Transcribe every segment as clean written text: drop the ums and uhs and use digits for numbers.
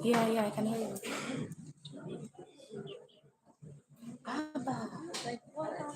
Yeah, I can hear you. Abba, like what?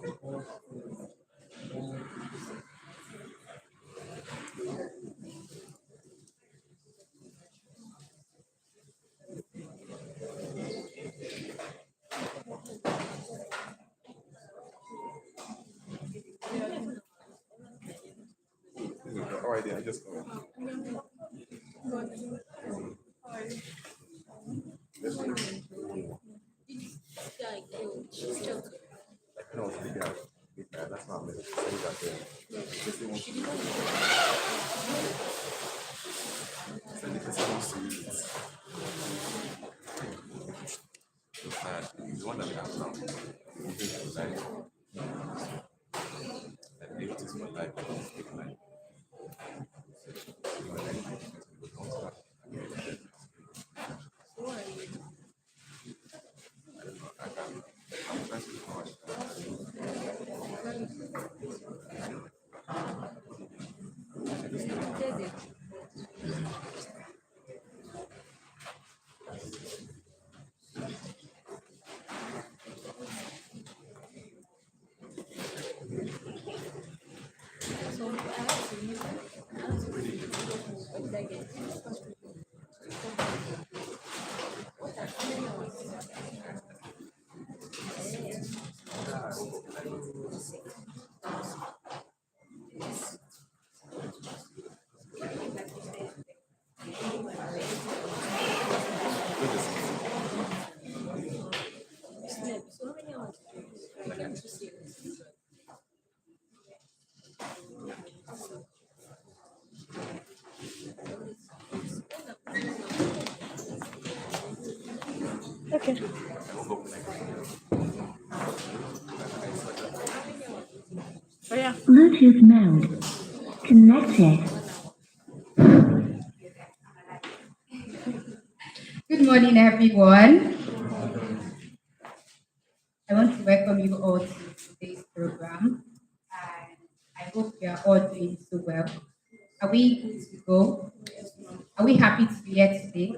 All right, yeah, just go. No, big guy. Big guy. That's not me. Say that there. Just they want to say the person wants to use it. The one that we have now, we do it for life. And if it is for life, it is big life. You know, anything we don't start. I don't know. I'm trying to do how much. Okay. Oh yeah. Bluetooth mode connected. Good morning, everyone. I want to welcome you all to today's program, and I hope you are all doing so well. Are we good to go? Are we happy to be here today?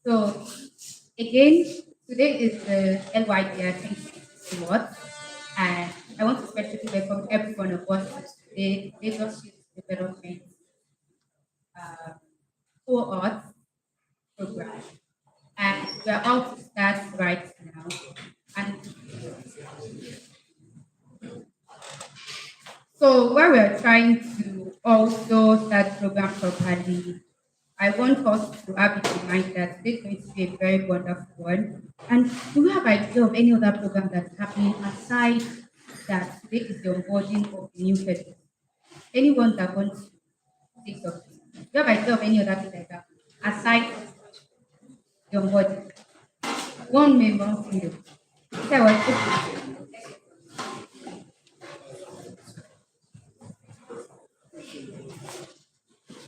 So, again, today is the LYDI 2060 Awards, and I want to especially welcome every one of us to today Lagos Youth Development Co-Arts program. And we're about to start right now. And so while we're trying to also start program properly, I want us to have it in mind that this is going to be a very wonderful one. And do we have idea of any other program that's happening aside that today is the onboarding of the new fellows? Anyone that wants to say something? Do you have idea of any other thing like that aside the onboarding? One member, one single. Say what?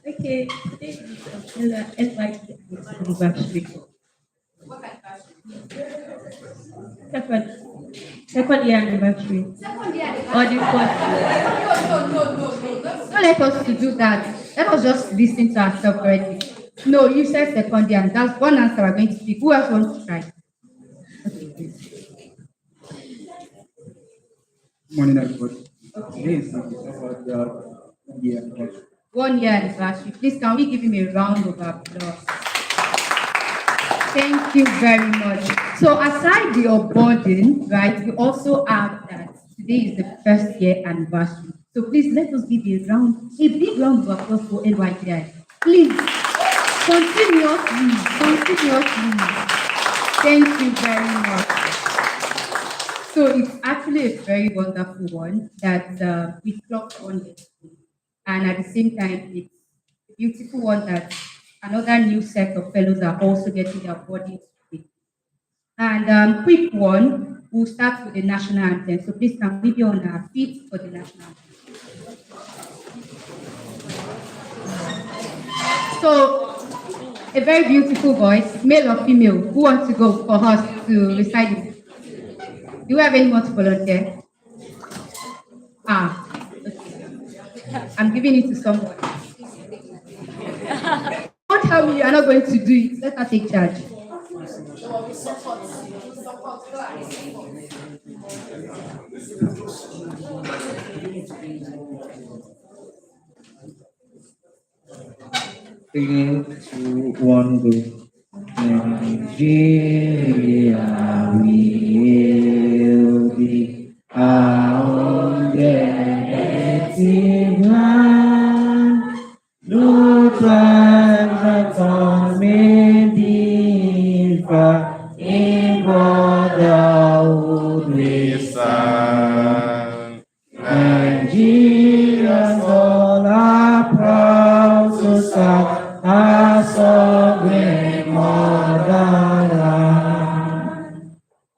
Okay, today is LYDI anniversary. Second year anniversary. Or the first. Don't let us to do that. Let us just listen to ourselves already. No, you said second year, and that's one answer we're going to speak. Who else wants to try? Okay, please. Good morning, everybody. Today is about the year anniversary. 1 year anniversary. Please, can we give him a round of applause? Thank you very much. So, aside the onboarding, right, we also have that today is the first year anniversary. So, please let us give a big round of applause for LYDI. Please, continuously. Thank you very much. So, it's actually a very wonderful one that we clocked on yesterday. And at the same time, it's a beautiful one that another new set of fellows are also getting their body today. And quick one, we'll start with the national anthem. So please can we be on our feet for the national anthem? So a very beautiful voice, male or female, who wants to go for us to recite it? Do you have anyone to volunteer? Okay. I'm giving it to someone. Don't tell me you are not going to do it. Let her take charge. Three, two, one, go. Nigeria will be our own native land. No tribes are coming differ in brotherhood we stand. Nigerians all are proud to serve our sovereign motherland.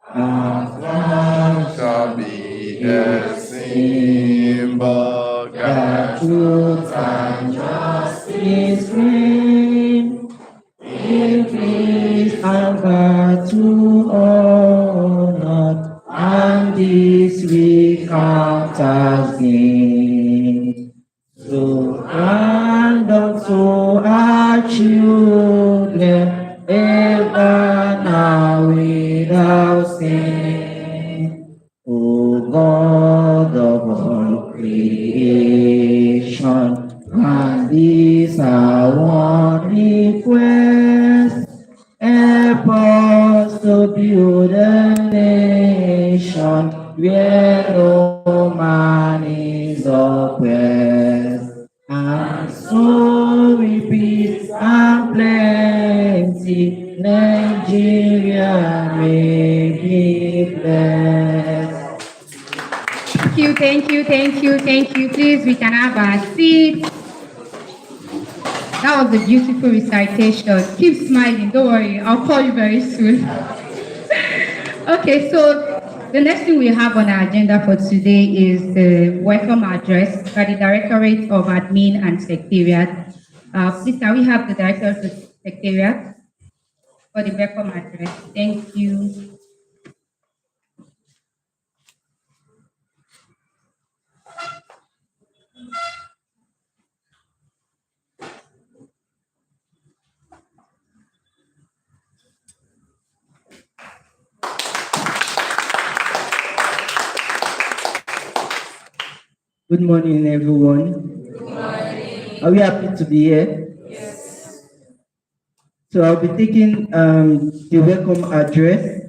Our flag shall be the symbol that truth and justice reign. It is our God to honor, and this we count as gain. So hand unto our children, ever now without sin. O God of all creation, and this our one request, help us to build a nation where no man is oppressed, and so with peace and plenty, Nigeria may be blessed. Thank you. Please, we can have our seats. That was a beautiful recitation. Keep smiling, don't worry, I'll call you very soon. Okay, so the next thing we have on our agenda for today is the welcome address by the Directorate of Admin and Secretariat. Please, can we have the Director of the Secretariat for the welcome address? Thank you. Good morning, everyone. Good morning. Are we happy to be here? Yes. So I'll be taking the welcome address.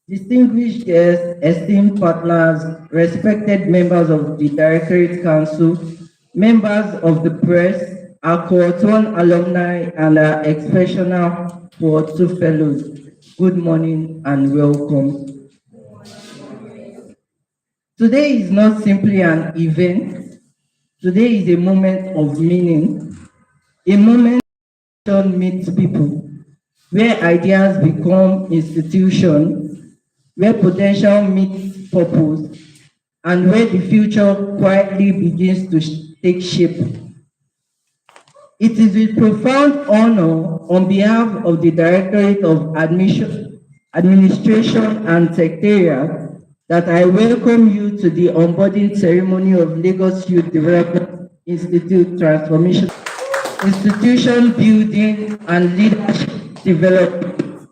Distinguished guests, esteemed partners, respected members of the Directorate Council, members of the press, our Cohort 1 alumni, and our exceptional Cohort 2 fellows. Good morning and welcome. Today is not simply an event. Today is a moment of meaning, a moment where meets people, where ideas become institutions, where potential meets purpose, and where the future quietly begins to take shape. It is with profound honor on behalf of the Directorate of Administration and Secretariat that I welcome you to the onboarding ceremony of Lagos Youth Development Institute Transformation Institution Building and Leadership Development.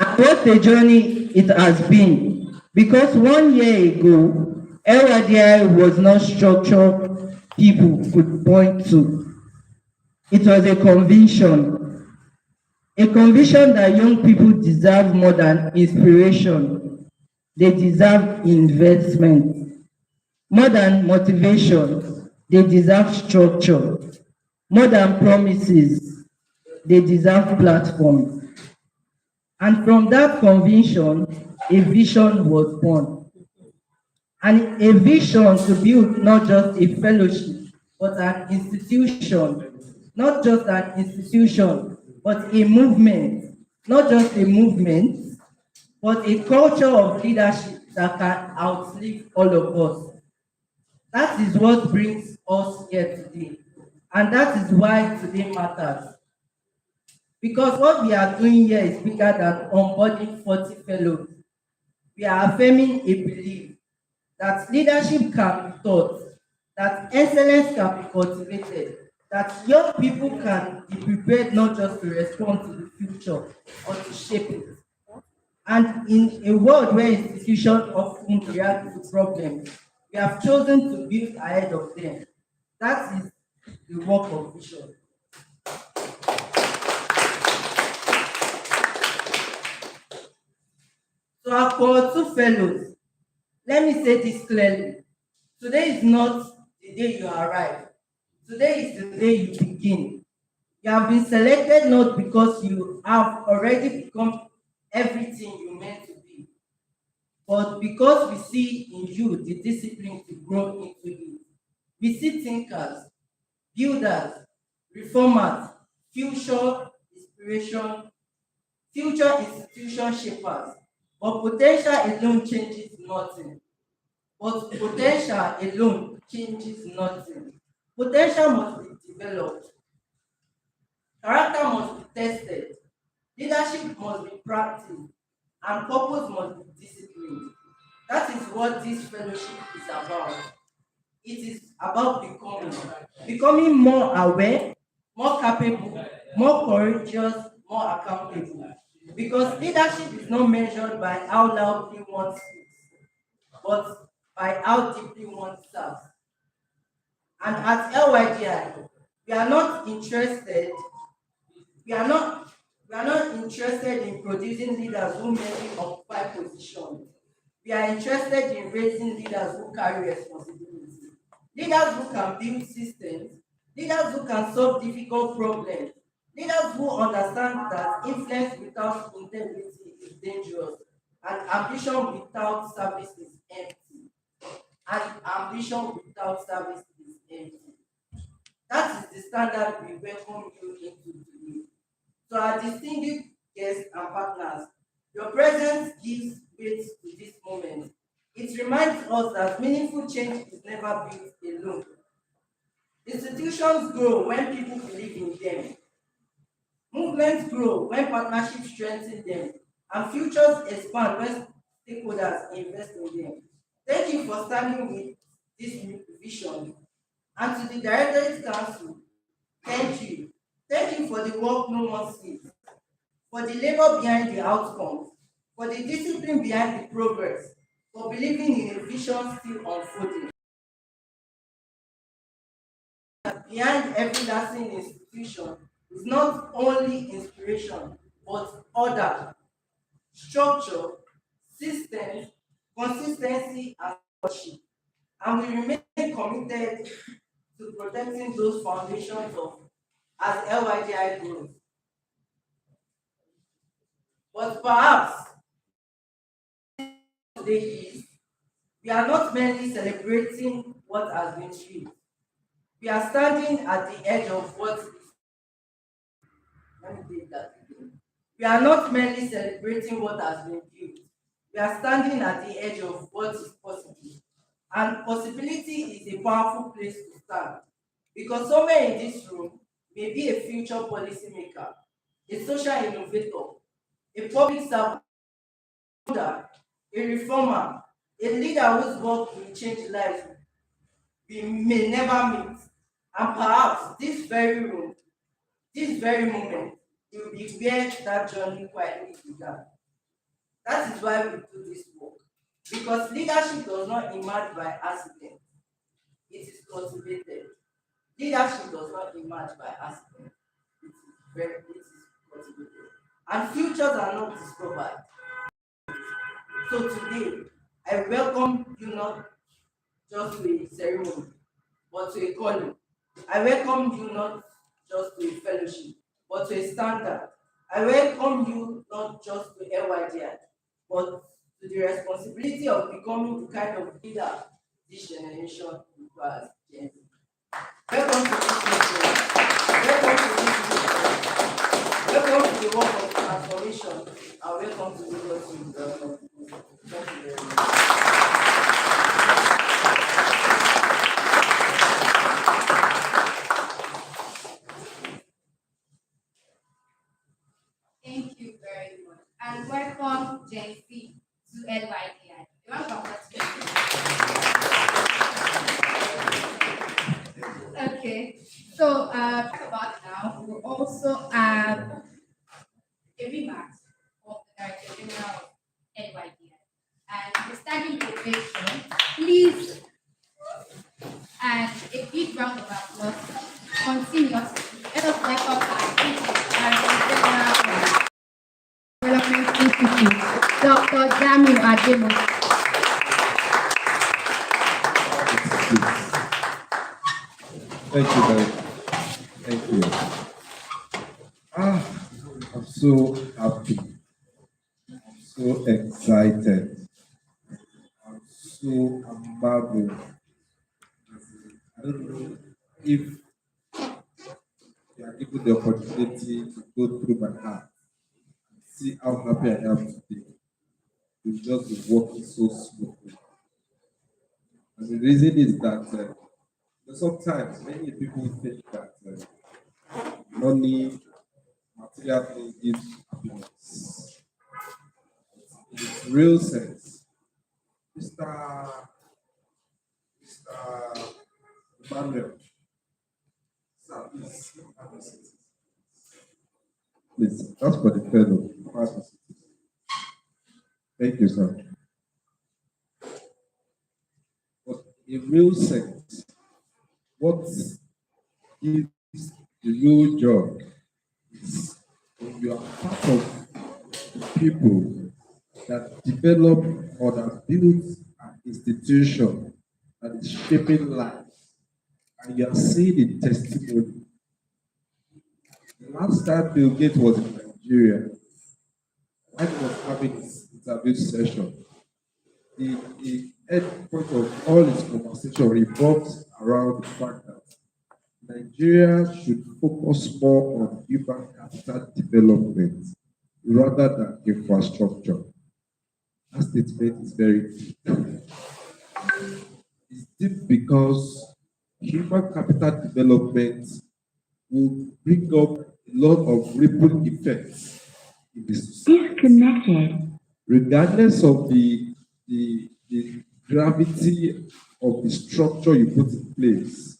And what a journey it has been, because 1 year ago, LYDI was not structure people could point to. It was a conviction that young people deserve more than inspiration. They deserve investment. More than motivation, they deserve structure. More than promises, they deserve platforms. And from that conviction, a vision was born. And a vision to build not just a fellowship, but an institution. Not just an institution, but a movement. Not just a movement, but a culture of leadership that can outlive all of us. That is what brings us here today. And that is why today matters. Because what we are doing here is bigger than onboarding 40 fellows. We are affirming a belief that leadership can be taught, that excellence can be cultivated, that young people can be prepared not just to respond to the future or to shape it. And in a world where institutions often react to problems, we have chosen to build ahead of them. That is the work of vision. To our core two fellows, let me say this clearly. Today is not the day you arrive. Today is the day you begin. You have been selected not because you have already become everything you meant to be, but because we see in you the discipline to grow into it. We see thinkers, builders, reformers, future inspiration, future institution shapers. But potential alone changes nothing. But potential alone changes nothing. Potential must be developed. Character must be tested. Leadership must be practiced. And purpose must be disciplined. That is what this fellowship is about. It is about becoming more aware, more capable, more courageous, more accountable. Because leadership is not measured by how loudly one speaks, but by how deeply one serves. And at LYDI, we are not interested, we are not, we are not interested in producing leaders who merely occupy positions. We are interested in raising leaders who carry responsibility. Leaders who can build systems, leaders who can solve difficult problems, leaders who understand that influence without integrity is dangerous, and ambition without service is empty. And ambition without service is empty. That is the standard we welcome you into today. To our distinguished guests and partners, your presence gives weight to this moment. It reminds us that meaningful change is never built alone. Institutions grow when people believe in them. Movements grow when partnerships strengthen them. And futures expand when stakeholders invest in them. Thank you for standing with this vision. And to the Directorate Council, thank you. Thank you for the work no one sees, for the labor behind the outcomes, for the discipline behind the progress, for believing in a vision still unfolding. Behind every lasting institution is not only inspiration, but order, structure, systems, consistency, and worship. And we remain committed to protecting those foundations of as LYDI grows. But perhaps today is we are not merely celebrating what has been achieved. We are standing at the edge of what is. Let me take that again. We are not merely celebrating what has been built. We are standing at the edge of what is possible. And possibility is a powerful place to stand. Because somewhere in this room may be a future policymaker, a social innovator, a public servant, a reformer, a leader whose work will change lives we may never meet. And perhaps this very room, this very moment, will be where that journey quietly began. That is why we do this work. Because leadership does not emerge by accident, it is cultivated. Leadership does not emerge by accident, it is cultivated. And futures are not discovered. So today, I welcome you not just to a ceremony, but to a calling. I welcome you not just to a fellowship, but to a standard. I welcome you not just to LYDI, but to the responsibility of becoming the kind of leader this generation requires. Welcome to this mission. Welcome to this mission. Welcome to the work of transformation, and welcome to leadership development. Thank you very much. Thank you very much. And welcome, Gen Z, to LYDI. Welcome. Okay, so talk about now, we also have a remark of the Director General of LYDI. And the standing ovation, please, and a big round of applause welcome our Development Institute, Dr. Jamiu Ademo. Thank you very much. Thank you. I'm so happy. I'm so excited. I'm so marveled. I don't know if you are given the opportunity to go through my heart and see how happy I am today. We've just been working so smoothly. And the reason is that sometimes many people think that money, material things give happiness. In its real sense, Mr. Mr. Emmanuel, sir, please, that's for the fellow. Thank you, sir. But in real sense, what gives the real job is when you are part of people that develop or that build an institution that is shaping lives, and you are seeing the testimony. The last time Bill Gates was in Nigeria, when he was having his interview session, the end point of all his conversation revolves around the fact that Nigeria should focus more on human capital development rather than infrastructure. That statement is very deep. It's deep because human capital development will bring up a lot of ripple effects in the society. Disconnected. Regardless of the gravity of the structure you put in place,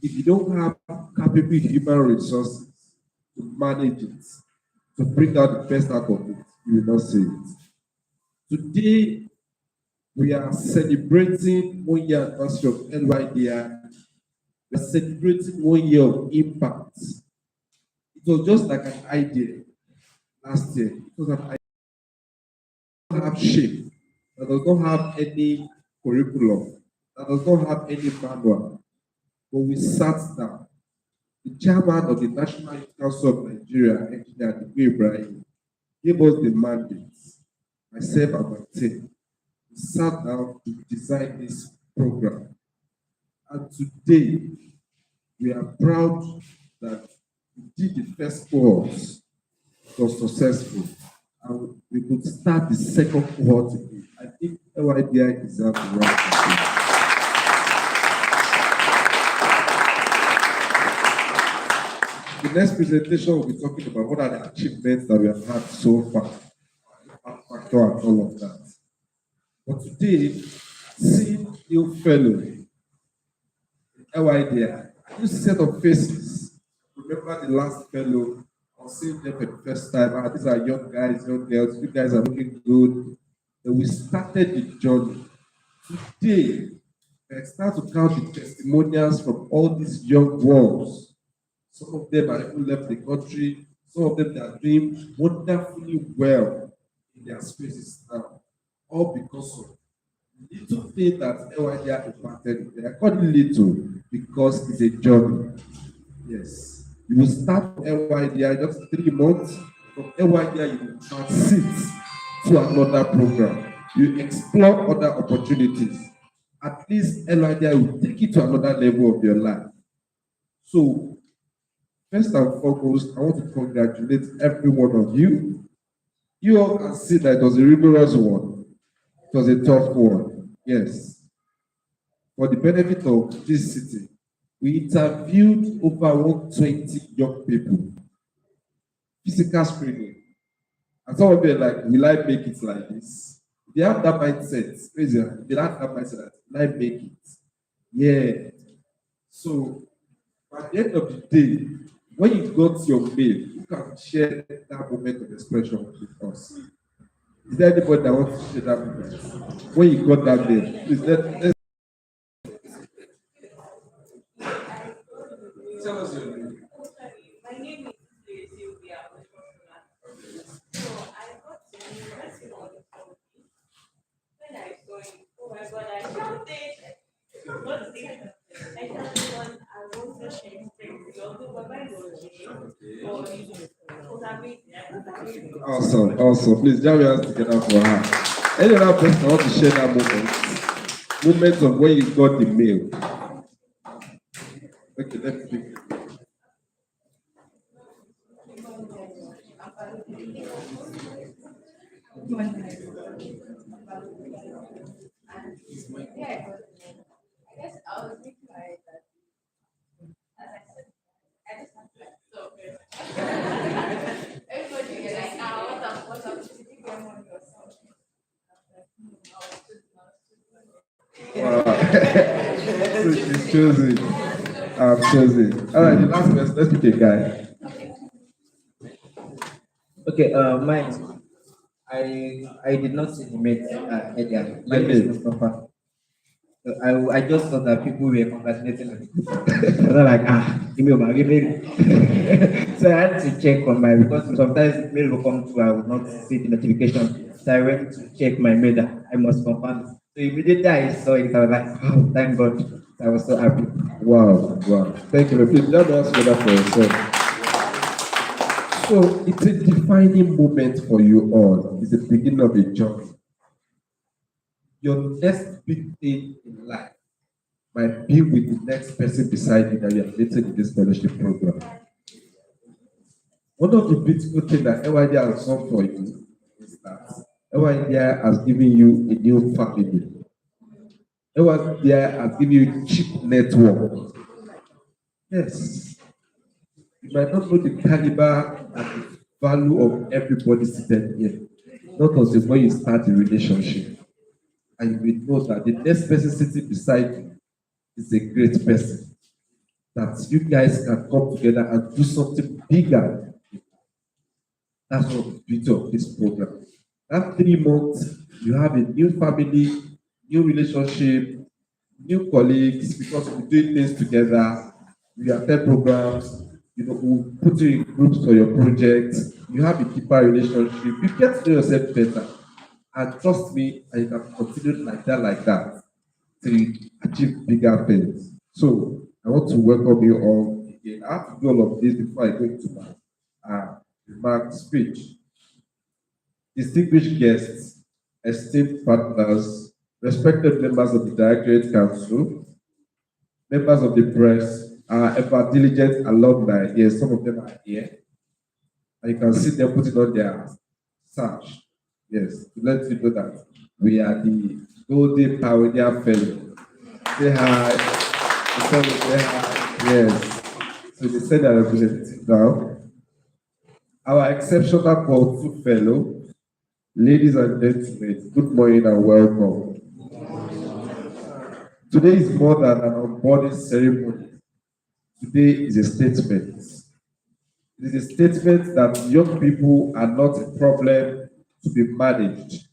if you don't have capable human resources to manage it, to bring out the best out of it, you will not see it. Today, we are celebrating 1 year anniversary of LYDI. We are celebrating 1 year of impact. It was just like an idea last year. It was an idea that does not have shape, that does not have any curriculum, that does not have any manual. But we sat down. The chairman of the National Youth Council of Nigeria, Engineer Ibrahim, gave us the mandate, myself and my team. We sat down to design this program. And today, we are proud that we did the first cohort. It was successful. And we could start the second cohort again. I think LYDI deserves the right. The next presentation will be talking about what are the achievements that we have had so far, factor and all of that. But today, seeing new fellow, LYDI, new set of faces. Remember the last fellow, I was seeing them for the first time. These are young guys, young girls. You guys are looking good. And we started the journey. Today, I start to count the testimonials from all these young ones. Some of them are even left the country. Some of them are doing wonderfully well in their spaces now. All because of little thing that LYDI impacted. They are called little because it's a journey. Yes. You will start LYDI just 3 months. From LYDI, you will transit to another program. You explore other opportunities. At least LYDI will take you to another level of your life. So, first and foremost, I want to congratulate every one of you. You all can see that it was a rigorous one. It was a tough one. Yes. For the benefit of this city, we interviewed over 120 young people. Physical screening. And some of them are like, will I make it like this? They have that mindset. Crazy. They have that mindset. Will I make it? Yeah. So, at the end of the day, when you got your mail, you can share that moment of expression with us. Is there anybody that wants to share that moment? When you got that mail, please let's tell us your name. Awesome, awesome. Please join your hands together for her. Any other person want to share that moment? Moment of when you got the mail. Okay, let me pick. Wow. So she's choosing. I'm choosing. All right, the last person. Let's pick a guy. Okay, mine. I did not see the mate earlier. My Your name is name? Mustafa. So I just thought that people were congratulating me. So I'm like, give me my email. So I had to check on my, because sometimes mail will come through, I will not see the notification. So I went to check my mail that I must confirm. So immediately I saw it, I was like, oh, thank God. I was so happy. Wow, wow. Thank you. Please join us together for yourself. So it's a defining moment for you all. It's the beginning of a journey. Your next big thing in life might be with the next person beside you that you are meeting in this fellowship program. One of the beautiful things that LYDI has done for you is that LYDI has given you a new family. LYDI has given you a cheap network. Yes. You might not know the caliber and the value of everybody seated here. Not until when you start a relationship. And you will know that the next person sitting beside you is a great person. That you guys can come together and do something bigger. That's what the beauty of this program. That 3 months, you have a new family, new relationship, new colleagues, because we do things together. We attend programs, we put you in groups for your projects. You have a deeper relationship. You get to know yourself better. And trust me, and you can continue like that, till you achieve bigger things. So I want to welcome you all again. I have to do all of this before I go into my remark speech. Distinguished guests, esteemed partners, respected members of the Directorate Council, members of the press, our ever diligent alumni here, some of them are here, and you can see them putting on their sash. Yes, to let you know that we are the Golden Pioneer Fellow. Say hi. Say hi. Yes. So they said their representative now. Our exceptional call to fellow, ladies and gentlemen, good morning and welcome. Today is more than an onboarding ceremony. Today is a statement. It is a statement that young people are not a problem to be managed,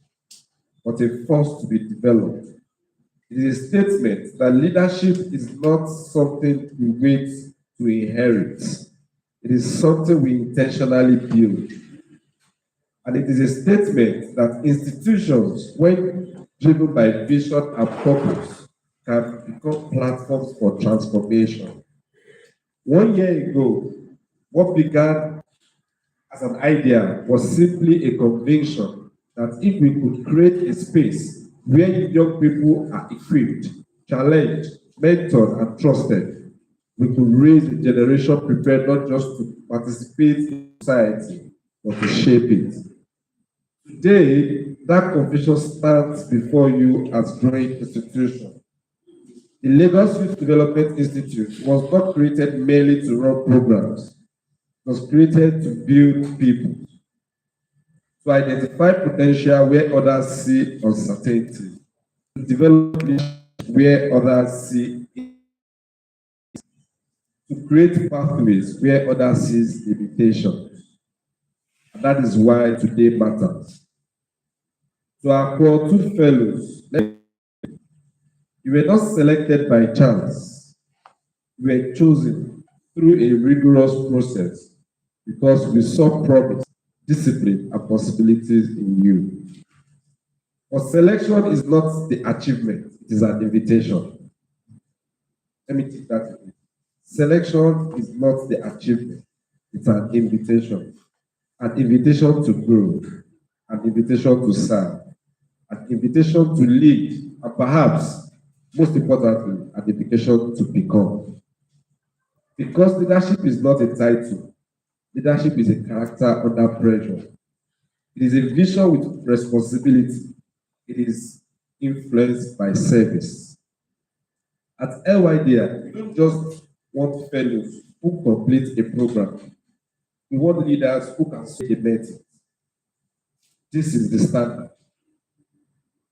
but a force to be developed. It is a statement that leadership is not something we wait to inherit. It is something we intentionally build. And it is a statement that institutions, when driven by vision and purpose, can become platforms for transformation. 1 year ago, what began as an idea was simply a conviction that if we could create a space where young people are equipped, challenged, mentored, and trusted, we could raise a generation prepared not just to participate in society, but to shape it. Today, that conviction stands before you as growing institution. The Lagos Youth Development Institute was not created merely to run programs. It was created to build people, to identify potential where others see uncertainty, to develop where others see, to create pathways where others see limitations. And that is why today matters. To our core 2 fellows, you were not selected by chance. You were chosen through a rigorous process because we saw promise, discipline, and possibilities in you. But selection is not the achievement, it is an invitation. Let me take that again. Selection is not the achievement, It's an invitation to grow, an invitation to serve, an invitation to lead, and perhaps, most importantly, an invitation to become. Because leadership is not a title, leadership is a character under pressure. It is a vision with responsibility. It is influenced by service. At LYDI, we don't just want fellows who complete a program. We want leaders who can implement it. This is the standard.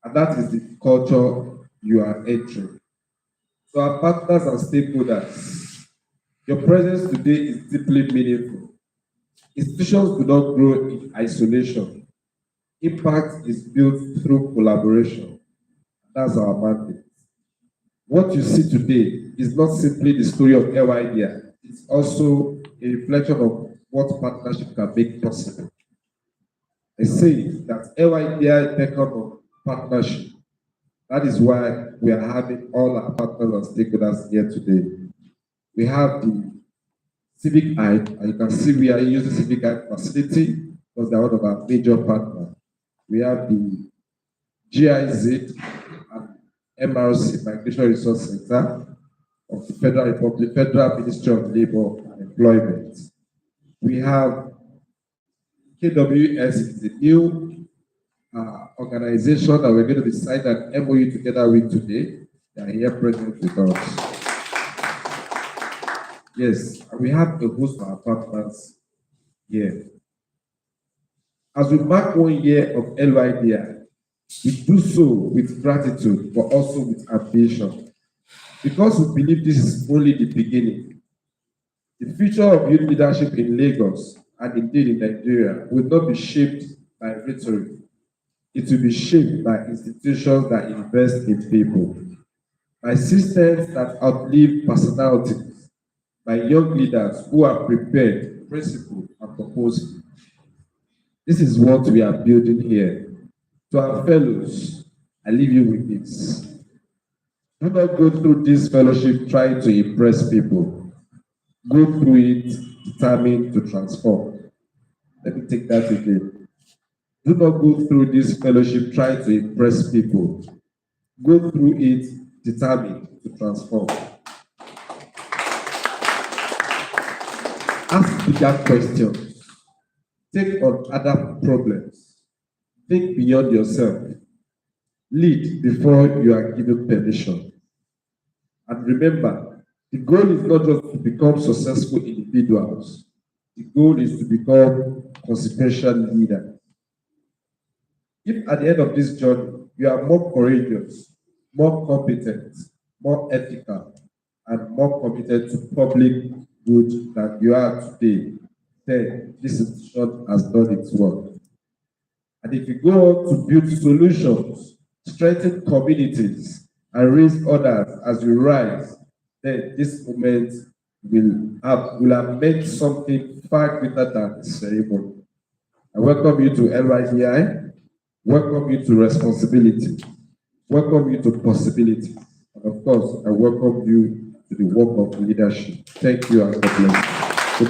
And that is the culture you are entering. So our partners and stakeholders, your presence today is deeply meaningful. Institutions do not grow in isolation. Impact is built through collaboration. That's our mandate. What you see today is not simply the story of LYDI, it's also a reflection of what partnership can make possible. I say that LYDI beckoned on partnership. That is why we are having all our partners and stakeholders here today. We have the Civic Eye, and you can see we are using Civic Eye facility because they're one of our major partners. We have the GIZ and MRC, Migration Resource Center of the Federal Republic, Federal Ministry of Labor and Employment. We have KWS, is the new organization that we're going to be signing an MOU together with today. They are here present with us. Yes, and we have a host of our partners here. As we mark 1 year of LYDI, we do so with gratitude, but also with ambition. Because we believe this is only the beginning. The future of youth leadership in Lagos and indeed in Nigeria will not be shaped by rhetoric. It will be shaped by institutions that invest in people, by systems that outlive personalities, by young leaders who are prepared, principled, and purposeful. This is what we are building here. To our fellows, I leave you with this. Do not go through this fellowship trying to impress people. Go through it determined to transform. Let me take that again. Do not go through this fellowship trying to impress people. Go through it determined to transform. Ask bigger questions. Take on other problems. Think beyond yourself. Lead before you are given permission. And remember, the goal is not just to become successful individuals. The goal is to become consequential leaders. If at the end of this journey, you are more courageous, more competent, more ethical, and more committed to public good than you are today, then this institution has done its work. And if you go on to build solutions, strengthen communities, and raise others as you rise, then this moment will have meant something far greater than the ceremony. I welcome you to LYDI, welcome you to responsibility, welcome you to possibility, and of course, I welcome you to the work of leadership. Thank you and God bless you.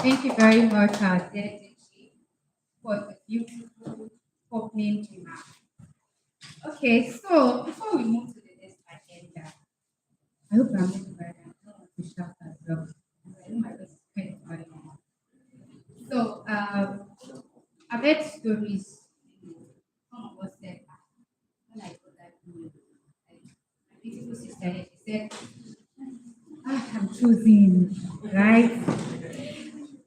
Thank you very much, Deputy Chief, for the beautiful opening remark. Okay, so before we move to the next agenda, I hope I'm not right. I don't want to shout as well. I know my voice is kind of funny now. So, I've heard stories. Some of us said, when I got that email, my beautiful sister here, she said, I'm choosing, right?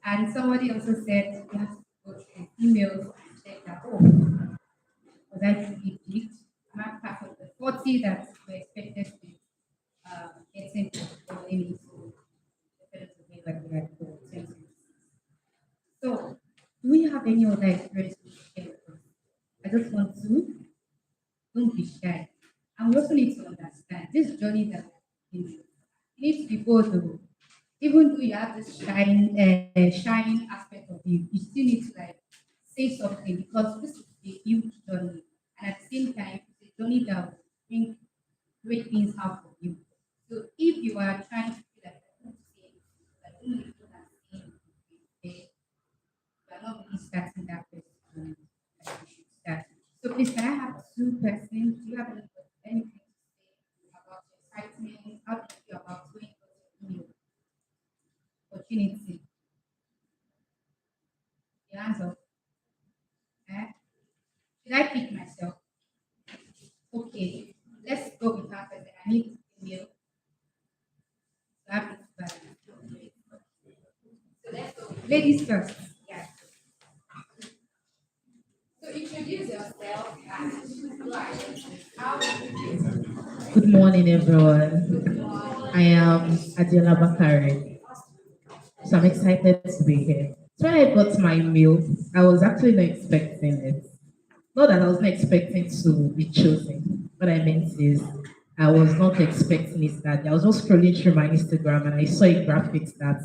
And somebody also said, you have to go to the emails and check that, oh, was I truly picked? Am I part of the 40 that were expected to get sent to the name into the federal survey like we had for 2026? So, do we have any other experience to share with us? I just want to, don't be shy. And we also need to understand this journey that we're in, needs to be both though. Even though you have this shine aspect of you still need to like say something because this is a huge journey. And at the same time, it's a journey that will bring great things out of you. So if you are trying to feel like you are not really starting that person that you should start. So please, can I have two persons? Do you have anything to say about your excitement? How do you feel about going to new opportunity? Your hands up. Eh? Should I pick myself? Okay, let's go with that person. I need email. So I have to balance. So let's go. Ladies first. Yeah. So introduce yourself and who are you? How do you do? Good morning, everyone. I am Adela Bakari. So I'm excited to be here. So when I got my mail, I was actually not expecting it. Not that I was not expecting to be chosen. What I meant is I was not expecting it that day. I was just scrolling through my Instagram and I saw a graphics that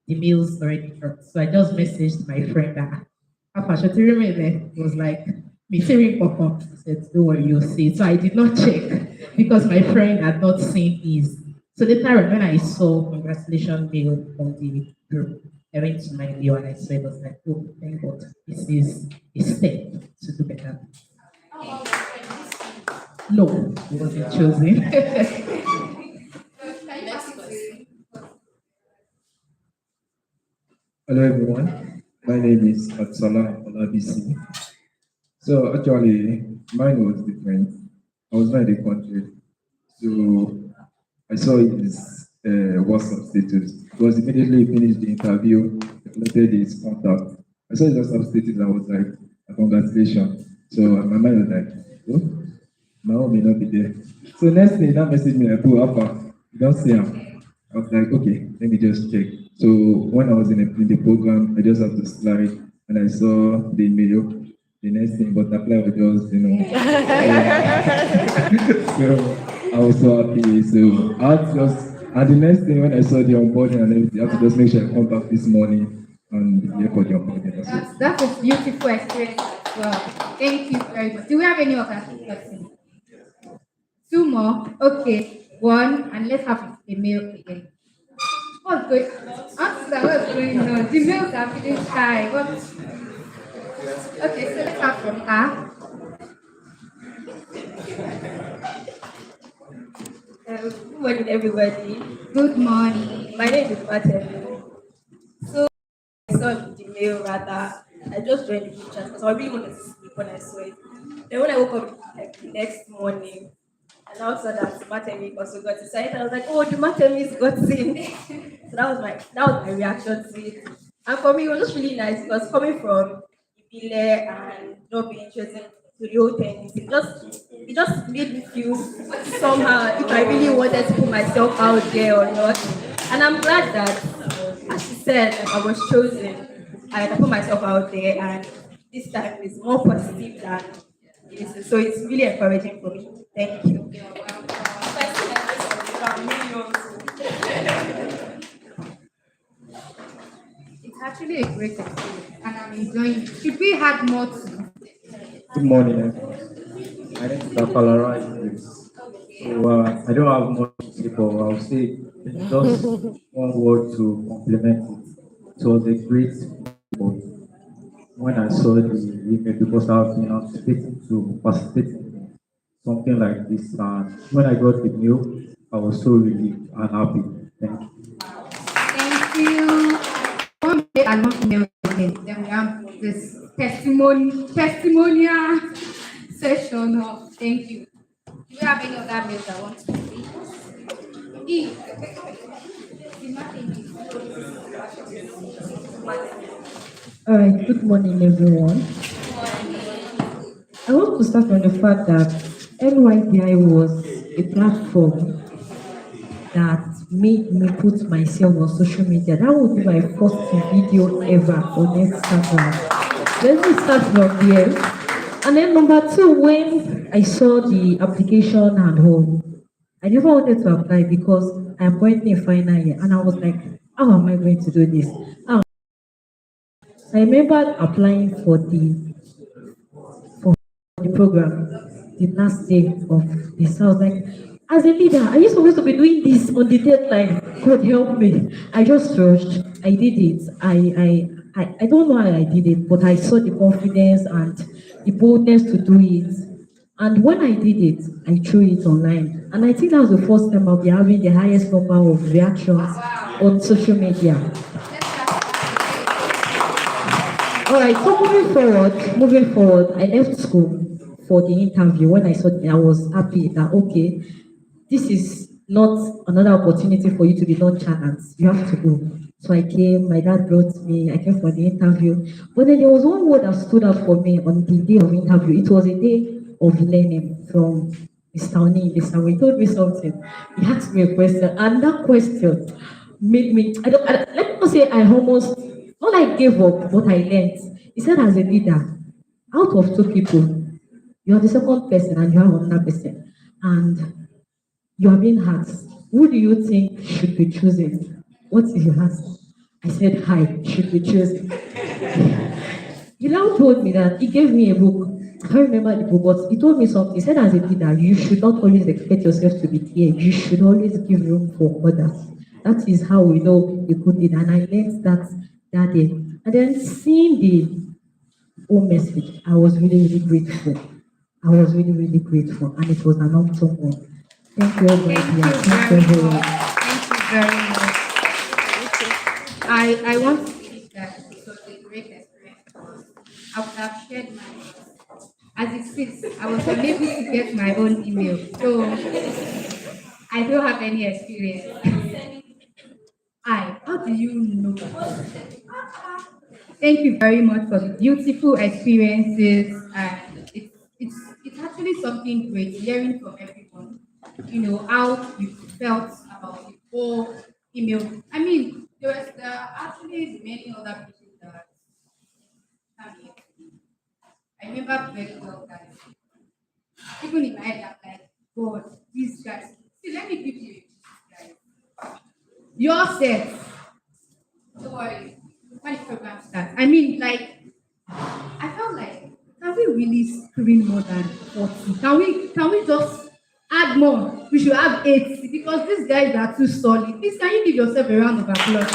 the mail's already dropped. So I just messaged my friend that Papa He was like, me fearing Papa. I said, don't worry, you'll see. So I did not check because my friend had not seen his. So later on, when I saw congratulations mail on the group, I went to my mail and I saw it, I was like, oh, thank God, this is a step to do better. No, it wasn't chosen. Hello everyone, my name is Atsala Olabisi. So actually, mine was different. I was not in the country, so I saw his WhatsApp status. Because immediately he finished the interview, I collected his contact. I saw his WhatsApp status and I was like, congratulations. So my mind was like, oh, my own may not be there. So next thing, that message me like, oh, Alpha, you don't see him. I was like, okay, let me just check. So when I was in the program, I just have to slide and I saw the email. The next thing, but apply was just, so I was so happy. So I had to just, and the next thing when I saw the onboarding and everything, I had to just make sure I come back this morning and be here for the onboarding. That's a beautiful experience as well. Thank you very much. Do we have any other person? Two more. Okay. One, and let's have a meal again. What's going answer what's going on? The males are feeling shy. What? Okay, so let's start from her. Good morning, everybody. Good morning. My name is Martin. So I saw the mail rather. I just joined the group chat because I really wanted to sleep when I saw it. Then when I woke up like the next morning, and I saw that Matemi also got inside, I was like, oh, the Matemi's got in. So that was my reaction to it. And for me, it was just really nice because coming from Ibile and not being chosen to the whole thing, it just made me feel somehow if I really wanted to put myself out there or not. And I'm glad that, as she said, like, I was chosen. I put myself out there, and this time is more positive than this. So it's really encouraging for me. Thank you. It's actually a great experience, and I'm enjoying it. Should we have more to? Good morning, everyone. My name is Apalara Idris. So I don't have much to say, but I'll say just one word to complement it. It was a great report when I saw the email because I've been anticipating to participate in something like this. And when I got the mail, I was so relieved and happy. Thank you. Thank you. One day and one female again. Then we have this testimonial session of thank you. Do you have any other mails that want to speak? E. All right, good morning, everyone. I want to start from the fact that LYDI was a platform that made me put myself on social media. That would be my first video ever on Instagram. Let me start from there. And then number two, when I saw the application and home, I never wanted to apply because I'm currently in final year. And I was like, how am I going to do this? I remember applying for the program the last day of this. I was like, As a leader, are you supposed to be doing this on the deadline? God help me. I just rushed. I did it. I don't know how I did it, but I saw the confidence and the boldness to do it. And when I did it, I threw it online. And I think that was the first time I'll be having the highest number of reactions on social media. All right, so moving forward, I left school for the interview. When I saw it, I was happy that okay, this is not another opportunity for you to be nonchalant. You have to go. So I came, my dad brought me, I came for the interview. But then there was one word that stood out for me on the day of interview. It was a day of learning from Mr. Oni. Mr. Oni told me something. He asked me a question, and that question made me, let me not say I almost, not like gave up, but I learned. He said, as a leader, out of two people, you are the second person and you have another person. And you are being asked, who do you think should be chosen? What is your answer? I said, I should be chosen. He now told me that he gave me a book. I can't remember the book, but he told me something. He said, as a leader, you should not always expect yourself to be here. You should always give room for others. That is how we know a good leader. And I learned that day. And then seeing the whole message, I was really, really grateful. I was really, really grateful. And it was an awesome one. Thank you, everybody. Thank you very much. Thank you very much. I want to say that it was a great experience. I would have shared mine. As it is, I was unable to get my own email, so I don't have any experience. How do you know? Thank you very much for the beautiful experiences. And it's actually something great hearing from everyone. You know how you felt about the whole email. I mean, there are actually many other people that have it. I remember very well that even in my head, I'm like, God, these guys. See, let me give you a gist, guys. Yourself. Don't worry. When the program starts. I mean, like, I felt like, can we really screen more than 40? Can we just add more? We should have 80 because these guys are too solid. Please, can you give yourself a round of applause?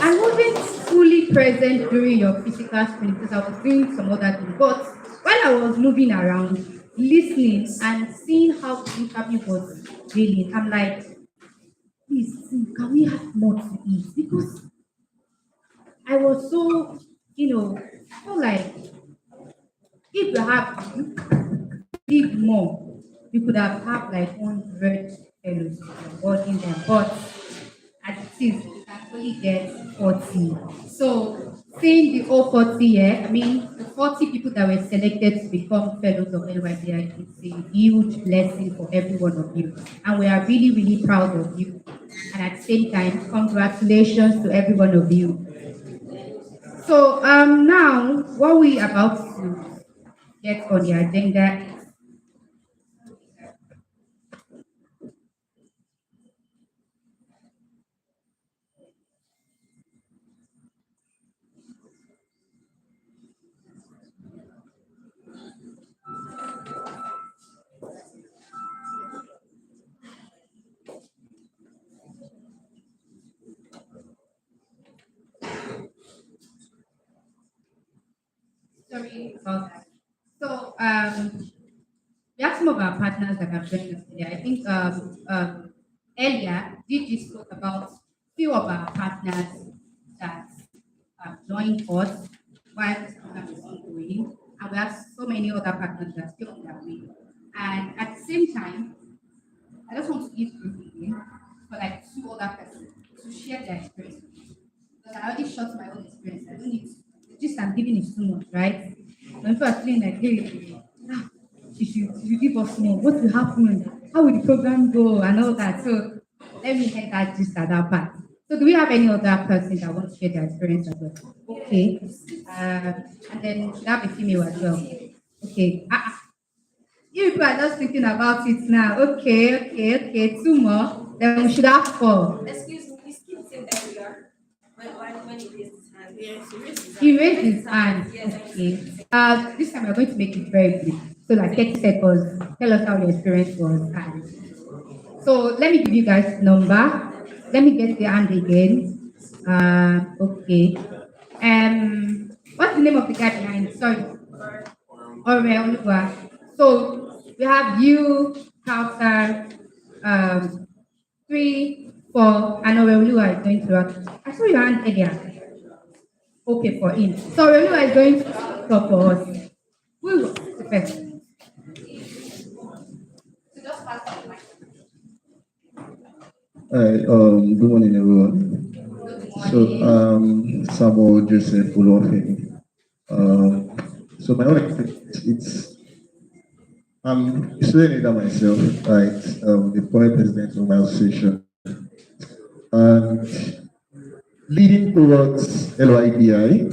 I wasn't fully present during your physical screening because I was doing some other things. But while I was moving around, listening and seeing how the interview was dealing, I'm like, please, can we have more to eat? Because I was so, I felt like if you give more, you could have like 100 fellows boarding them. But as it is, you can only get 40. So seeing the all 40 here, I mean, the 40 people that were selected to become fellows of LYDI, it's a huge blessing for every one of you. And we are really, really proud of you. And at the same time, congratulations to every one of you. So now, what we about to get on the agenda is sorry about that. So we have some of our partners that have joined us today. I think earlier Gigi spoke about few of our partners that have joined us while this program is ongoing, and we have so many other partners that are still on their way. And at the same time, I just want to give group again for like two other persons to share their experience with me. Because I already shot my own experience. I don't need to. The gist I'm giving is too much, right? When people are feeling like, hey, you should give us more. What will happen? How will the program go? And all that. So let me head that gist at that part. So do we have any other person that wants to share their experience as well? Okay. And then we should have a female as well. Okay. You people are just thinking about it now. Okay. Two more. Then we should have four. Excuse me, is Kid still there? When it is time. Yes, he raised his He hand. raised his hand. Okay. This time we're going to make it very brief. So like 30 seconds. Tell us how your experience was. And so let me give you guys number. Let me get the hand again. Okay. What's the name of the guy behind? Sorry. Oluwa. So we have you, Kautar, 3, 4, and Oluwa is going to act. I saw your hand earlier. Okay, for him. So Oluwa is going to talk for us. Who was the first? Hi, good morning, everyone. So, Samuel Joseph Olofemi. So my own experience, I'm a student leader myself, right? The current president of my association, and leading towards LYDI.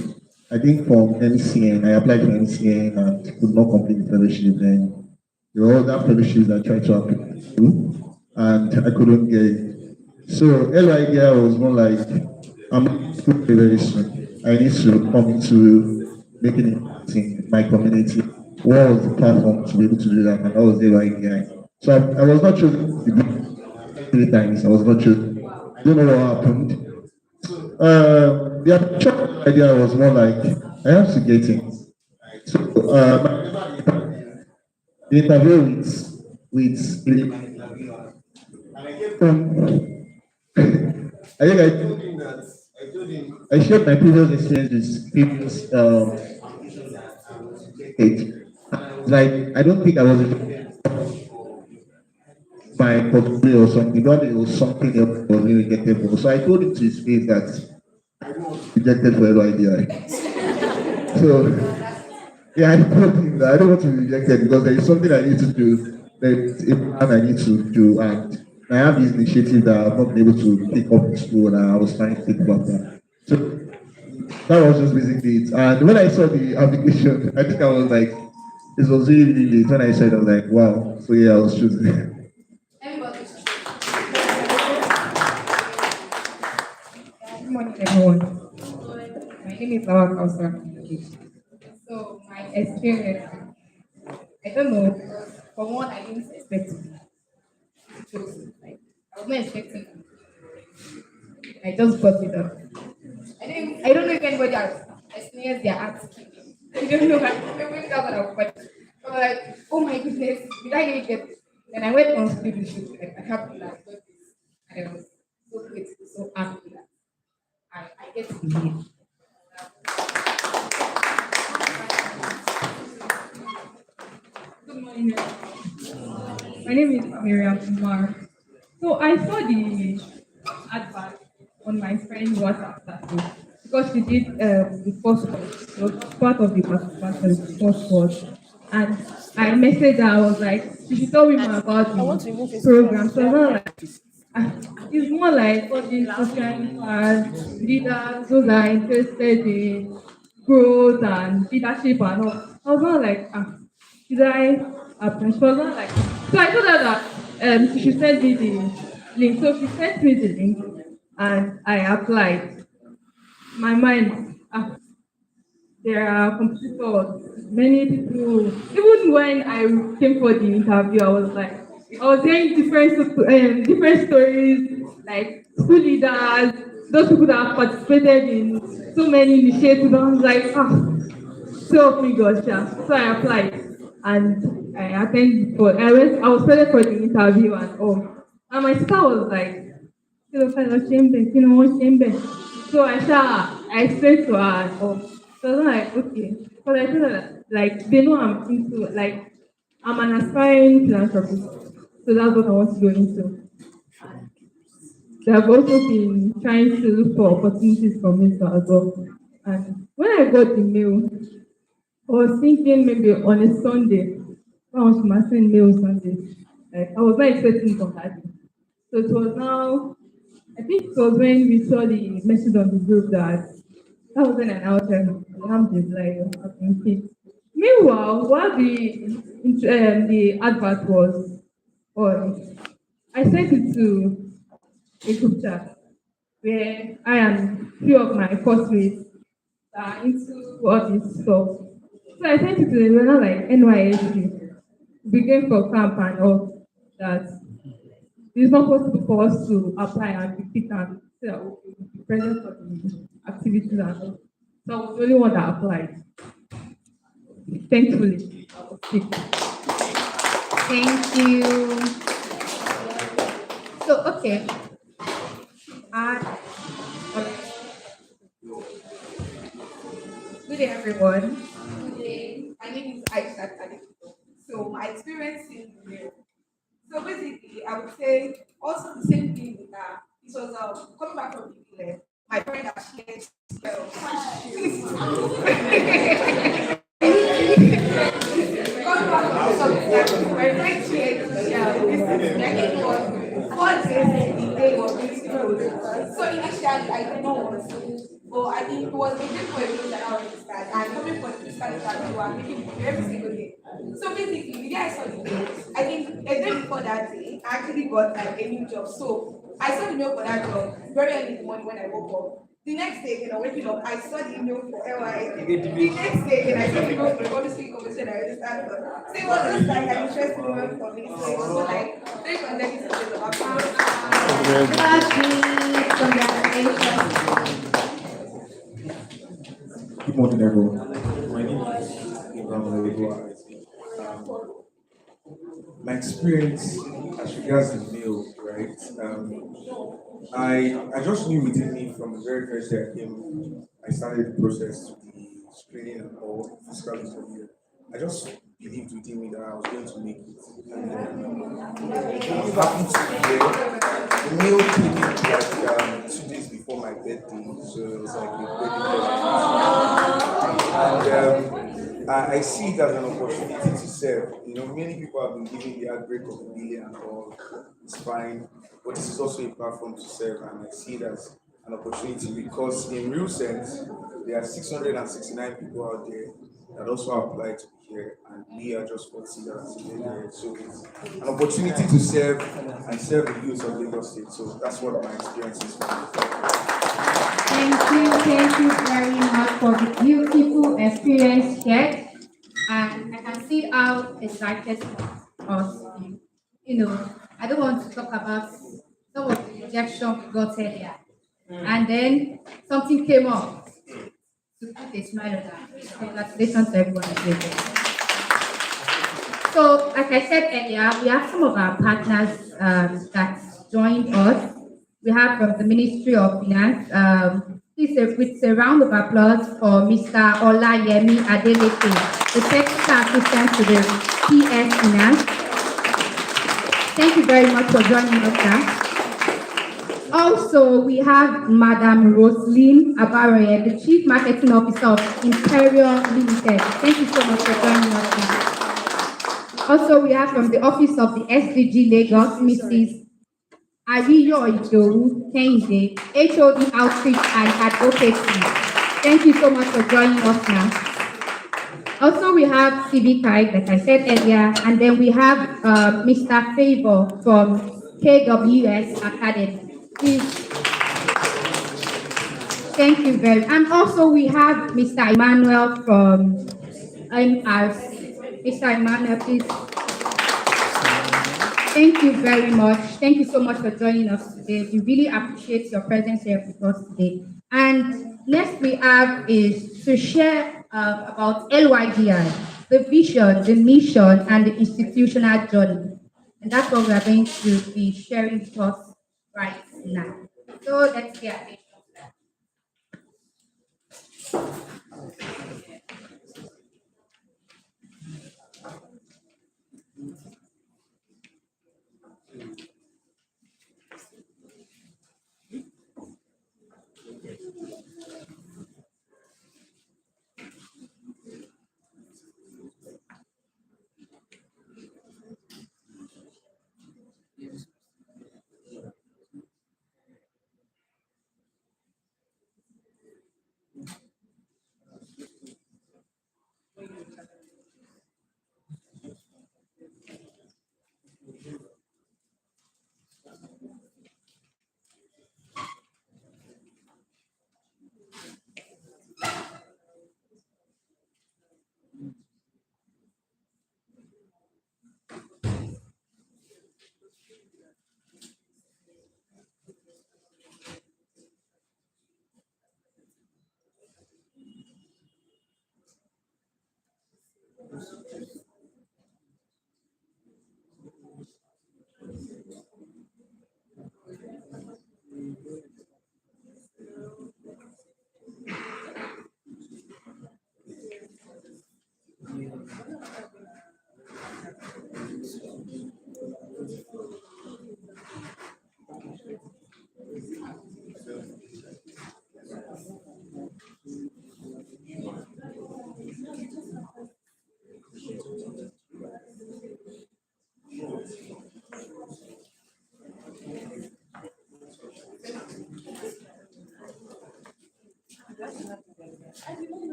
I think from MCN, I applied for MCN and could not complete the fellowship. Then there were other fellowships I tried to apply to, and I couldn't get it. So LYDI was more like, I'm going to school very soon. I need to come into making it in my community. What was the platform to be able to do that? And that was LYDI. So I was not chosen to do 3 times. I was not chosen. I don't know what happened. The actual idea was more like I have to get it. So the interview with I think I told him that I shared my previous experience with previous age. Like I don't think I was my portfolio or something, but it was something else that was really rejected for. So I told him to his face that rejected for LYDI. So yeah, I told him that I don't want to be rejected because there is something I need to do. There's a plan I need to do, and I have this initiative that I've not been able to pick up in school, and I was trying to think about that. So that was just basically it. And when I saw the application, I think I was like, this was really, really late. When I said, I was like, wow. So yeah, I was choosing. Good morning, everyone. My name is Laura Kausa. So my experience, I don't know, from what I didn't expect to choose. Like, I was not expecting it. I just got it up. I don't know if anybody has experienced their art skipping. I don't know. Maybe that's what I was like. I was like, oh my goodness, did I really get it? Then I went on speed with it. Like, I have to like got this. And I was so grateful, so happy that I get to be here. Good morning, everyone. My name is Miriam Umar. So I saw the advert on my friend's WhatsApp status because she did the first course. She was part of the participants the first course. And I messaged her, I was like, she should tell me more about I want to remove the his program. from So I the was like, ah, it's more like all these social impact leaders, those that are interested in growth and leadership and all. I was not like, should I apply? She was not like, so I told her that she should send me the link. So she sent me the link and I applied. My mind, there are competitors, many people. Even when I came for the interview, I was like, I was hearing different stories, like school leaders, those people that have participated in so many initiatives. I was like, so help me God, yeah. So I applied and I attended for. I was ready for the interview and all. And my sister was like, so I explained to her and all. So I was like, okay. But I told her that, like, they know I'm into, like, I'm an aspiring philanthropist. So that's what I want to go into. They have also been trying to look for opportunities for me to as well. And when I got the mail, I was thinking maybe on a Sunday, I was my send mail Sunday. Like, I was not expecting it on that day. So it was now, I think it was when we saw the message on the group that was when an outer alhamdulillah I've been picked. Meanwhile, while the advert was on, I sent it to a group chat where I and few of my classmates into all this stuff. So I sent it to them, not like NYSC. We came for camp and all that. It's not possible for us to apply and repeat and say that okay, we'll be present for the activities and all. So I was the only one that applied. Thankfully, I was picked. Thank you. So, okay. Alright. Good day, everyone. Good day. My name is Aisha Tadeko. So my experience in the real. So basically, I would say also the same thing with that. It was coming back from the village. My friend actually coming back from something that my friend shared. Yeah, this is was 4 days the day was really close. So initially I did not want to. But I think it was waiting for a day that I was start and coming for the physical that you are making every single day. So basically, the day I saw the mail, I think a day before that day, I actually got like a new job. So I saw the mail for that job very early in the morning when I woke up. The next day, waking up, I saw the email for LYDI. The next day, I saw the email for the public conversation I registered for. So it was just like an interesting moment for me. So it was so like very consecutive days of Congratulations. Good morning, everyone. My name is Ibrahim. My experience as regards the meal, right? I just knew within me from the very first day I came, I started the process to the screening and all physical interview. I just believed within me that I was going to make it. And I'm happy to be here. The meal came in like 2 days before my birthday, so it was like a birthday present. And I see it as an opportunity to serve. You know, many people have been given the outbreak of a billion and all. It's fine, but this is also a platform to serve, and I see it as an opportunity because, in real sense, there are 669 people out there that also applied to be here, and we are just 40 that are sitting here. So it's an opportunity to serve and serve the youth of Lagos State. So that's what my experience is. Thank you very much for the beautiful experience shared. And I can see how excited us. You know, I don't want to talk about some of the rejection we got earlier. And then something came up to put a smile on our face. Congratulations to everyone again. So, like I said earlier, we have some of our partners that joined us. We have from the Ministry of Finance. Please, with a round of applause for Mr. Olayemi Adeleke, the technical assistant to the PS Finance. Thank you very much for joining us, sir. Also, we have Madam Roslyn Abaroye, the Chief Marketing Officer of Imperial Limited. Thank you so much for joining us, sir. Also, we have from the Office of the SDG Lagos, Mrs. Ariyo Idowu Kehinde, HOD Outreach and Advocacy. Thank you so much for joining us now. Also, we have CBKI, like I said earlier, and then we have Mr. Favor from KWS Academy. Please. Thank you very much. And also, we have Mr. Emmanuel from MRC. Mr. Emmanuel, please. Thank you very much. Thank you so much for joining us today. We really appreciate your presence here with us today. And next we have is to share about LYDI, the vision, the mission, and the institutional journey. And that's what we are going to be sharing with us right now. So let's get it.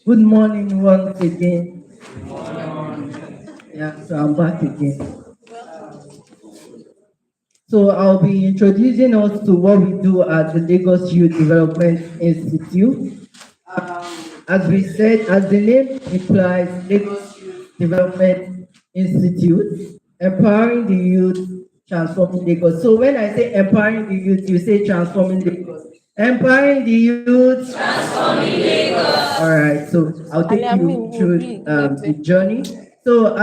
Good morning once again. Yeah, so I'm back again. So I'll be introducing us to what we do at the Lagos Youth Development Institute. As we said, as the name implies, Lagos Youth Development Institute, empowering the youth, transforming Lagos. So when I say empowering the youth, you say transforming Lagos. Empowering the youth. All right, so I'll take you through the journey. So,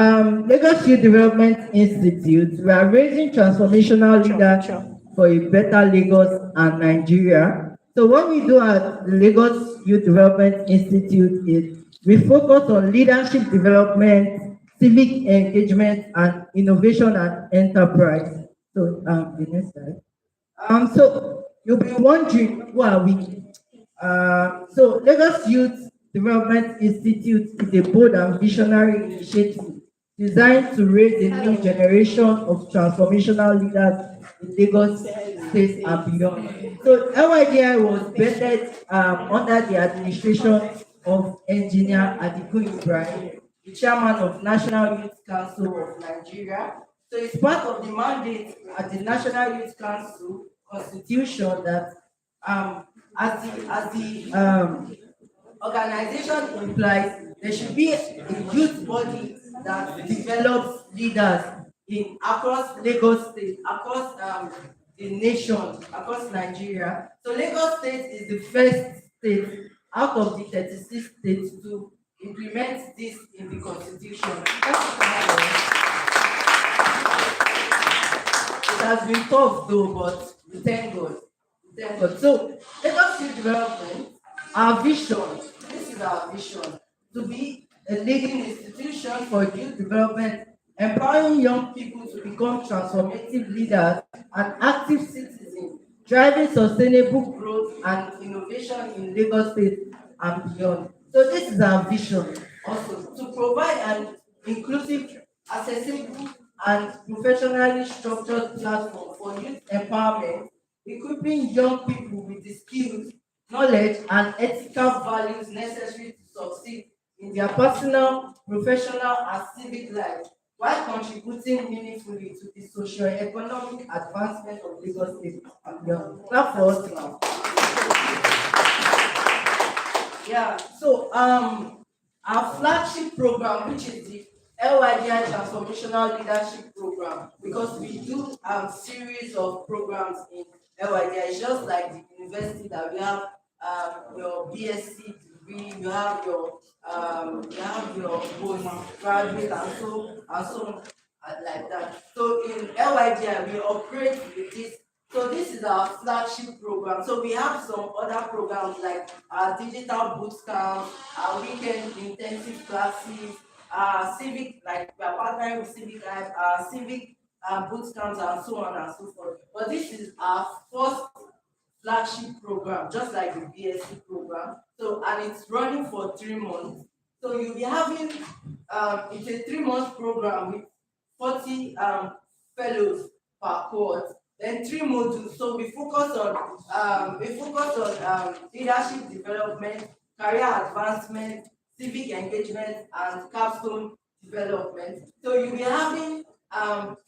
Lagos Youth Development Institute, we are raising transformational leaders for a better Lagos and Nigeria. So, what we do at the Lagos Youth Development Institute is we focus on leadership development, civic engagement, and innovation and enterprise. So, the next slide. So you'll be wondering, who are we? So Lagos Youth Development Institute is a bold and visionary initiative designed to raise a new generation of transformational leaders in Lagos State and beyond. So LYDI was vetted under the administration of Engineer Adigun Ibrahim, the chairman of National Youth Council of Nigeria. So it's part of the mandate at the National Youth Council constitution that as the organization implies, there should be a youth body that develops leaders in across Lagos State, across the nation, across Nigeria. So Lagos State is the first state out of the 36 states to implement this in the constitution. It has been tough though, but we thank God. We thank God. So Lagos Youth Development, our vision, this is our vision, to be a leading institution for youth development, empowering young people to become transformative leaders and active citizens, driving sustainable growth and innovation in Lagos State and beyond. So this is our vision also, to provide an inclusive, accessible, and professionally structured platform for youth empowerment, equipping young people with the skills, knowledge, and ethical values necessary to succeed in their personal, professional, and civic life, while contributing meaningfully to the socio-economic advancement of Lagos State and beyond. Clap for us now. Yeah, so our flagship program, which is the LYDI Transformational Leadership Program, because we do series of programs in LYDI. It's just like the university that we have your BSc degree, you have your postgraduate and so on like that. So in LYDI we operate with this. So this is our flagship program. So we have some other programs like our digital boot camp, our weekend intensive classes, civic, like we are partnering with Civic Life, civic boot camps and so on and so forth. But this is our first flagship program, just like the BSc program. So, and it's running for 3 months. So you'll be having, it's a 3-month program with 40 fellows per cohort, then 3 modules. So we focus on leadership development, career advancement, civic engagement, and capstone development. So you'll be having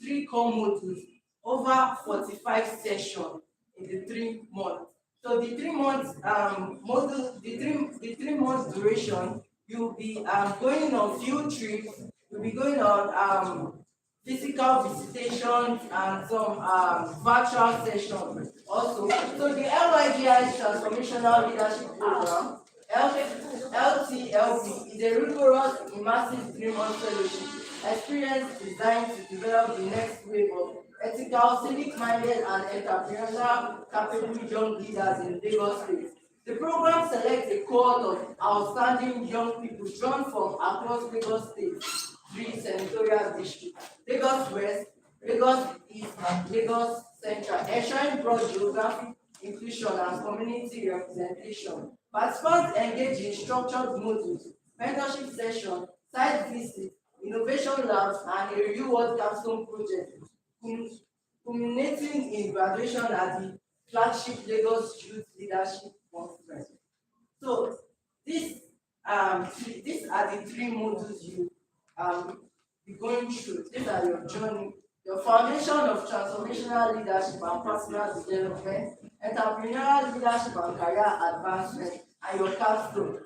3 core modules over 45 sessions in the 3 months. So the 3 months module, the 3 months duration, you'll be going on field trips, you'll be going on physical visitations and some virtual sessions also. So the LYDI Transformational Leadership Program, LTLP, is a rigorous, immersive 3-month fellowship experience designed to develop the next wave of ethical, civic-minded, and entrepreneurial capable young leaders in Lagos State. The program selects a cohort of outstanding young people drawn from across Lagos State, three senatorial districts, Lagos West, Lagos East, and Lagos Central, ensuring broad geographic inclusion and community representation. Participants engage in structured modules, mentorship sessions, site visits, innovation labs, and a real-world capstone project, culminating in graduation at the flagship Lagos Youth Leadership Conference. So this these are the three modules you be going through. These are your journey, your foundation of transformational leadership and personal development, entrepreneurial leadership and career advancement, and your capstone.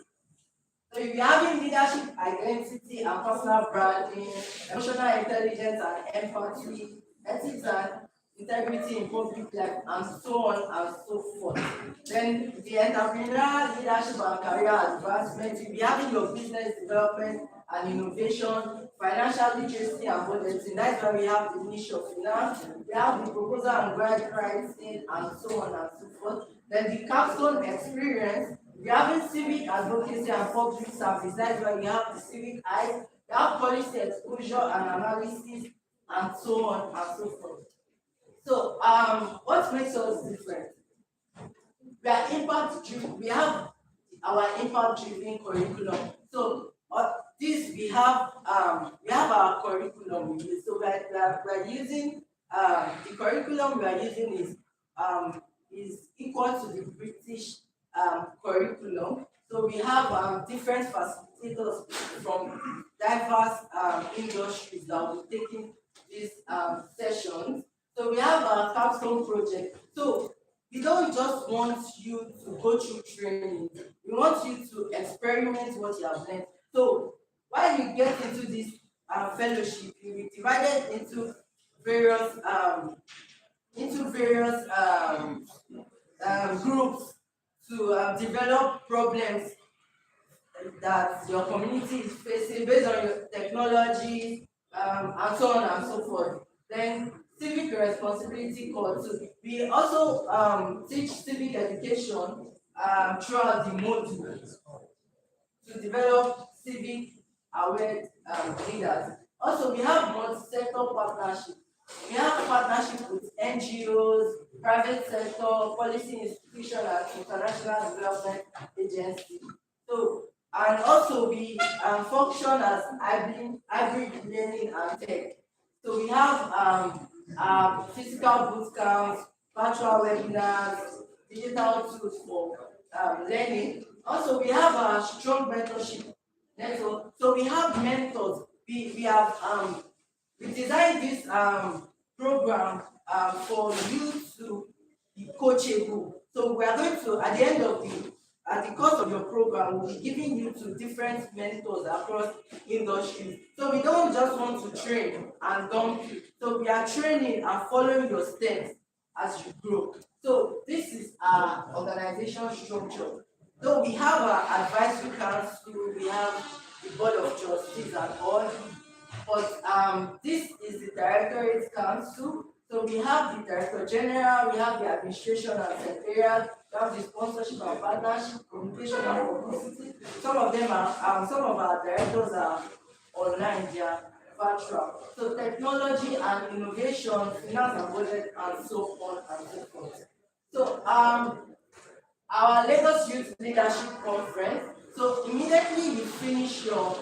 So you'll be having leadership identity and personal branding, emotional intelligence and empathy, ethics and integrity in public life, and so on and so forth. Then the entrepreneurial leadership and career advancement, you'll be having your business development and innovation, financial literacy and budgeting. That's why we have the niche of finance, we have the proposal and grant pricing, and so on and so forth. Then the capstone experience, we have civic advocacy and public service. That's why we have the civic eye, we have policy exposure and analysis, and so on and so forth. So, what makes us different? We are impact driven. We have our impact driven curriculum. So, this we have our curriculum. So we are using the curriculum we are using is equal to the British curriculum. So we have different facilitators from diverse industries that will be taking these sessions. So we have our capstone project. So we don't just want you to go through training. We want you to experiment what you have learned. So while you get into this fellowship, you will be divided into various groups to develop problems that your community is facing based on your technology, and so on and so forth. Then civic responsibility course. So we also teach civic education throughout the module to develop civic aware leaders. Also, we have multi-sector partnership. We have partnership with NGOs, private sector, policy institution, and international development agency. So, and also we function as hybrid learning and tech. So we have physical boot camps, virtual webinars, digital tools for learning. Also, we have a strong mentorship network. So we have mentors. We have we designed this program for you to be coachable. So we are going to, at the end of at the course of your program, we'll be giving you to different mentors across industries. So we don't just want to train and dump you. So we are training and following your steps as you grow. So this is our organization structure. So we have our advisory council, we have the board of trustees and all. But this is the directorate council. So we have the director general, we have the administration and secretariat, we have the sponsorship and partnership, communication and publicity. Some of them are some of our directors are online, they are virtual. So technology and innovation, finance and budget, and so on and so forth. So our Lagos Youth Leadership Conference. So immediately you finish your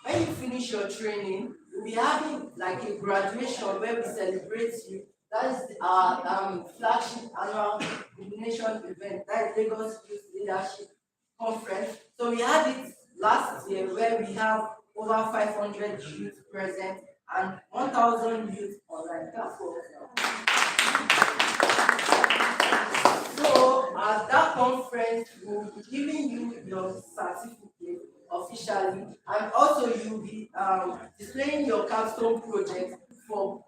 when you finish your training, we'll be having like a graduation where we celebrate you. That is our flagship annual illumination event. That is Lagos Youth Leadership Conference. So we had it last year where we have over 500 youth present and 1,000 youth online. So at that conference, we'll be giving you your certificate officially, and also you'll be displaying your capstone project for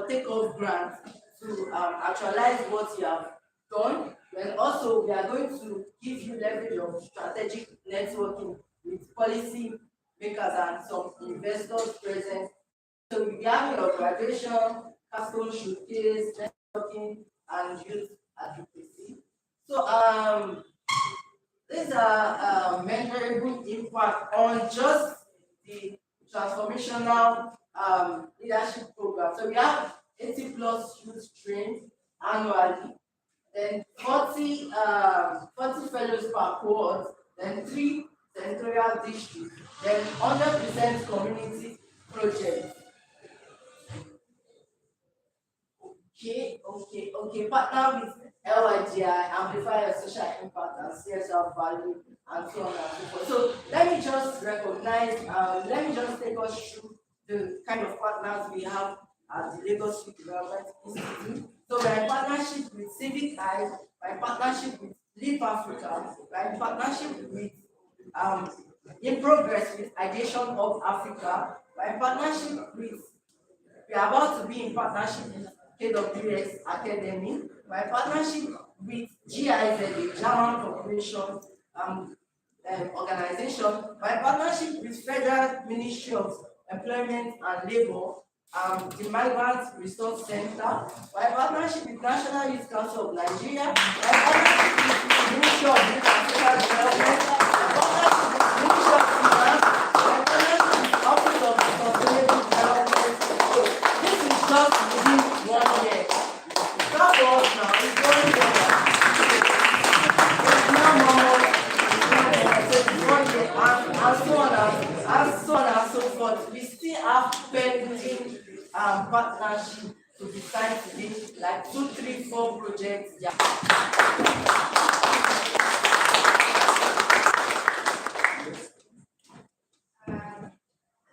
takeoff grants to actualize what you have done. And also we are going to give you leverage of strategic networking with policy makers and some investors present. So we have your graduation, capstone showcase, networking, and youth advocacy. So measurable impact on just the transformational leadership program. So we have 80 plus youth trained annually, then 40 fellows per cohort, then 3 senatorial districts, then 100% community projects. Okay. Partner with LYDI, amplify your social impact and CSR value, and so on and so forth. So let me just let me just take us through the kind of partners we have at the Lagos Youth Development Institute. So we're in partnership with Civic Eye, we're in partnership with Live Africa, we're in partnership with In Progress with Ideation of Africa, we're in partnership with we are about to be in partnership with KWS Academy, by partnership with GIZ, the German Corporation organization, by partnership with Federal Ministry of Employment and Labor, the Migrant Resource Center, by partnership with National Youth Council of Nigeria, by partnership with the Ministry of Youth and Social Development, by partnership with the Ministry of Finance, by partnership with the Office of Sustainable Development. So this is just within 1 year. That was now it's 1 year. It's now normal. So it's 1 year and so on and so forth. We still have pending partnership to be signed today, like 2, 3, 4 projects. Yeah.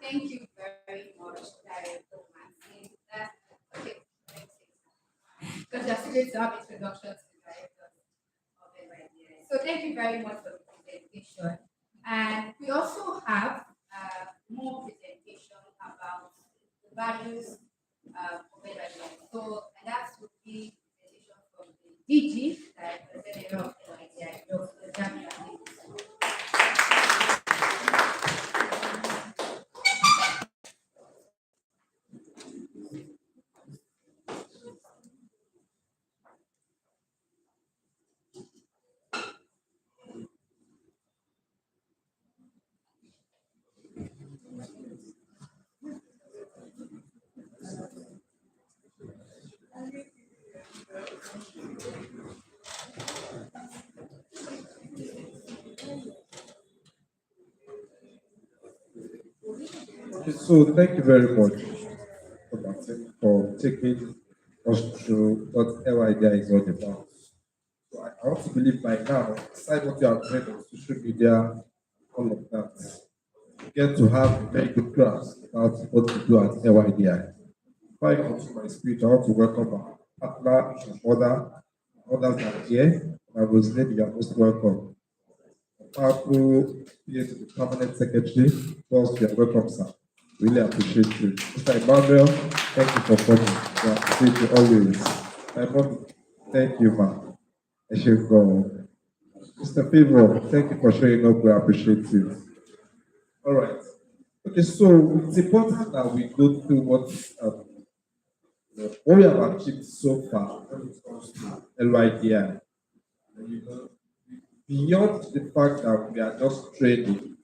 Thank you very much, Director Maxine. Okay, because you're still to have introductions to the director of LYDI. So thank you very much for the presentation. And we also have more presentation about the values of LYDI. So, and that would be presentation from the DG, Director General of LYDI, Dr. Jamila. Okay, so thank you very much for taking us through what LYDI is all about. So I want to believe by now, aside what you have read on social media, all of that, you get to have a very good grasp about what to do at LYDI. Before I continue my speech, I want to welcome our partner and others that are here. I was lady, you are most welcome. Powerful PA to the permanent secretary, first, you are welcome, sir. Really appreciate you. Mr. Emmanuel, thank you for coming. We appreciate you always. My mom, thank you, ma. I should go. Mr. Favor, thank you for showing up. We appreciate you. All right. Okay, so it's important that we go through what we have achieved so far when it comes to LYDI. You know, beyond the fact that we are just training,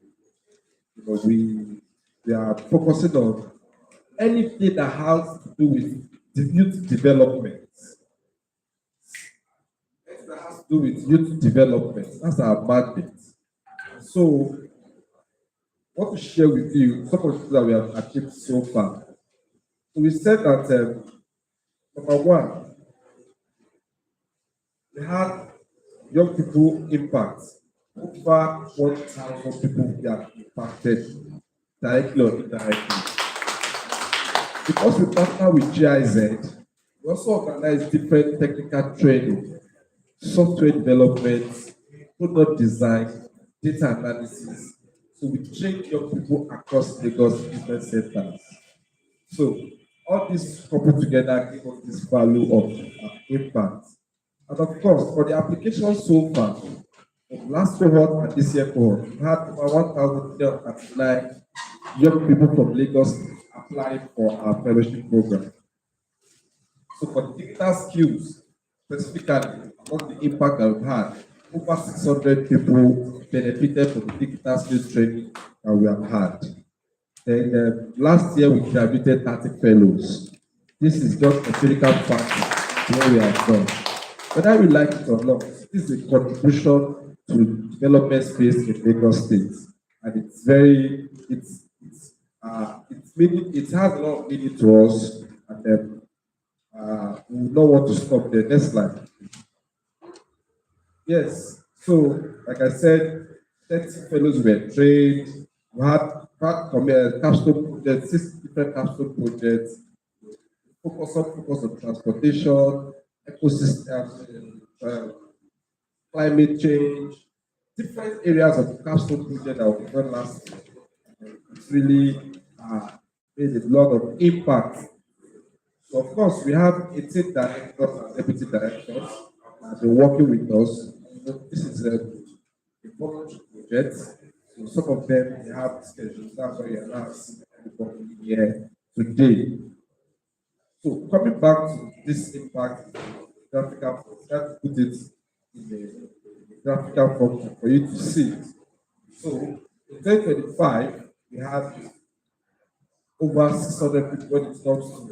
we are focusing on anything that has to do with the youth development. Anything that has to do with youth development. That's our mandate. So, I want to share with you some of the things that we have achieved so far. So we said that number one, we had young people impact. Over 1,000 people we have impacted directly or indirectly. Because we partner with GIZ, we also organize different technical training, software development, product design, data analysis. So we train young people across Lagos business centers. So all this coupled together give us this value of impact. And of course, for the application so far, from last cohort and this year cohort, we had over 1,309 young people from Lagos applying for our fellowship program. So for the digital skills, specifically, what the impact that we've had, over 600 people benefited from the digital skills training that we have had. Then last year we graduated 30 fellows. This is just empirical fact what we have done. Whether you like it or not, this is a contribution to development space in Lagos State, and it's meaning, it has a lot of meaning to us, and then we don't want to stop there. Next slide. Yes, so like I said, 30 fellows were trained. We had capstone projects, 6 different capstone projects, focus on transportation, ecosystem, climate change, different areas of capstone project that we done last year. It's really made a lot of impact. So of course, we have 18 directors and deputy directors that have been working with us. This is a voluntary project. So some of them they have schedules. That's why you are not seeing everybody here today. So coming back to this impact, graphical form, let's put it in the graphical form for you to see it. So in 2025, we have over 600 people when it comes to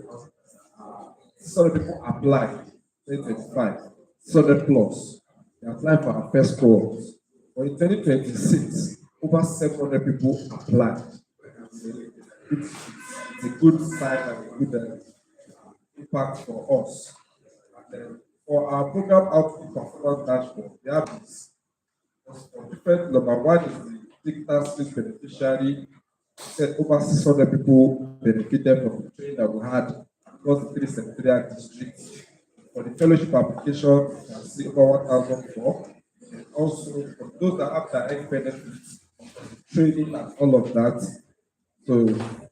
600 people applied. 2025, 600 plus. They applied for our first cohort. But in 2026, over 700 people applied. It's a good sign and a good impact for us. And then for our program output performance dashboard, we have this. For different number one is the digital skills beneficiary. Said over 600 people benefited from the training that we had across the 3 secretariat districts. For the fellowship application, you can see over 1,004. And also for those that have direct benefits, training and all of that. So,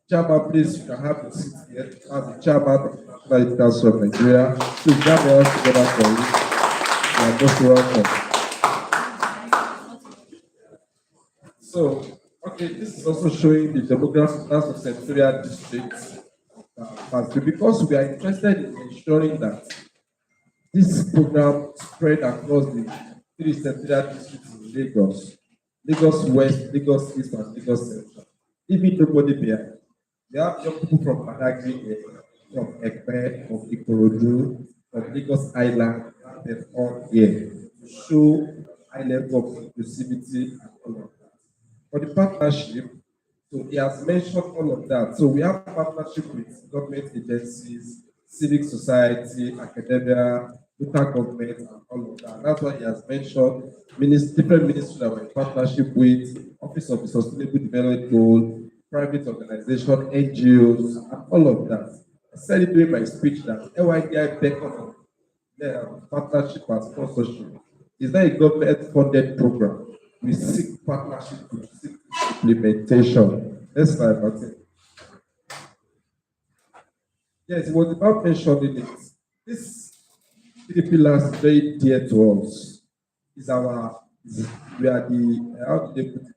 Chairman, please, you can have your seat here as the chairman of the National Youth Council of Nigeria. Please gather us together for you. You are most welcome. So, okay, this is also showing the demographics of secretariat districts. Because we are interested in ensuring that this program spread across the 3 secretariat districts in Lagos, Lagos West, Lagos East, and Lagos Central. Even nobody there. We have young people from Badagry, from Ekpe, from Ikorodu, from Lagos Island, and all here to show high level of inclusivity and all of that. For the partnership, so he has mentioned all of that. So we have partnership with government agencies, civic society, academia, local government, and all of that. That's why he has mentioned different ministries that we're in partnership with, Office of the Sustainable Development Goal, private organization, NGOs, and all of that. I said it during my speech that LYDI beckoned partnership and sponsorship. Is that a government-funded program? We seek partnership to seek implementation. Next slide, Martin. Yes, it was about mentioning it. This 3 pillars is very dear to us. We are the, how do they put it?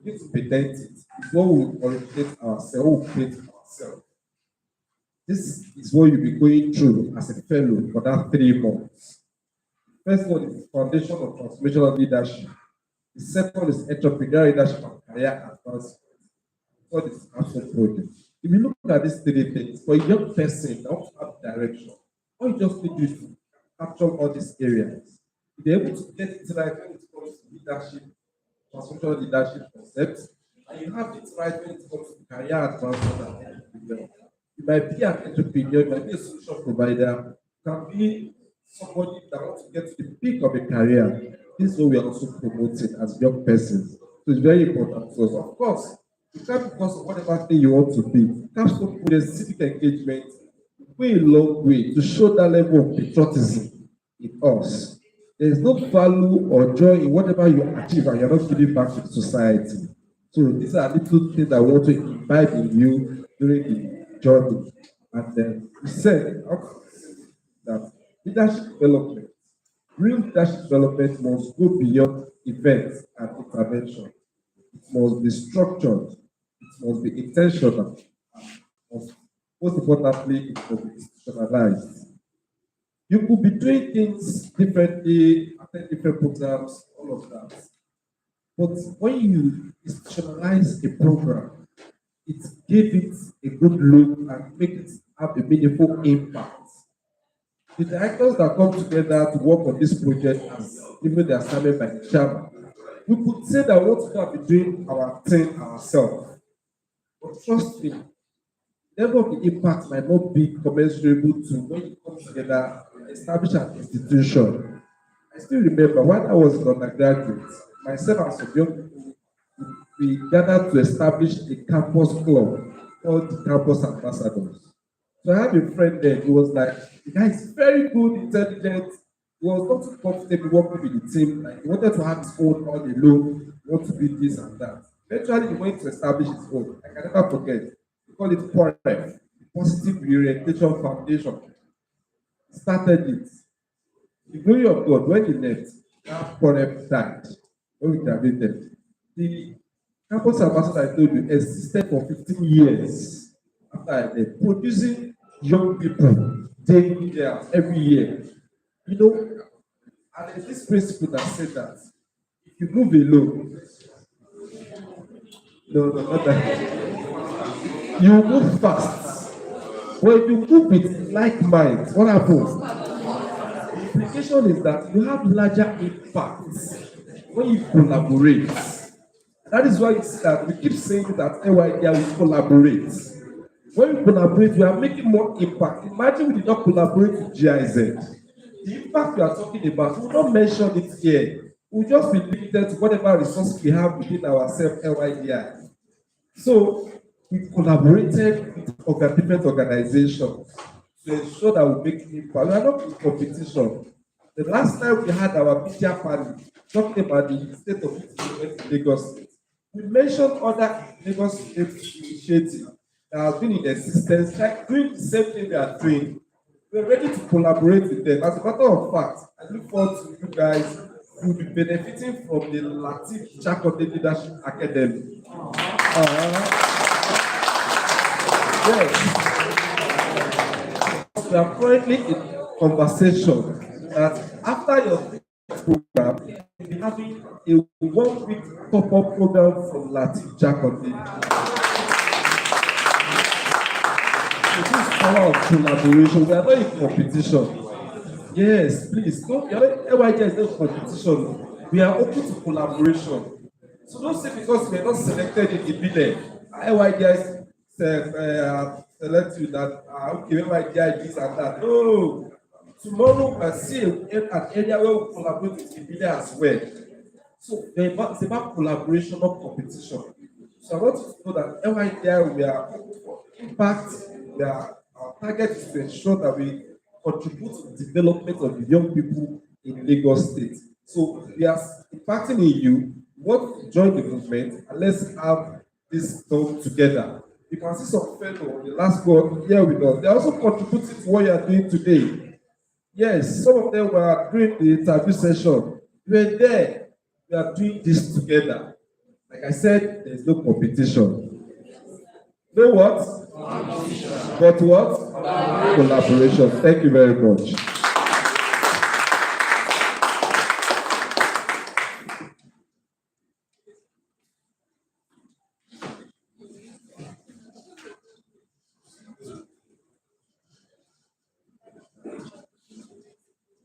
We need to present it. It's what we orientate ourselves, we create ourselves. This is what you'll be going through as a fellow for that 3 months. First one is foundation of transformational leadership. The second is entrepreneurial leadership and career advancement. What is action project? If you look at these 3 things, for a young person that wants to have direction, all you just need to do is capture all these areas. If you're able to get it right when it comes to leadership, transformational leadership concepts, and you have it right when it comes to career advancement and entrepreneurship. You might be an entrepreneur, you might be a solution provider, you can be somebody that wants to get to the peak of a career. This is what we are also promoting as young persons. So it's very important to us. Of course, you can't because of whatever thing you want to be. Capstone project, civic engagement, go a long way to show that level of patriotism in us. There is no value or joy in whatever you achieve and you're not giving back to the society. So these are little things I want to imbibe in you during the journey. And then we said that leadership development, real leadership development must go beyond events and intervention. It must be structured, it must be intentional, and most importantly, it must be institutionalized. You could be doing things differently started different programs, all of that. But when you institutionalize a program, it gave it a good look and make it have a meaningful impact. The directors that come together to work on this project as given the assignment by the chairman, we could say that what we have been doing our thing ourselves. But trust me, the level of the impact might not be commensurable to when you come together and establish an institution. I still remember when I was an undergraduate, myself and some young people, we gathered to establish a campus club called the Campus Ambassadors. So I have a friend there, he was like, the guy is very good, intelligent, he was not too comfortable working with the team, like he wanted to have his own all alone, he wanted to do this and that. Eventually he went to establish his own. I can never forget. We call it POREF, the Positive Reorientation Foundation. He started it. The glory of God, when he left, that POREF died. When we graduated. The campus ambassador I told you existed for 15 years after I left, producing young people day in, day out, every year. You know, and there's this principle that said that if you move alone, no, not that. You move fast. But if you move with like mind, what happens? The implication is that you have larger impacts when you collaborate. That is why you see that we keep saying that LYDI will collaborate. When we collaborate, we are making more impact. Imagine we did not collaborate with GIZ. The impact we are talking about, we will not mention it here. We will just be limited to whatever resources we have within ourselves, LYDI. So we collaborated with different organizations to ensure that we make impact. We are not in competition. The last time we had our media panel talking about the state of it in Lagos State, we mentioned other Lagos State initiatives that have been in existence, like doing the same thing they are doing. We're ready to collaborate with them. As a matter of fact, I look forward to you guys who will be benefiting from the Latif Chakote Leadership Academy. Yes. We are currently in conversation that after your program, we'll be having a 1 week top-up program from Latif Chakote. This is power of collaboration. We are not in competition. Yes, please. Don't, LYDI is not competition. We are open to collaboration. So don't say because we are not selected in the bidding, LYDI select you that okay, LYDI this and that. No. Tomorrow I see an area where we collaborate with the bidding as well. So it's about collaboration, not competition. So I want you to know that LYDI, we are open for impact. Our target is to ensure that we contribute to the development of the young people in Lagos State. So we are impacting in you. Want to join the movement, and let's have this done together. You can see some fellow, the last one here with us. They also contributed to what you are doing today. Yes, some of them were doing the interview session. We are there. We are doing this together. Like I said, there is no competition. No what? But what? Collaboration. Thank you very much.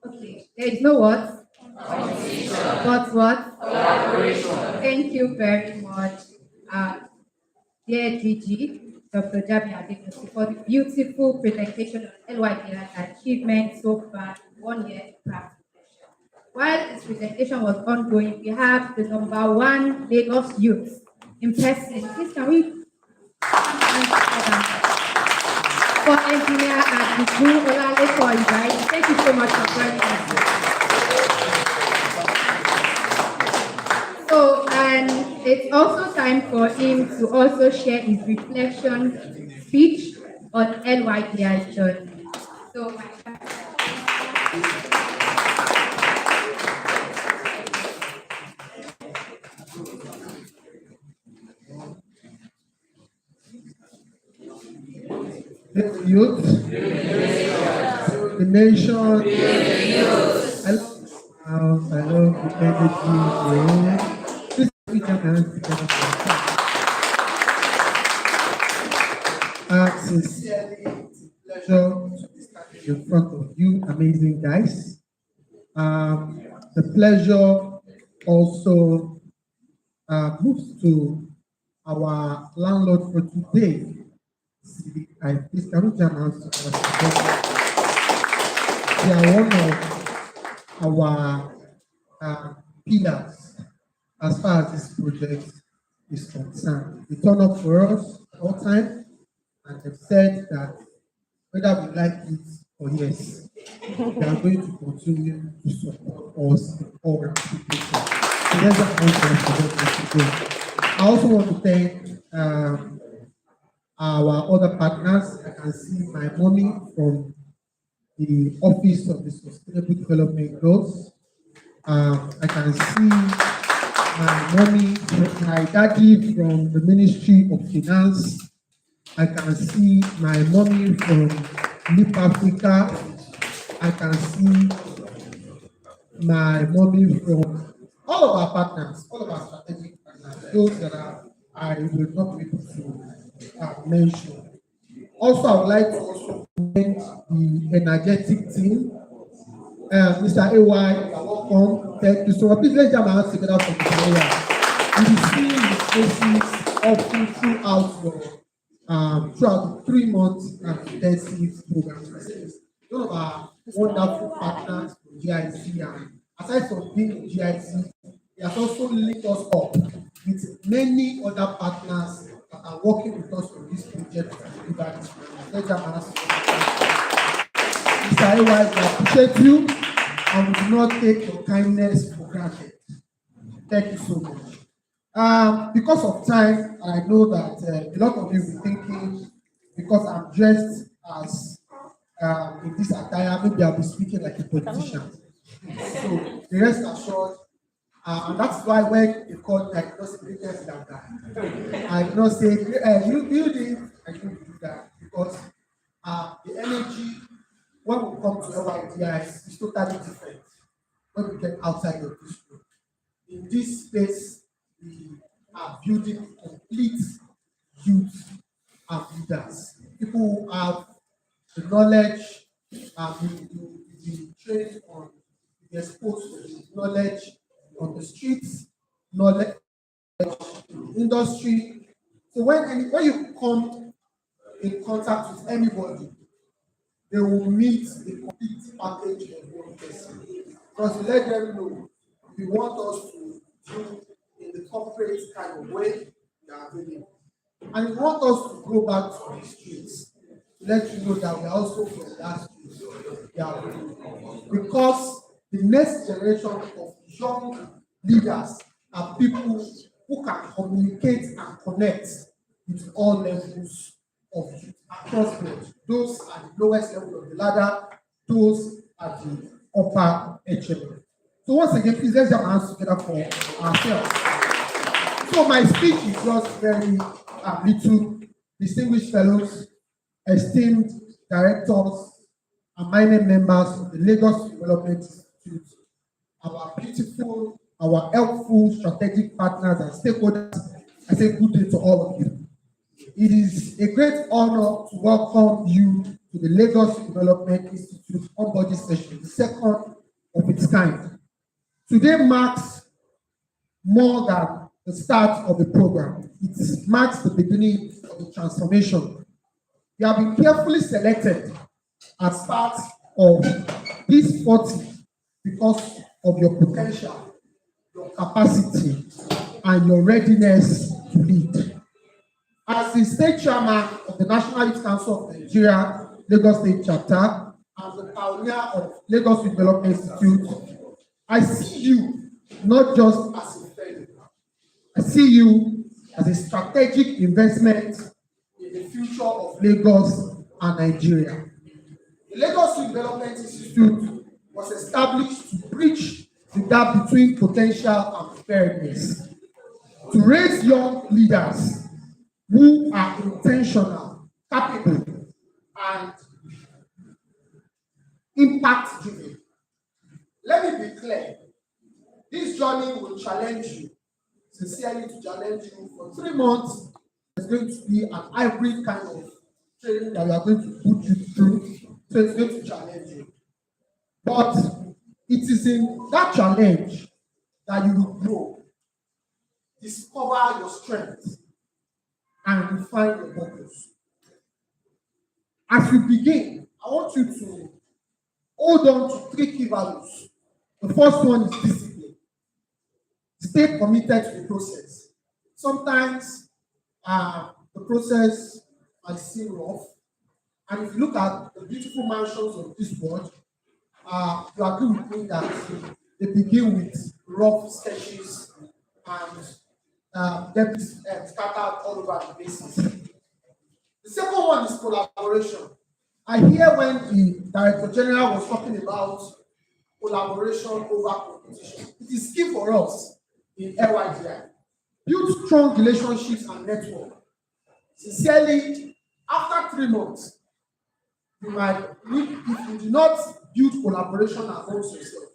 Okay, there is no what? But what? Collaboration. Thank you very much, dear DG, Dr. Jami Adegosi, for the beautiful presentation of LYDI achievements so far in 1 year in practice. While this presentation was ongoing, we have the #1 Lagos youth in person. Please can we for engineer and Olale for inviting. Thank you so much for joining us. So, and it's also time for him to also share his reflection speech on LYDI's journey. So, The youth, the nation, energy. Please put your hands together for sincerely, it's a pleasure to be standing in front of you, amazing guys. The pleasure also moves to our landlord for today. I please can we announce they are one of our pillars as far as this project is concerned. They turn up for us all time and they've said that whether we like it or yes, they are going to continue to support us in all ramifications. So there's a point. I also want to thank our other partners. I can see my mommy from the Office of the Sustainable Development Goals. I can see my mommy, my daddy from the Ministry of Finance. I can see my mommy from Leap Africa. I can see my mommy from all of our partners, all of our strategic partners, those that I will not be able to mention. Also, I would like to also thank the energetic team. Mr. AY, you are welcome. Thank you so much. Please let's jam our hands together for Mr. AY. You will see the faces often throughout the 3 months intensive program. One of our wonderful partners from GIC, and aside from being in GIC, he has also linked us up with many other partners that are working with us on this project to deliver this program. Let's jam our hands together. Mr. AY, we appreciate you and we do not take your kindness for granted. Thank you so much. Because of time, and I know that a lot of you will be thinking, because I'm dressed as in this attire, maybe I'll be speaking like a politician. So the rest assured, and that's why when they called me, I did not say greatest that guy. I did not say you build it, I didn't do that because the energy when we come to LYDI is totally different when we get outside of this room. In this space, we are building complete youth and leaders. People who have the knowledge, we trained on, we exposed to the knowledge on the streets, knowledge in the industry. So when you come in contact with anybody, they will meet the complete package of one person. Because we let them know we want us to do in the corporate kind of way they are available. And we want us to go back to the streets to let you know that we are also from that street. They are available. Because the next generation of young leaders are people who can communicate and connect with all levels of youth across board. Those at the lowest level of the ladder, those at the upper echelon. So once again, please let's jam our hands together for ourselves. So my speech is just very little. Distinguished fellows, esteemed directors, and minor members of the Lagos Development Institute, our beautiful, our helpful strategic partners and stakeholders, I say good day to all of you. It is a great honor to welcome you to the Lagos Development Institute on-body session, the second of its kind. Today marks more than the start of the program. It marks the beginning of the transformation. You have been carefully selected as part of this 40 because of your potential, your capacity, and your readiness to lead. As the state chairman of the National Youth Council of Nigeria, Lagos State Chapter, and the pioneer of Lagos Development Institute, I see you not just as a fellow, I see you as a strategic investment in the future of Lagos and Nigeria. The Lagos Development Institute was established to bridge the gap between potential and preparedness, to raise young leaders who are intentional, capable, and impact-driven. Let me be clear. This journey will challenge you, sincerely to challenge you. For 3 months, there's going to be an hybrid kind of training that we are going to put you through. So it's going to challenge you. But it is in that challenge that you will grow, discover your strength, and refine your purpose. As you begin, I want you to hold on to 3 key values. The first one is discipline. Stay committed to the process. Sometimes the process might seem rough, and if you look at the beautiful mansions of this world, you agree with me that they begin with rough sketches and debris scattered all over the places. The second one is collaboration. I hear when the Director General was talking about collaboration over competition. It is key for us in LYDI. Build strong relationships and network. Sincerely, after 3 months, you might need, if you do not build collaboration amongst yourself,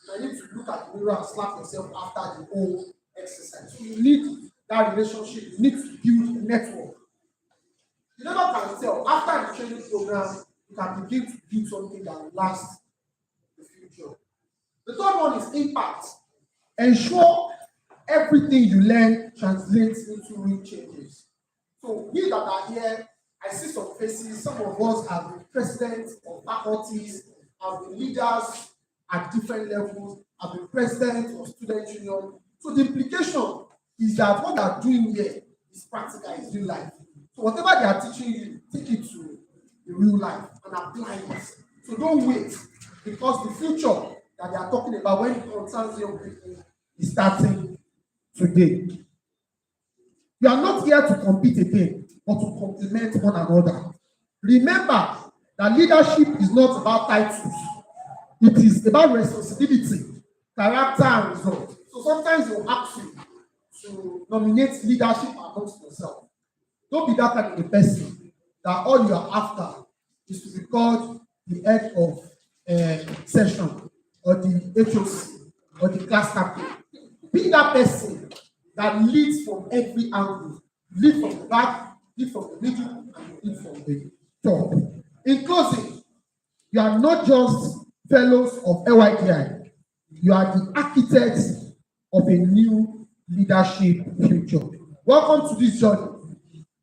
you might need to look at the mirror and slap yourself after the whole exercise. So you need that relationship, you need to build a network. You never can tell. After the training program, you can begin to build something that will last in the future. The third one is impact. Ensure everything you learn translates into real changes. So we that are here, I see some faces. Some of us have been presidents of faculties, have been leaders at different levels, have been president of student union. So the implication is that what they are doing here is practical, is real life. So whatever they are teaching you, take it to the real life and apply it. So don't wait, because the future that they are talking about when it concerns young people is starting today. You are not here to compete again, but to complement one another. Remember that leadership is not about titles. It is about responsibility, character, and result. So sometimes they will ask you to nominate leadership amongst yourself. Don't be that kind of a person that all you are after is to be called the head of session or the HOC or the class captain. Be that person that leads from every angle. Lead from the back, lead from the middle, and lead from the top. In closing, you are not just fellows of LYDI, you are the architects of a new leadership future. Welcome to this journey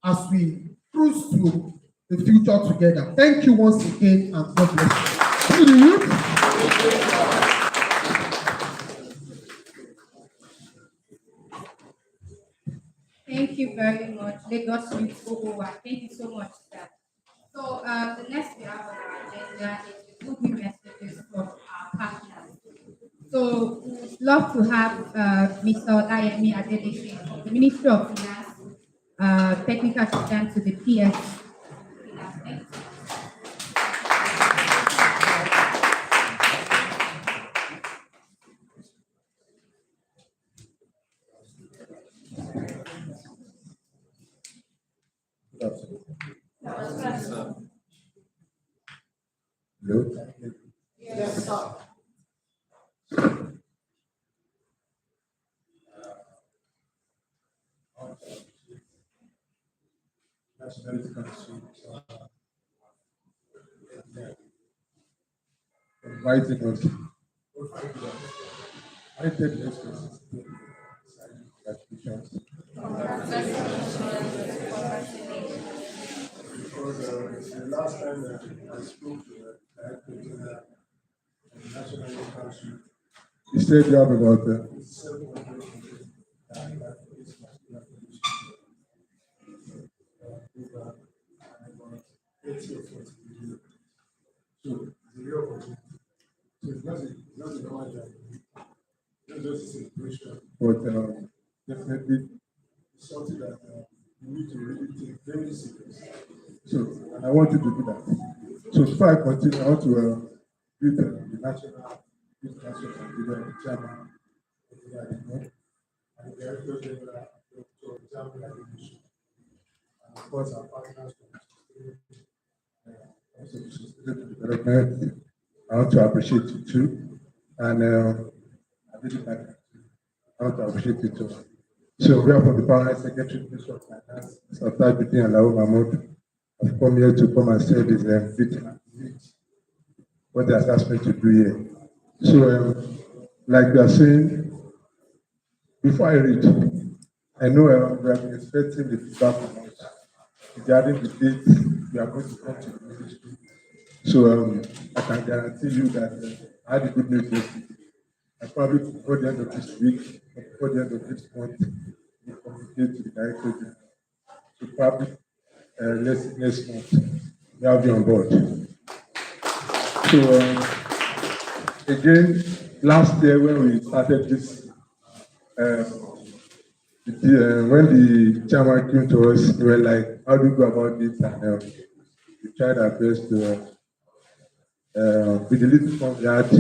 as we cruise through the future together. Thank you once again, and God bless you. To the youth. Thank you very much, Lagos Youth Ogowa. Thank you so much, sir. So the next we have on our agenda is the good messages from our partners. So we would love to have Mr. Olayemi Adeleke from the Ministry of Finance, technical assistant to the PS. Thank you. Hello? Yes, sir. Nationality Council, inviting us. I take next question. Congratulations. Because the last time I spoke to the National Council, You said you have about 700 so the real opportunity. So it's not a normal job. It's just a celebration. but definitely. It's something that you need to really take very serious. So, and I want you to do that. So before I continue, I want to greet the National Youth Council and the chairman of the IDP, and the Director General, Dr. Jamal Adebushi, and of course our partners from also the sustainable development. I want to appreciate you too. And at really like I want to appreciate you too. So we are from the Parliament Secretary Minister of Finance, Mr. Tajudeen Alao Mahmood. I've come here to come and say this what they has asked me to do here. So like we are saying, before I read, I know we have been expecting the feedback from us regarding the date we are going to come to the ministry. So I can guarantee you that I had a good news yesterday. I probably before the end of this week, or before the end of this month, we communicate to the director general. So probably next month, we have you on board. So again, last year when we started this, when the chairman came to us, we were like, how do we go about this? And we tried our best to, with the little fund we had,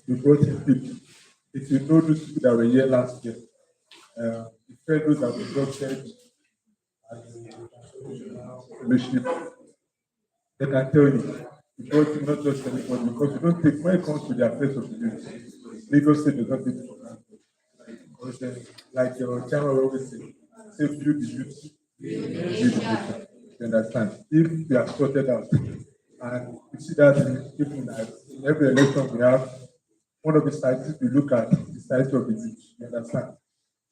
we brought in people. If you know those people that were here last year, the fellows that we adopted fellowship, they can tell you, because not just anybody, because we don't take, when it comes to the affairs of the youth, Lagos State does not take it for granted. Because like your chairman always say build the youth, build the future. You understand? If we are sorted out, and you see that in every election we have, one of the statistics we look at is the status of the youth. You understand?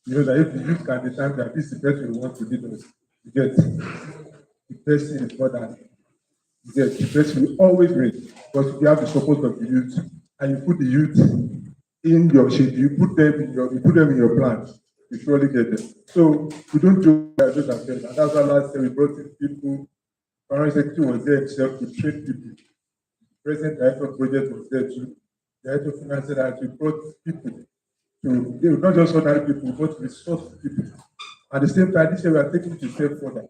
You know that if the youth can determine that this is the person we want to lead us, you get the person is more than you get the person will always win because you have the support of the youth and you put the youth in your shape, you put them in your plan, you surely get them. So we don't do that just as well. And that's why last year we brought in people, Foreign Secretary was there himself to train people. President Director of Project was there too. Director of Finance that we brought people to, they were not just ordinary people, but resource people. At the same time, this year we are taking it a step further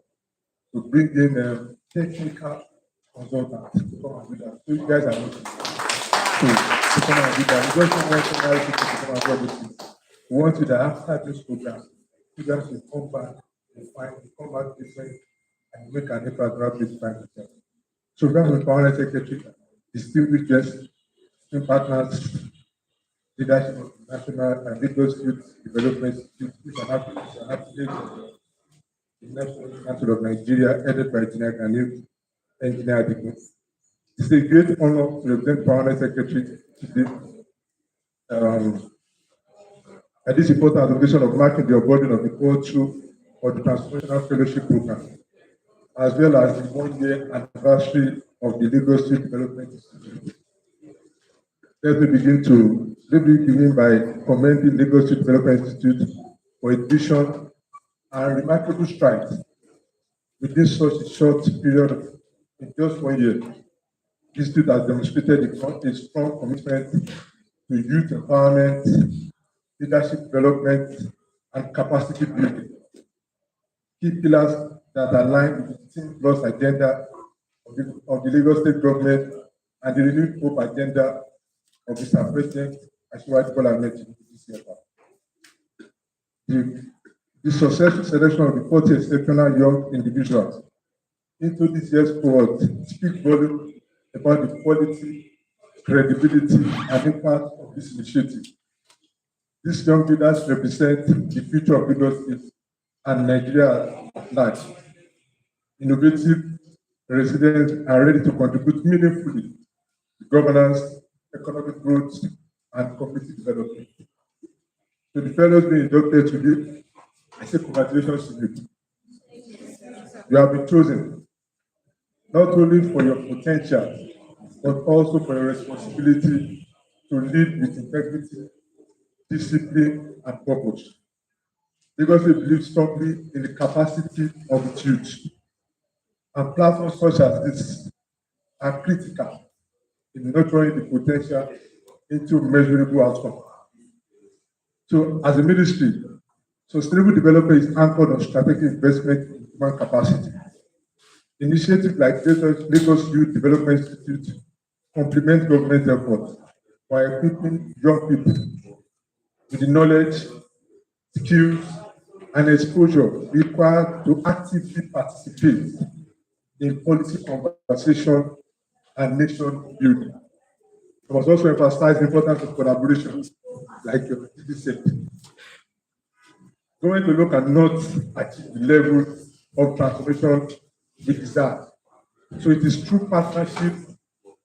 to bring in technical consultants to come and do that. So you guys are not to come and do that. We just want ordinary people to come and do this thing. We want you that after this program, you guys will come back and come back different and make an impact rapid time. So that's the Permanent Secretary, distinguished guests, team partners, leadership of the National and Lagos Youth Development Institute, which is an affiliate of the National Council of Nigeria, headed by Engineer Adigun. It's a great honor to represent Permanent Secretary today. At this important occasion of marking the awarding of the culture of the Transformational Fellowship Program, as well as the 1-year anniversary of the Lagos Youth Development Institute. Let me begin by commending Lagos Youth Development Institute for its vision and remarkable strides within such a short period in just 1 year. The institute has demonstrated a strong commitment to youth empowerment, leadership development, and capacity building. Key pillars that align with the Team Plus agenda of the Lagos State government and the renewed hope agenda of Mr. President Asiwaju Bola Ahmed Tinubu this year. The successful selection of the 40 exceptional young individuals into this year's cohort speaks volumes about the quality, credibility, and impact of this initiative. These young leaders represent the future of Lagos State and Nigeria at large. Innovative, resilient, and ready to contribute meaningfully to governance, economic growth, and community development. To the fellows being inducted today, I say congratulations to you. You have been chosen not only for your potential, but also for your responsibility to lead with integrity, discipline, and purpose. Because we believe strongly in the capacity of its youth, and platforms such as this are critical in nurturing the potential into measurable outcomes. So, as a ministry, sustainable development is anchored on strategic investment in human capacity. Initiatives like Lagos Youth Development Institute complement government efforts by equipping young people with the knowledge, skills, and exposure required to actively participate in policy conversation and nation building. I must also emphasize the importance of collaboration like your citizen, going to look and not achieve the level of transformation we desire. So it is through partnership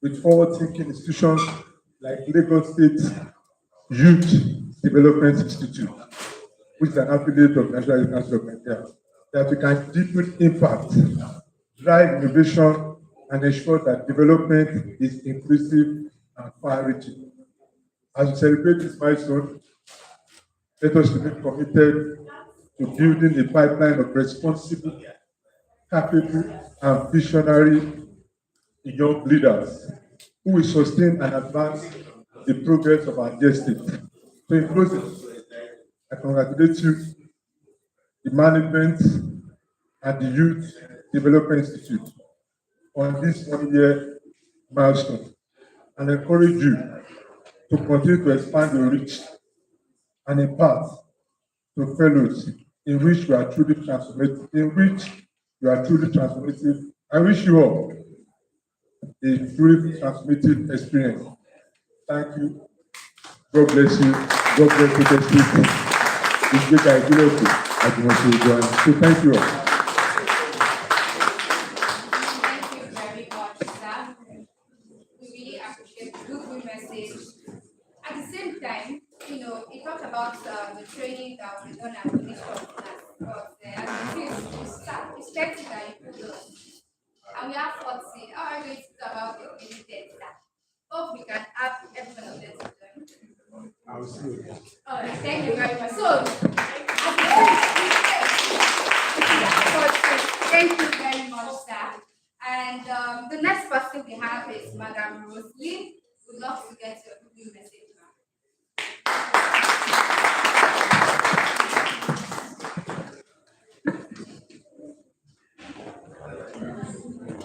with forward-thinking institutions like Lagos State Youth Development Institute, which is an affiliate of National Youth Council of Nigeria, that we can deepen impact, drive innovation, and ensure that development is inclusive and far-reaching. As we celebrate this milestone, let us remain committed to building a pipeline of responsible, capable, and visionary young leaders who will sustain and advance the progress of our dear state. So in closing, I congratulate you, the management, and the Youth Development Institute on this 1 year milestone and encourage you to continue to expand your reach and impart to fellows in which you are truly transformative. I wish you all a truly transformative experience. Thank you. God bless you. God bless you. It's great I do it. I do want to join. So thank you all. Thank you very much, sir. We really appreciate the good message. At the same time, it talked about the training that we done at the initial class. But as you see, it's 30 that you put us. And we have 40. How are we going to do about the limited? Hope we can have everyone of them to join. I will see you. All right, thank you very much. So, thank you very much, sir. And the next person we have is Madam Rosalie. We'd love to get your new message.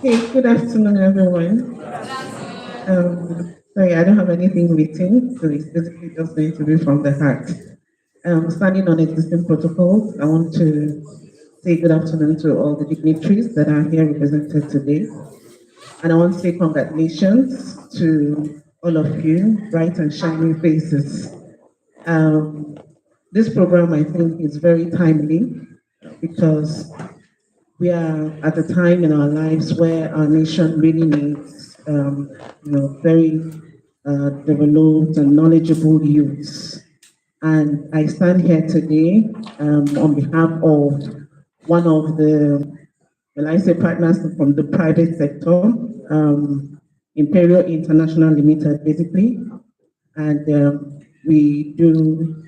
Hey, good afternoon, everyone. Sorry, I don't have anything written, so it's basically just going to be from the heart. Standing on existing protocols, I want to say good afternoon to all the dignitaries that are here represented today. And I want to say congratulations to all of you, bright and shining faces. This program, I think, is very timely because we are at a time in our lives where our nation really needs, very developed and knowledgeable youths. And I stand here today on behalf of one of the, partners from the private sector, Imperial International Limited, basically. And we do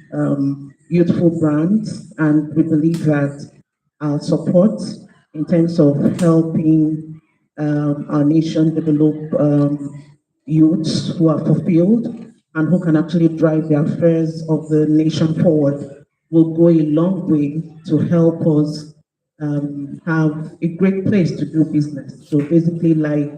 youthful brands, and we believe that our support in terms of helping our nation develop youths who are fulfilled and who can actually drive the affairs of the nation forward will go a long way to help us have a great place to do business. So basically like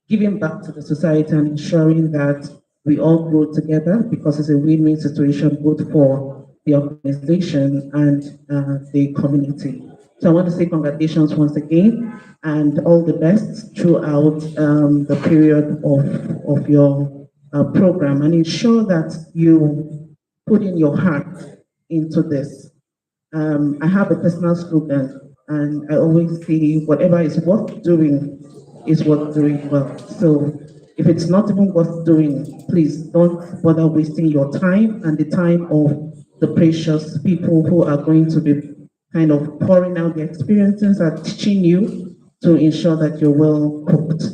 giving back to the society and ensuring that we all grow together, because it's a win-win situation both for the organization and the community. So I want to say congratulations once again and all the best throughout the period of your program, and ensure that you put in your heart into this. I have a personal slogan, and I always say whatever is worth doing is worth doing well. So if it's not even worth doing, please don't bother wasting your time and the time of the precious people who are going to be kind of pouring out their experiences and teaching you to ensure that you're well cooked.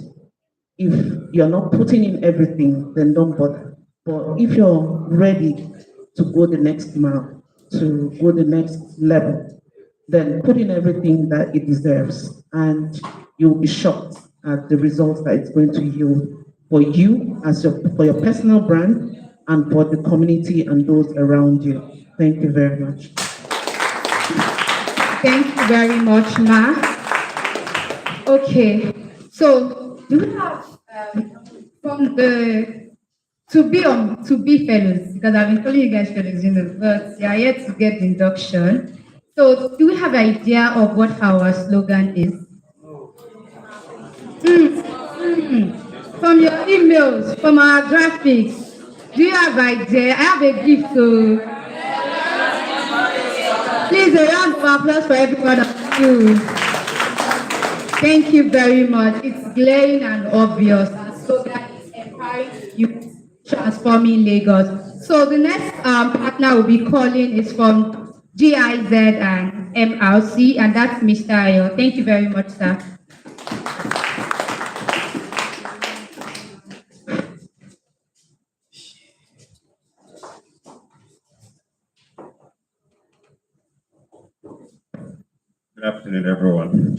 If you're not putting in everything, then don't bother. But if you're ready to go the next mile, to go the next level, then put in everything that it deserves, and you'll be shocked at the results that it's going to yield for you for your personal brand and for the community and those around you. Thank you very much. Thank you very much, Ma. Okay, so do we have from the to be fellows, because I've been calling you guys fellows, but you are yet to get the induction. So do we have an idea of what our slogan is? From your emails, from our graphics, Do you have idea? I have a gift, so please a round of applause for every one of you. Thank you very much. It's glaring and obvious. So that is empowering youth, transforming Lagos. So the next partner we'll be calling is from GIZ and MRC, and that's Mr. Ayo. Thank you very much, sir. Good afternoon, everyone.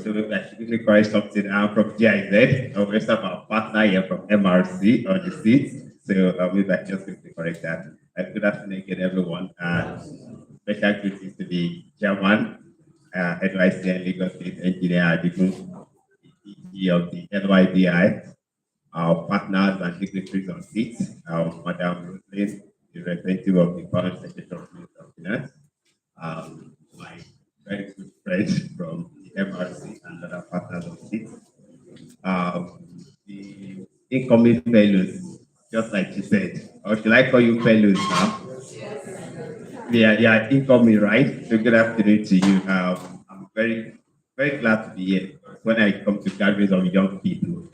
So maybe I should quickly correct something. I'm from GIZ. I always have our partner here from MRC on the seat. So maybe I just quickly correct that. Good afternoon again, everyone. Special greetings to the chairman, NYC Legal State Engineer Adigun, ED of the LYDI, our partners and dignitaries on seat, Madam Roslyn, the representative of the Foreign Secretary of Minister of Finance, my very good friend from the MRC and other partners on seat. The incoming fellows, just like she said, or should I call you fellows now? Yeah, incoming, right? So good afternoon to you. I'm very, very glad to be here when I come to gatherings of young people.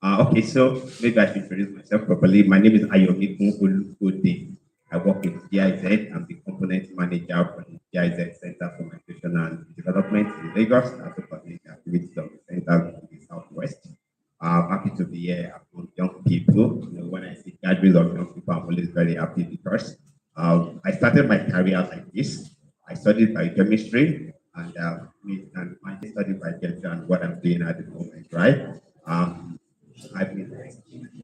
Okay, so maybe I should introduce myself properly. My name is Ayomi Olukote. I work in GIZ. I'm the component manager for the GIZ Center for Migration and Development in Lagos. I coordinate the activities of the center in the Southwest. I'm happy to be here among young people. You know, when I see gatherings of young people, I'm always very happy because I started my career like this. I studied biochemistry and I studied biochemistry and what I'm doing at the moment, right? I've been,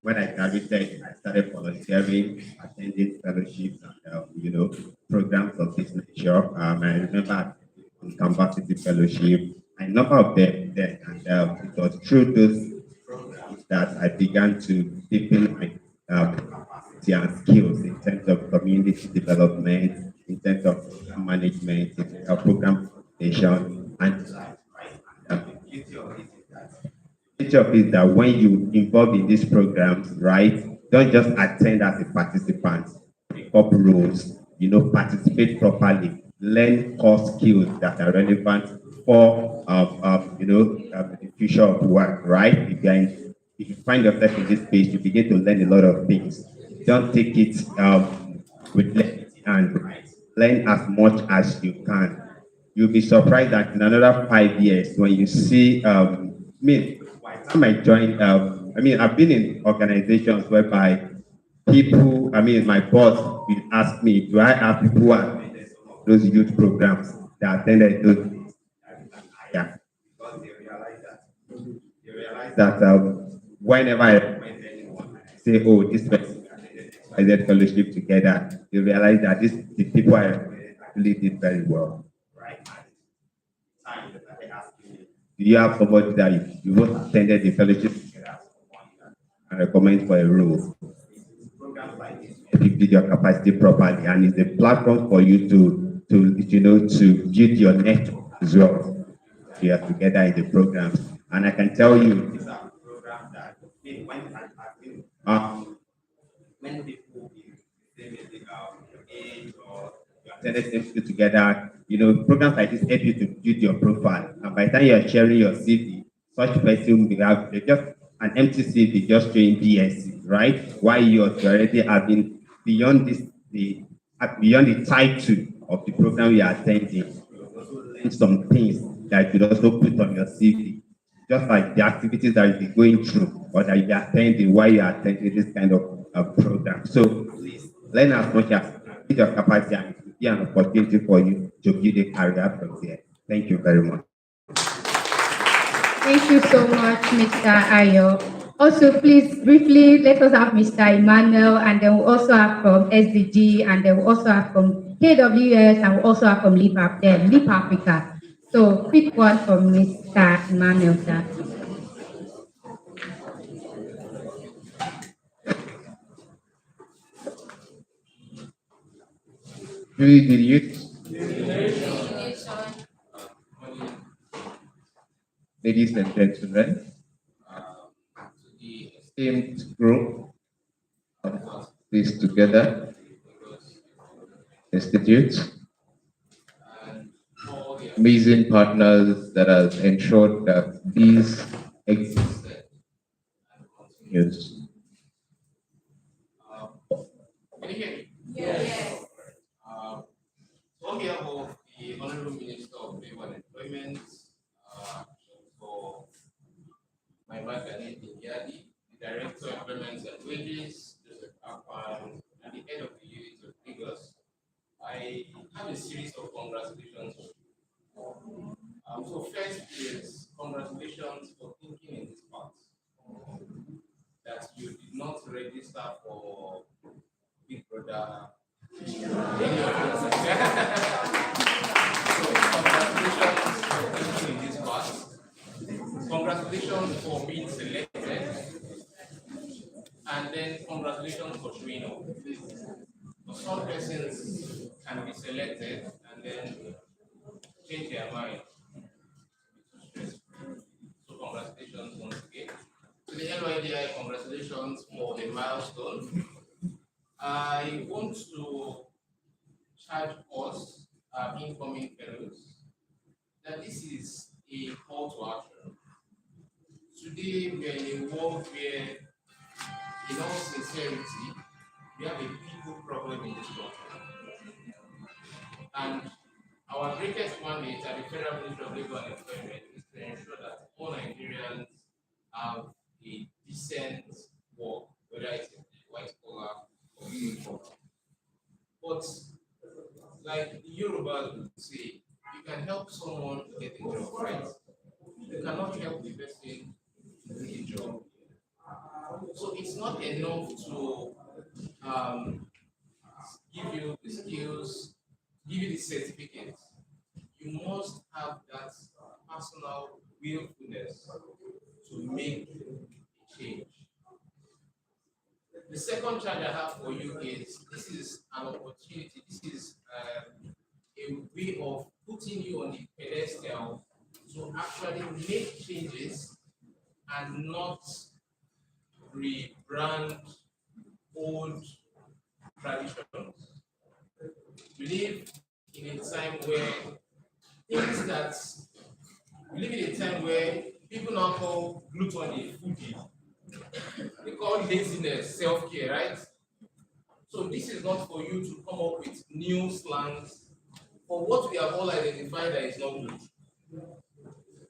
when I graduated, I started volunteering, attending fellowships and programs of this nature. I remember on University Fellowship, a number of them then, and it was through those programs that I began to deepen my capacity and skills in terms of community development, in terms of program management, in terms of program coordination, and the beauty of it is that of it that when you involve in these programs, right, don't just attend as a participant, pick up roles, participate properly, learn core skills that are relevant for the future of work, right? If you find yourself in this space, you begin to learn a lot of things. Don't take it with levity and right. Learn as much as you can. You'll be surprised that in another 5 years, when you see me, by the time I joined, I've been in organizations whereby people, my boss will ask me, do I have people who are those youth programs that attended those? Yeah. Because they realize that whenever I say, oh, this person I did fellowship together, they realize that the people I actually did very well. Right? Do you have somebody that you both attended the fellowship together and recommend for a role? Programs like this, you build your capacity properly, and it's a platform for you to build your network as well. You are together in the programs, and I can tell you, these are programs that when people age or you attended same school together, programs like this help you to build your profile. And by the time you are sharing your CV, such person will have just an empty CV just showing BSc, right? Why you're already having beyond beyond the title of the program you are attending, you also learn some things that you also put on your CV. Just like the activities that you'll be going through or that you're attending while you're attending this kind of program. So please learn as much as build your capacity, and it will be an opportunity for you to build a career from there. Thank you very much. Thank you so much, Mr. Ayo. Also, please briefly let us have Mr. Emmanuel, and then we'll also have from SDG, and then we'll also have from KWS, and we'll also have from Leap Africa. So, quick one from Mr. Emmanuel, sir. Really, the youth, ladies and gentlemen, to the esteemed group, together, Institute, amazing partners that has ensured that these existed and continues. Can you hear me? Yes. On behalf of the Honorable Minister of Labor and Employment, for my wife and LYDI, the Director of Employment and Wages, Joseph Akpan, and the head of the unit of Lagos, I have a series of congratulations. So first is congratulations for thinking in this part that you did not register for Big Brother. So congratulations for thinking in this part. Congratulations for being selected. And then congratulations for showing up. For some persons can be selected and then change their mind. So congratulations once again. To the LYDI, congratulations for the milestone. I want to charge us, incoming fellows, that this is a call to action. Today we are in a world where, in all sincerity, we have a people problem in this country. And our greatest mandate at the Federal Ministry of Labor and Employment is to ensure that all Nigerians have a decent work, whether it's a white collar or blue collar. But like the Yorubas would say, you can help someone get a job, right? You cannot help the person to get a job. So it's not enough to give you the skills, give you the certificates. You must have that personal willfulness to make a change. The second charge I have for you is this is an opportunity, this is a way of putting you on the pedestal to actually make changes and not rebrand old traditions. We live in a time where things that we live in a time where people now call gluttony foodie. They call laziness self-care, right? So this is not for you to come up with new slangs for what we have all identified that is not good.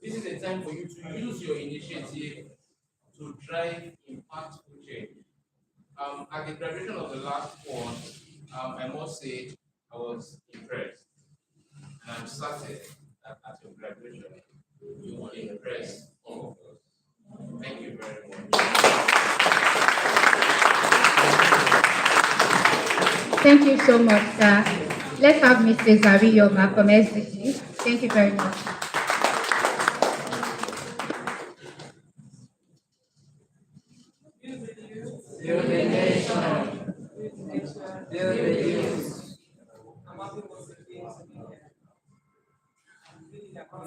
This is a time for you to use your initiative to drive impactful change. At the graduation of the last one, I must say I was impressed. And I'm certain that at your graduation, you will impress all of us. Thank you very much. Thank you so much, sir. Let's have Mr. Zariyoma from SDG. Thank you very much. Build the nation. Build the youth.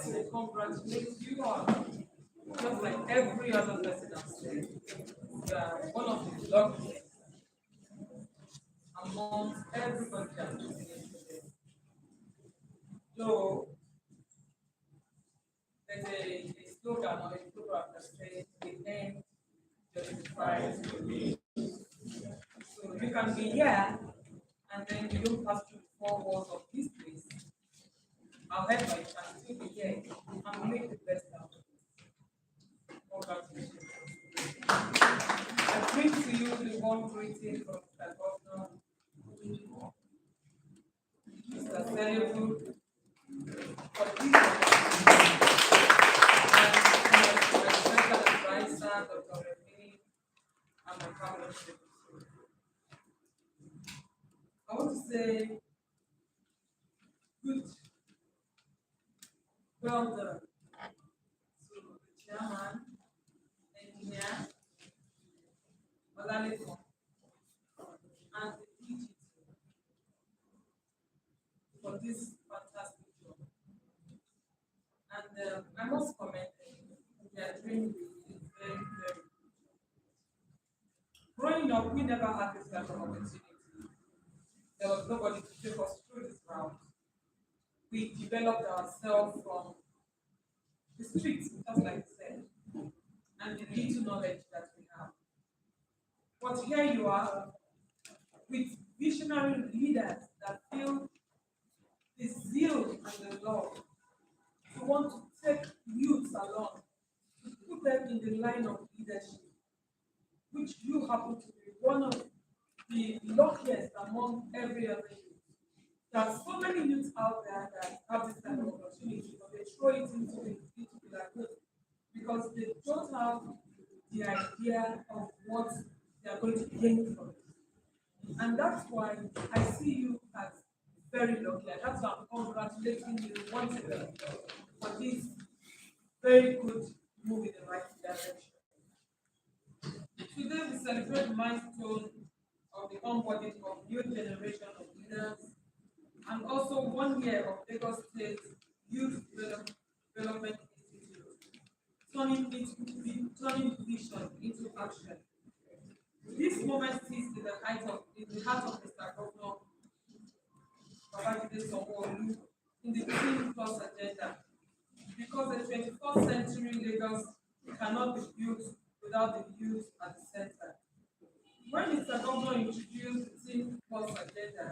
To congratulate you all, just like every other person has said, you are one of the luckiest amongst everybody that is here today. So, there's a slogan or a proverb that says, the end justifies the means. So, you can be here and then you don't pass through the four walls of this place. However, you can still be here and make the best out of it. Congratulations. I bring to you the warm greeting from the governor, Mr. Senebu, for this and my special advisor, Dr. Remy, and my cabinet secretary. I want to say good, well done to the chairman, engineer, Olaleko, and the DG for this fantastic job. And I must comment, they are doing very, very good. Growing up, we never had this type of opportunity. there was nobody to take us through this route. We developed ourselves from the streets, just like you said, and the little knowledge that we have. But here you are with visionary leaders that feel the zeal and the love to want to take youths along, to put them in the line of leadership, which you happen to be one of the luckiest among every other youth. There are so many youths out there that have this kind of opportunity, but they throw it into the lagoon because they don't have the idea of what they are going to gain from it. And that's why I see you as very lucky. And that's why I'm congratulating you once again for this very good move in the right direction. Today we celebrate the milestone of the onboarding of new generation of leaders and also 1 year of Lagos State Youth Development Institute, turning vision into action. This moment sits in the heart of Mr. Governor Babajide Sanwo-Olu in the Clean Plus agenda, because the 21st century Lagos cannot be built without the youth at the center. When Mr. Governor introduced the Clean Plus agenda,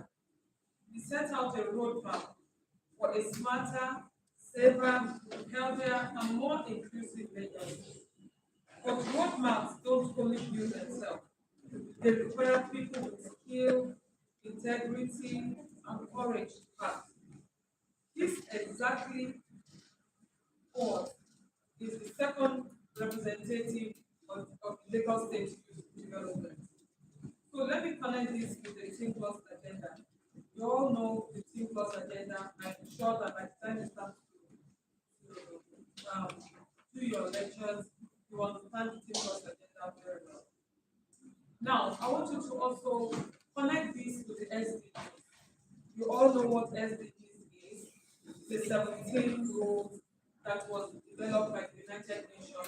he set out a roadmap for a smarter, safer, healthier, and more inclusive Lagos. But roadmaps don't only build themselves. They require people with skill, integrity, and courage to act. This exactly what is the second representative of Lagos State Youth Development. So let me connect this with the Team Plus agenda. You all know the Team Plus agenda. I'm sure that by the time you start to do your lectures, you understand the Team Plus agenda very well. Now, I want you to also connect this with the SDGs. You all know what SDGs is. The 17 goals that was developed by the United Nations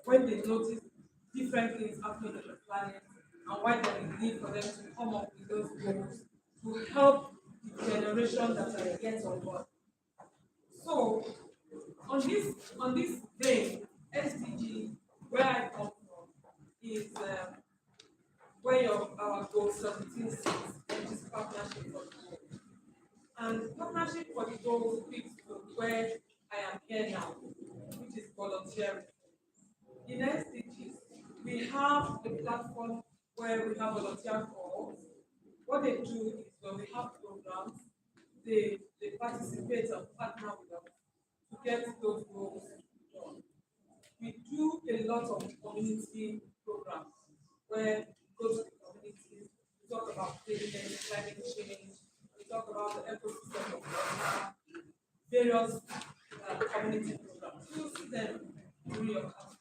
when they noticed different things happening on the planet and why there is need for them to come up with those goals to help the generation that are yet unborn. So, on this day, SDG, where I come from, is where our goal 17 sits, which is partnership for the goal. And partnership for the goal speaks to where I am here now, which is volunteering. In SDGs, we have a platform where we have volunteer calls. What they do is when we have programs, they participate and partner with us to get those goals done. We do a lot of community programs where we go to the communities, we talk about climate change, we talk about the ecosystem of water, various community programs. You'll see them during your class.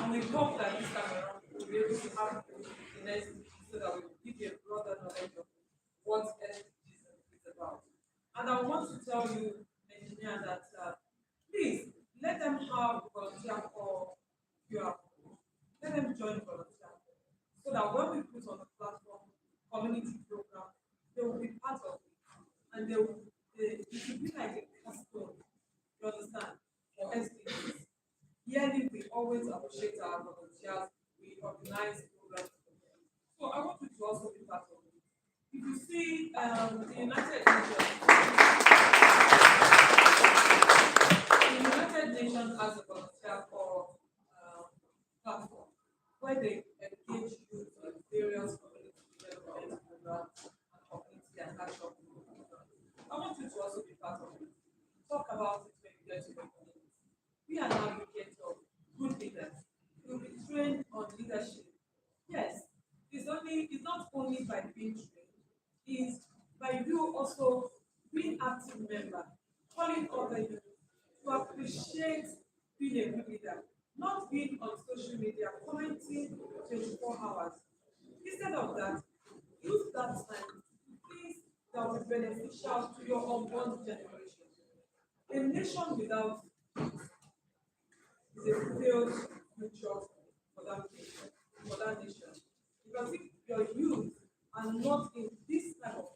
And we hope that this time around we'll be able to have the next so that we give you a broader knowledge of what SDGs is about. And I want to tell you, engineer, that please let them have volunteer for QR. Let them join volunteer so that when we put on the platform community program, they will be part of it. And it will be like a capstone, you understand, for SDGs. Yearly, we always appreciate our volunteers. We organize programs for them. So I want you to also be part of it. If you see the United Nations has a volunteer for platform where they engage youth in various community development programs and community and action programs. I want you to also be part of it. Talk about it when you get to the community. We are navigators of good leaders. You'll be trained on leadership. Yes, it's not only by being trained, it's by you also being active member, calling other youth to appreciate being a good leader, not being on social media commenting 24 hours. Instead of that, use that time things that will be beneficial to your unborn generation. A nation without is a failed future for that nation. Because if your youth are not in this type of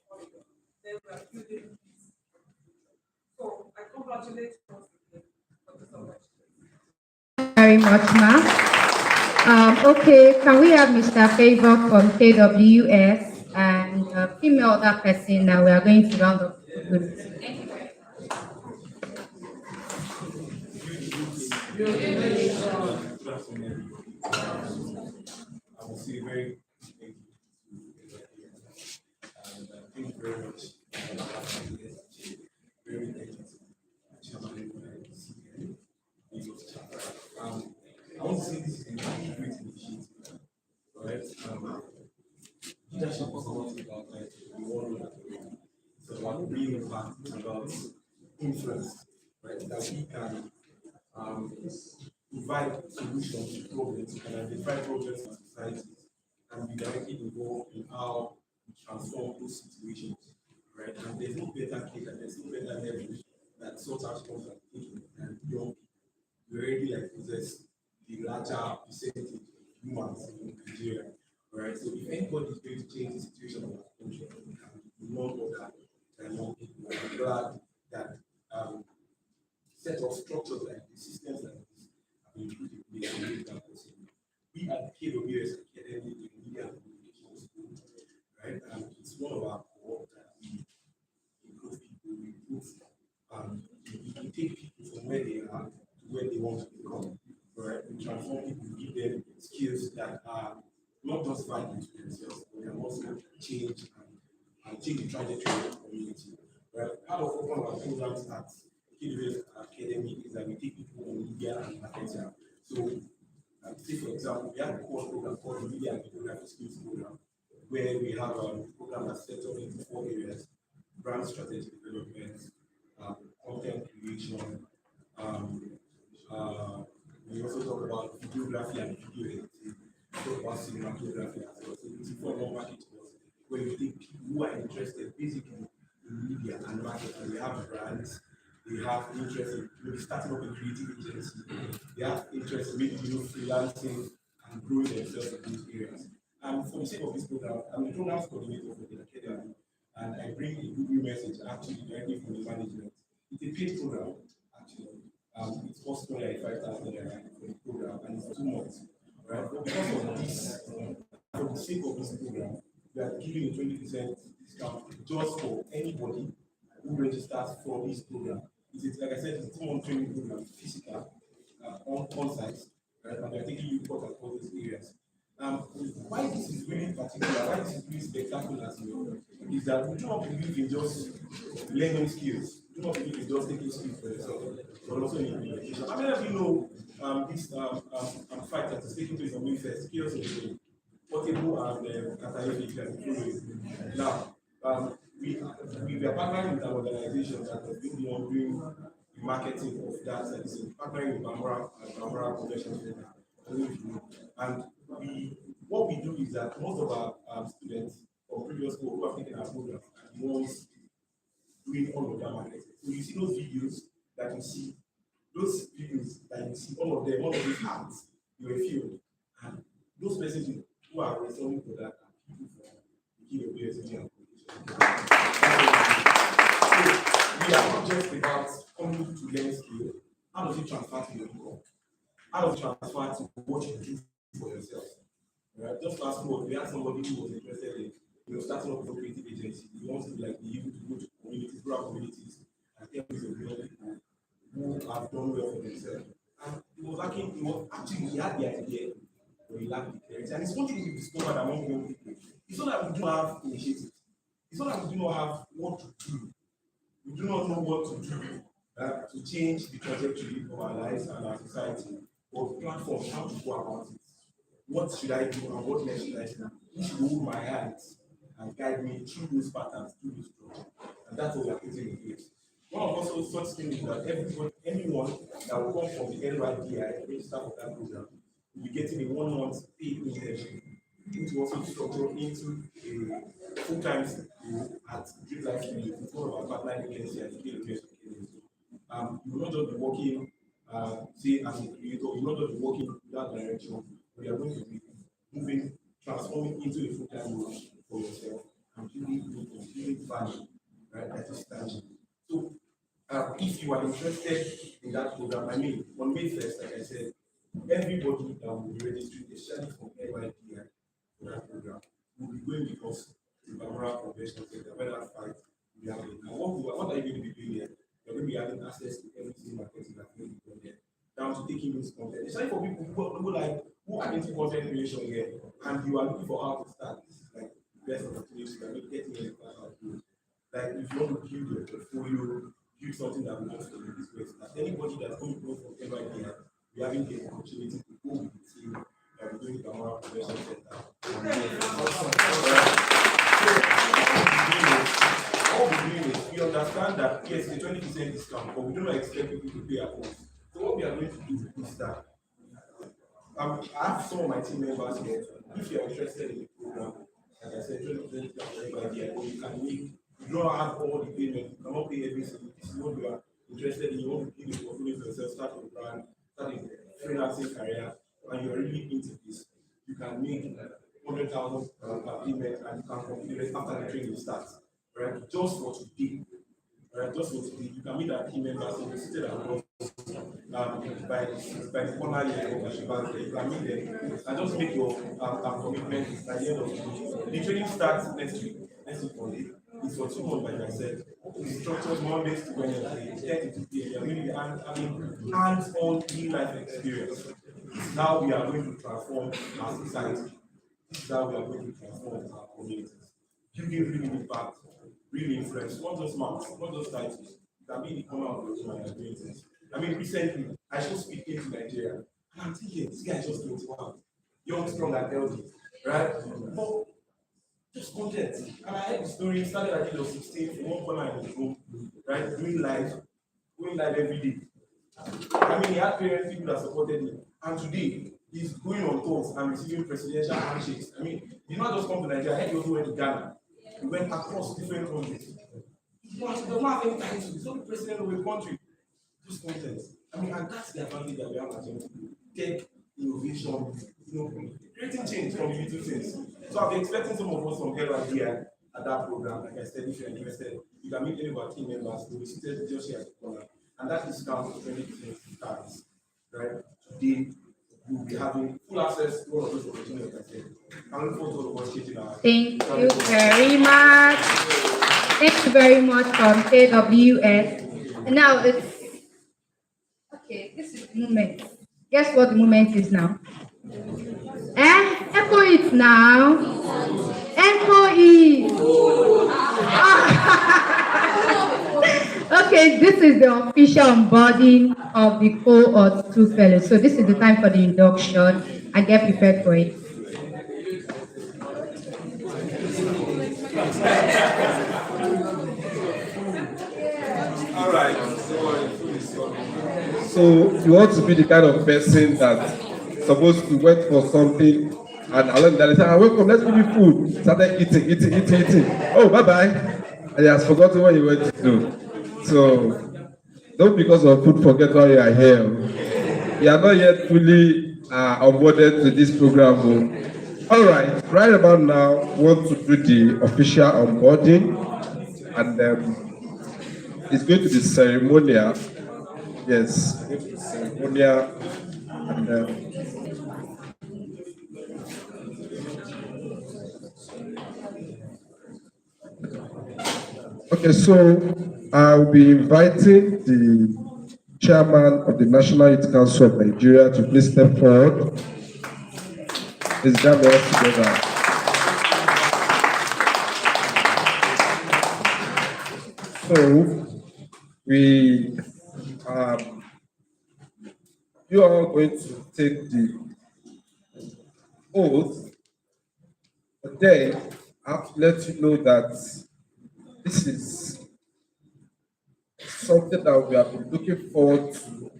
Very much, ma'am. Okay, can we have Mr. Favor from KWS and female other person that we are going to round up with? Thank you very I will say very thank you to everybody, and thank you very much. Very thank you to Chairman CN, Lagos chapter. I want to say this is a really great initiative, right? Leadership is not about like one way. It's about real impact. It's about influence, right? That we can provide solutions to problems and identify problems in society and be directly involved in how we transform those situations, right? And there's no better case and there's no better leverage that sort out problems are taking than young people. We already like possess the larger percentage of humans in Nigeria, right? So if anybody is going to change the situation of our country, it can be none other than young people. I'm glad that set of structures like this, systems like this, have been put in place to make that possible. We at KWS Academy in Media and Communication School, right? And it's one of our core that we improve people, we improve, we take people from where they are to where they want to become, right? We transform people, we give them skills that are not just value to themselves, but can also change and change the trajectory of the community. Right? Part of one of our programs at KWS Academy is that we take people on media and marketing. So, say for example, we have a course program called the Media and Videography Skills Program, where we have a program that's set up into 4 areas: brand strategy development, content creation. We also talk about videography and video editing. We talk about cinematography as well. So it's a form of market course where we take people who are interested basically in media and marketing. They have brands, they have interest in maybe starting up a creative agency, they have interest in maybe freelancing and growing themselves in these areas. And for the sake of this program, I'm the programs coordinator for the academy, and I bring a good message actually directly from the management. It's a paid program, actually. It costs only 5,000 for the program, and it's 2 months. Right? But because of this, for the sake of this program, we are giving a 20% discount just for anybody who registers for this program. It's like I said, it's a 2-month training program, physical, on site, right? And we are taking you across these areas. Why this is really particular, why this is really spectacular as well, is that we do not believe in just learning skills. We do not believe in just taking skills for yourself, but also in implementation. How many of you know this fight that is taking place on May 1st? Skills in Portable and Catalonia. Now, we are partnering with an organization that has been doing the marketing of that service, partnering with Bambara Convention Center. And what we do is that most of our students from previous school who have taken our program are the ones doing all of that marketing. So you see those videos that you see, all of them, all of these ads, you will feel, and those persons who are responding to that are people from the KWS and so we are not just about coming to learn skill. How does it transfer to your income? How does it transfer to what you do for yourself? Right? Just last month, we had somebody who was interested in starting up a creative agency. He wants to be able to go to communities, rural communities, and help with the young people who have done well for themselves. And he had the idea, but he lacked the clarity. And it's one thing we discovered among young people. It's not that we do not have initiatives. It's not that we do not have what to do. We do not know what to do to change the trajectory of our lives and our society, or platforms, how to go about it. What should I do and what next should I do? Who should hold my hands and guide me through those patterns, through this struggle? And that's what we are putting in place. One of also such things is that anyone that will come from the LYDI, register for that program, will be getting a 1-month paid internship, which will also structure into a full-time role at Drip Life Studio. It's one of our partner agencies at the KWS. You will not just be working, say, as a creator, you will not just be working without direction. We are going to be moving, transforming into a full-time role for yourself and building value, right? That is tangible. So, if you are interested in that program, on May 1st, like I said, everybody that will be registering, especially from LYDI for that program, will be going with us to Bamara Convention Center, where that fight will be happening. And what are you going to be doing here? You're going to be having access to everything marketing that will be done here, down to taking this content. Especially for people who are into content creation here, and you are looking for how to start. This is like the best opportunity that you're getting in the like if you want to build your portfolio, build something that will just in this place. That anybody that's going to go from LYDI, we having the opportunity to go with the team that we're doing the Gamara Convention Center. All we're doing is we understand that yes, it's a 20% discount, but we do not expect people to pay at once. So what we are going to do is that I have some of my team members here. If you're interested in the program, like I said, 20% discount idea, or you can make, you don't have all the payment, you cannot pay everything. This is what you are interested in, you want to build a portfolio for yourself, start a brand, start a freelancing career, and you're really into this. You can make 100,000 per payment and you can complete it after the training starts. Right? Just for today. Right? Just for today. You can meet our team members in the city that by the corner here of Shibank. You can meet them and just make your commitment by the end of the week. The training starts next week Monday. It's for 2 months, like I said. It's structured Mondays to Wednesday, 10 to 2 p.m. You're going to be having hands-on real-life experience. This is how we are going to transform our society. This is how we are going to transform our communities. Building really impact, really influence, not just marks, not just titles. You can be in the corner of those who are doing things. I mean, recently, I just speaking to Nigeria, and I'm thinking, this guy is just 21, young, strong, and healthy, right? But just content. And I heard the story, started at the age of 16, from one corner in his room, right? Going live every day. I mean, he had parents, people that supported him. And today, he's going on tours and receiving presidential handshakes. I mean, he not just come to Nigeria, I heard he also went to Ghana. He went across different countries. He does not have any title. He's not the president of a country. Just content. I mean, and that's the advantage that we have as young people. Tech, innovation, creating change from the little things. So I'll be expecting some of us from LYDI at that program. Like I said, if you're interested, you can meet any of our team members. They'll be seated just here at the corner. And that discount for 20% starts. Right? Today, we'll be having full access to all of those opportunities, like I said. I look forward to all of us changing our. Thank you very much. Thank you very much from KWS. And now it's okay. This is the moment. Guess what the moment is now? Echo it now. Echo it. Okay, this is the official onboarding of the cohort 2 fellows. So this is the time for the induction. I get prepared for it. All right. So you want to be the kind of person that's supposed to wait for something, and along that they say, welcome, let's give you food. Started eating. Oh, bye-bye. And he has forgotten what he went to do. So don't because of food forget why you are here. You are not yet fully onboarded to this program. All right about now, we want to do the official onboarding, and it's going to be ceremonial. Yes, it's going to be ceremonial, and okay, so I'll be inviting the chairman of the National Youth Council of Nigeria to please step forward. Please gather us together. So you are going to take the oath, but then I have to let you know that this is something that we have been looking forward to,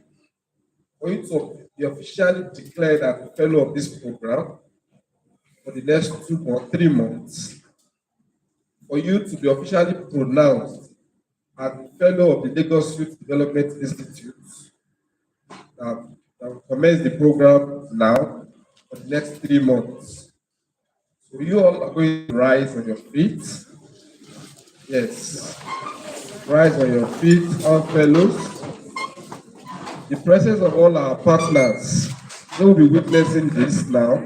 for you to be officially declared as a fellow of this program for the next 2 or 3 months, for you to be officially pronounced as a fellow of the Lagos Youth Development Institute that will commence the program now for the next 3 months. So you all are going to rise on your feet. Yes. Rise on your feet, all fellows. The presence of all our partners they will be witnessing this now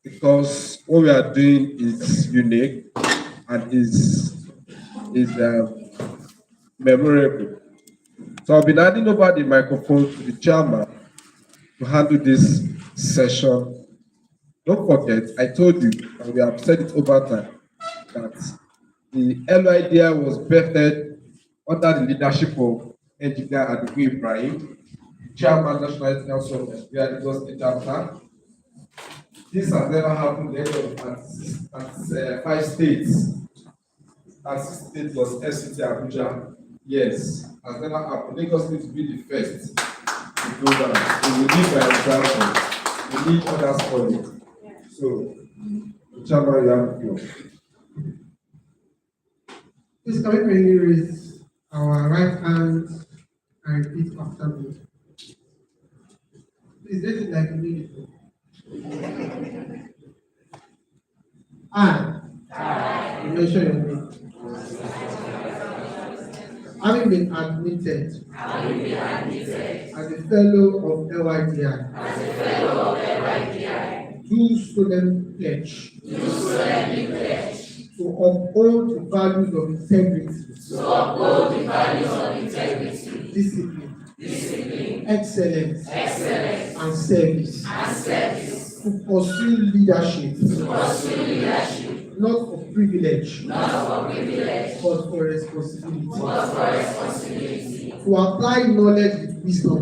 because what we are doing is unique and is memorable. So I've been handing over the microphone to the chairman to handle this session. Don't forget, I told you, and we have said it over time, that the LYDI was birthed under the leadership of Engineer Adigun Ibrahim, Chairman National Youth Council of Nigeria, Lagos State Chapter. This has never happened in any of 5 states. And 6 states plus FCT Abuja. Yes, has never happened. Lagos needs to be the first to do that. So we need by example. We need others for it. So, Chairman, you have the floor. Please, can we kindly raise our right hand and repeat after me? Please raise it like a minute. I mention your name. Having been admitted as a fellow of LYDI, do solemnly pledge to uphold the values of integrity, discipline, excellence, and service, to pursue leadership, not for privilege, but for responsibility, to apply knowledge with wisdom,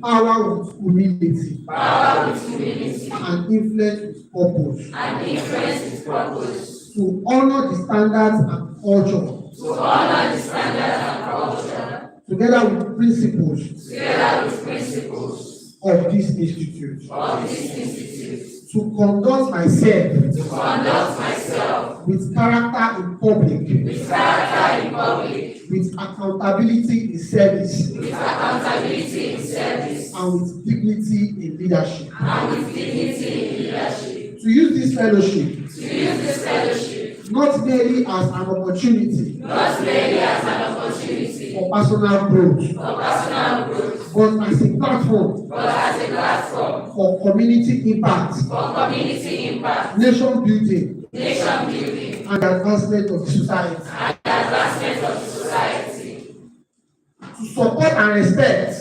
power with humility, and influence with purpose, to honor the standards and culture, together with principles of this institute, to conduct myself with character in public, with accountability in service, and with dignity in leadership. To use this fellowship not merely as an opportunity for personal growth, but as a platform for community impact, nation building, and advancement of society. To support and respect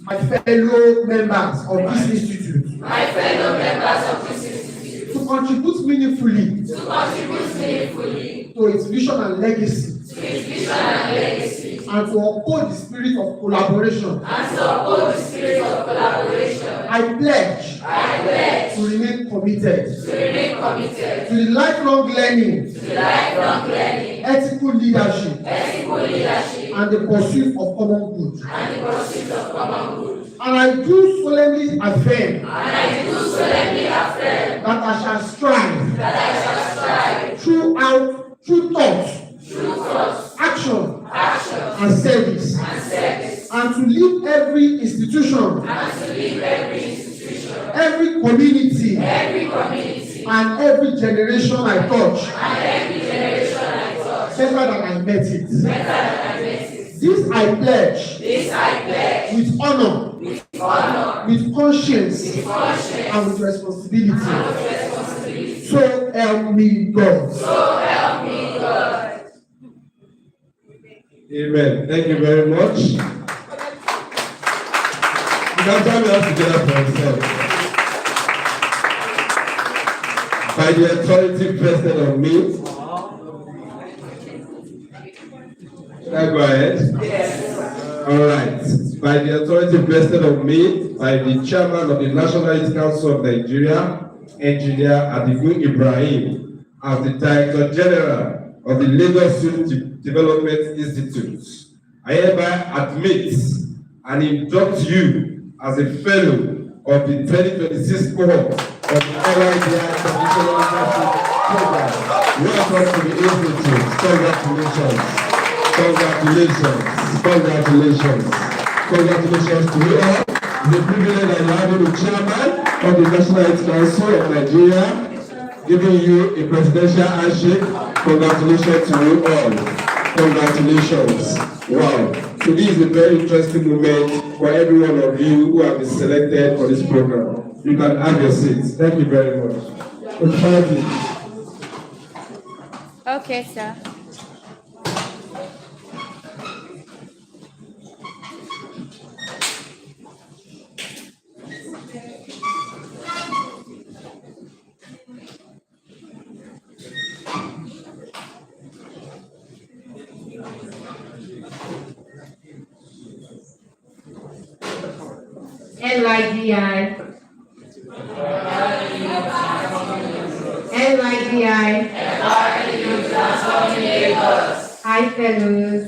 my fellow members of this institute. To contribute meaningfully to its vision and legacy. And to uphold the spirit of collaboration. I pledge to remain committed to the lifelong learning, ethical leadership, and the pursuit of common good. And I do solemnly affirm that I shall strive through thought, action, and service, and to lead every institution, every community, and every generation I touch better than I met it. This I pledge with honor, with conscience, and with responsibility. So help me God. Amen. Thank you very much. You can join us together for yourself. By the authority vested on me. Should I go ahead? Yes. All right. By the authority vested on me, by the chairman of the National Youth Council of Nigeria, Engineer Adigun Ibrahim, as the Director General of the Lagos Youth Development Institute, I hereby admit and induct you as a fellow of the 2026 cohort of the LYDI Traditional Leadership Program. Welcome to the Institute. Congratulations. Congratulations. Congratulations. Congratulations to you all. It's a privilege and honor the chairman of the National Youth Council of Nigeria giving you a presidential handshake. Congratulations to you all. Congratulations. Wow. So this is a very interesting moment for every one of you who have been selected for this program. You can have your seats. Thank you very much. Thank you. Okay, sir. LYDI. LYDI. Hi, fellows.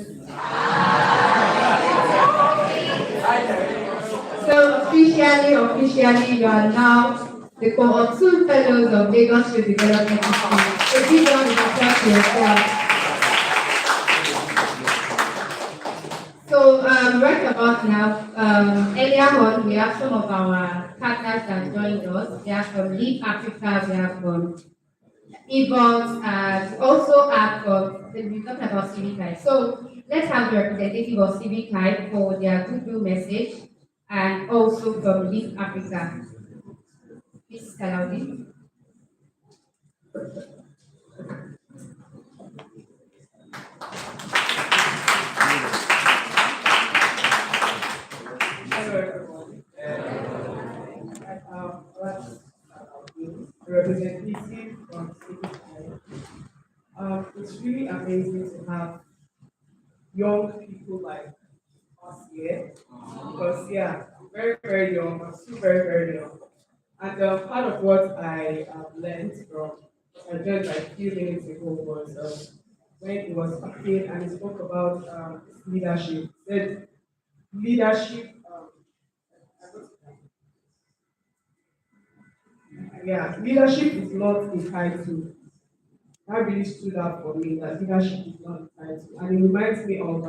So officially, you are now the cohort 2 fellows of Lagos State Development Institute. So big round of applause to yourself. So right about now, earlier on, we have some of our partners that joined us. They are from Leap Africa, they are from Evans, and also have from, we talked about Civic Life. So let's have the representative of Civic Life for their goodwill message, and also from Leap Africa. Please, Kalaudi. Hello, everyone. That's the representative from Civic Life. It's really amazing to have young people like us here because, yeah, very, very young, I'm still very, very young. And part of what I learned from just like a few minutes ago was when he was speaking and he spoke about leadership. He said leadership. Yeah, leadership is not a title. That really stood out for me. That leadership is not a title, and it reminds me of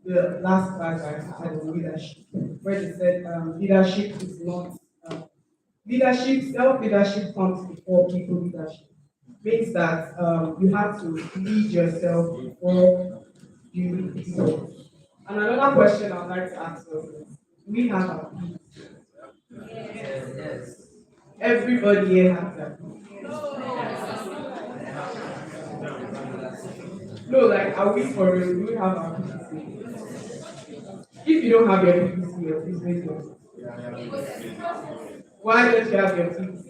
the last class I had on leadership, where they said leadership is not leadership. Self leadership comes before people leadership. Means that you have to lead yourself before you lead people. And another question I'd like to ask us is: we have our peace. Yes. Everybody here has their peace. No, like, are we for real? Do we have our PPC? If you don't have your PPC, your business is. Why don't you have your PPC?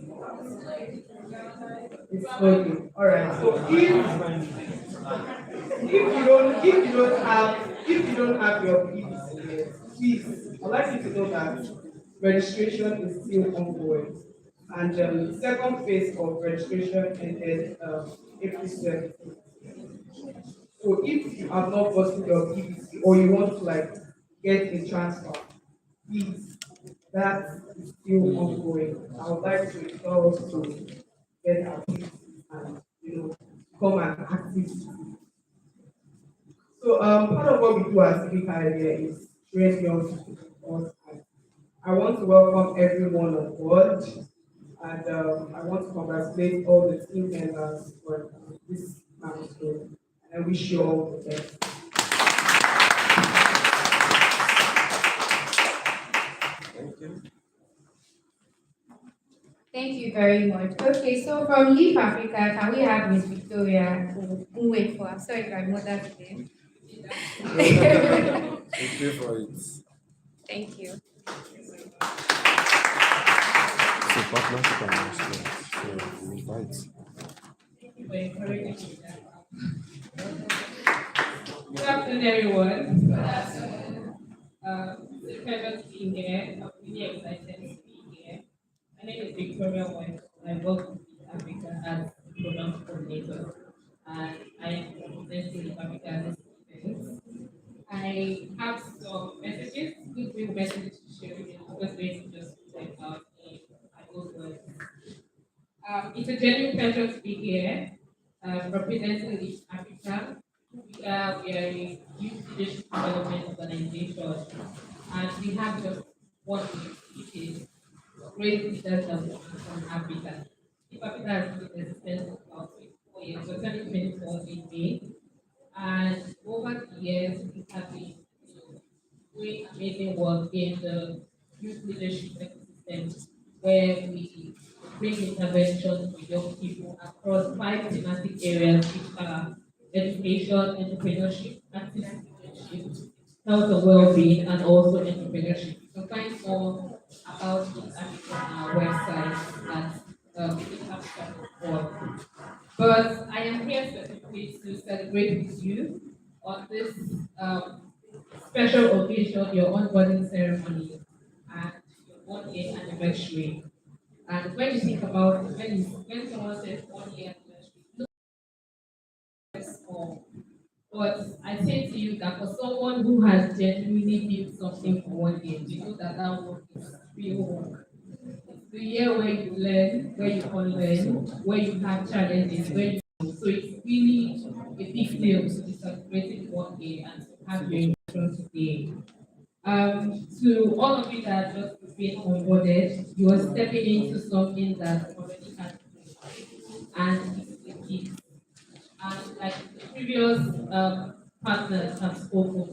It's okay. All right. So if you don't have your PPC, please, I'd like you to know that registration is still ongoing, and the second phase of registration ended April 17th. So if you have not gotten your PVC or you want to like get a transfer, please, that is still ongoing. I would like to refer us to get our PVC and come and active. So part of what we do as Civic Idea is train young people. I want to welcome everyone on board, and I want to congratulate all the team members for this milestone. And I wish you all the best. Thank you very much. Okay, so from Leap Africa, can we have Miss Victoria? We'll wait for her. Sorry, my mother's name. Pay for it. Thank you. So partnership announcement. So we invite. Good afternoon, everyone. It's a pleasure to be here. I'm really excited to be here. My name is Victoria White. I work with Africa as program coordinator, and I am representing Africa at this event. I have some messages, good messages to share with you. I'm just going to just talk about my own words. It's a genuine pleasure to be here, representing the Africa. We are a youth leadership development organization, and we have just one mission, which is great leaders that will from Africa. If Africa has been in existence for about 24 years, so 2024 in May, and over the years, we have been amazing work in the youth leadership ecosystem, where we bring interventions for young people across 5 thematic areas, which are education, entrepreneurship, active citizenship, health and well-being, and also entrepreneurship. You can find more about it on our website at abstract.org. But I am here specifically to celebrate with you on this special occasion, your onboarding ceremony and your 1 year anniversary. And when you think about when someone says 1 year anniversary, look small. But I say to you that for someone who has genuinely built something for 1 year, you know that that work is real work. It's the year where you learn, where you unlearn, where you have challenges, where you so it's really a big deal to be celebrating 1 year and to have your introduction today. To all of you that just been onboarded, you are stepping into something that already has and it's the kids. And like the previous partners have spoken,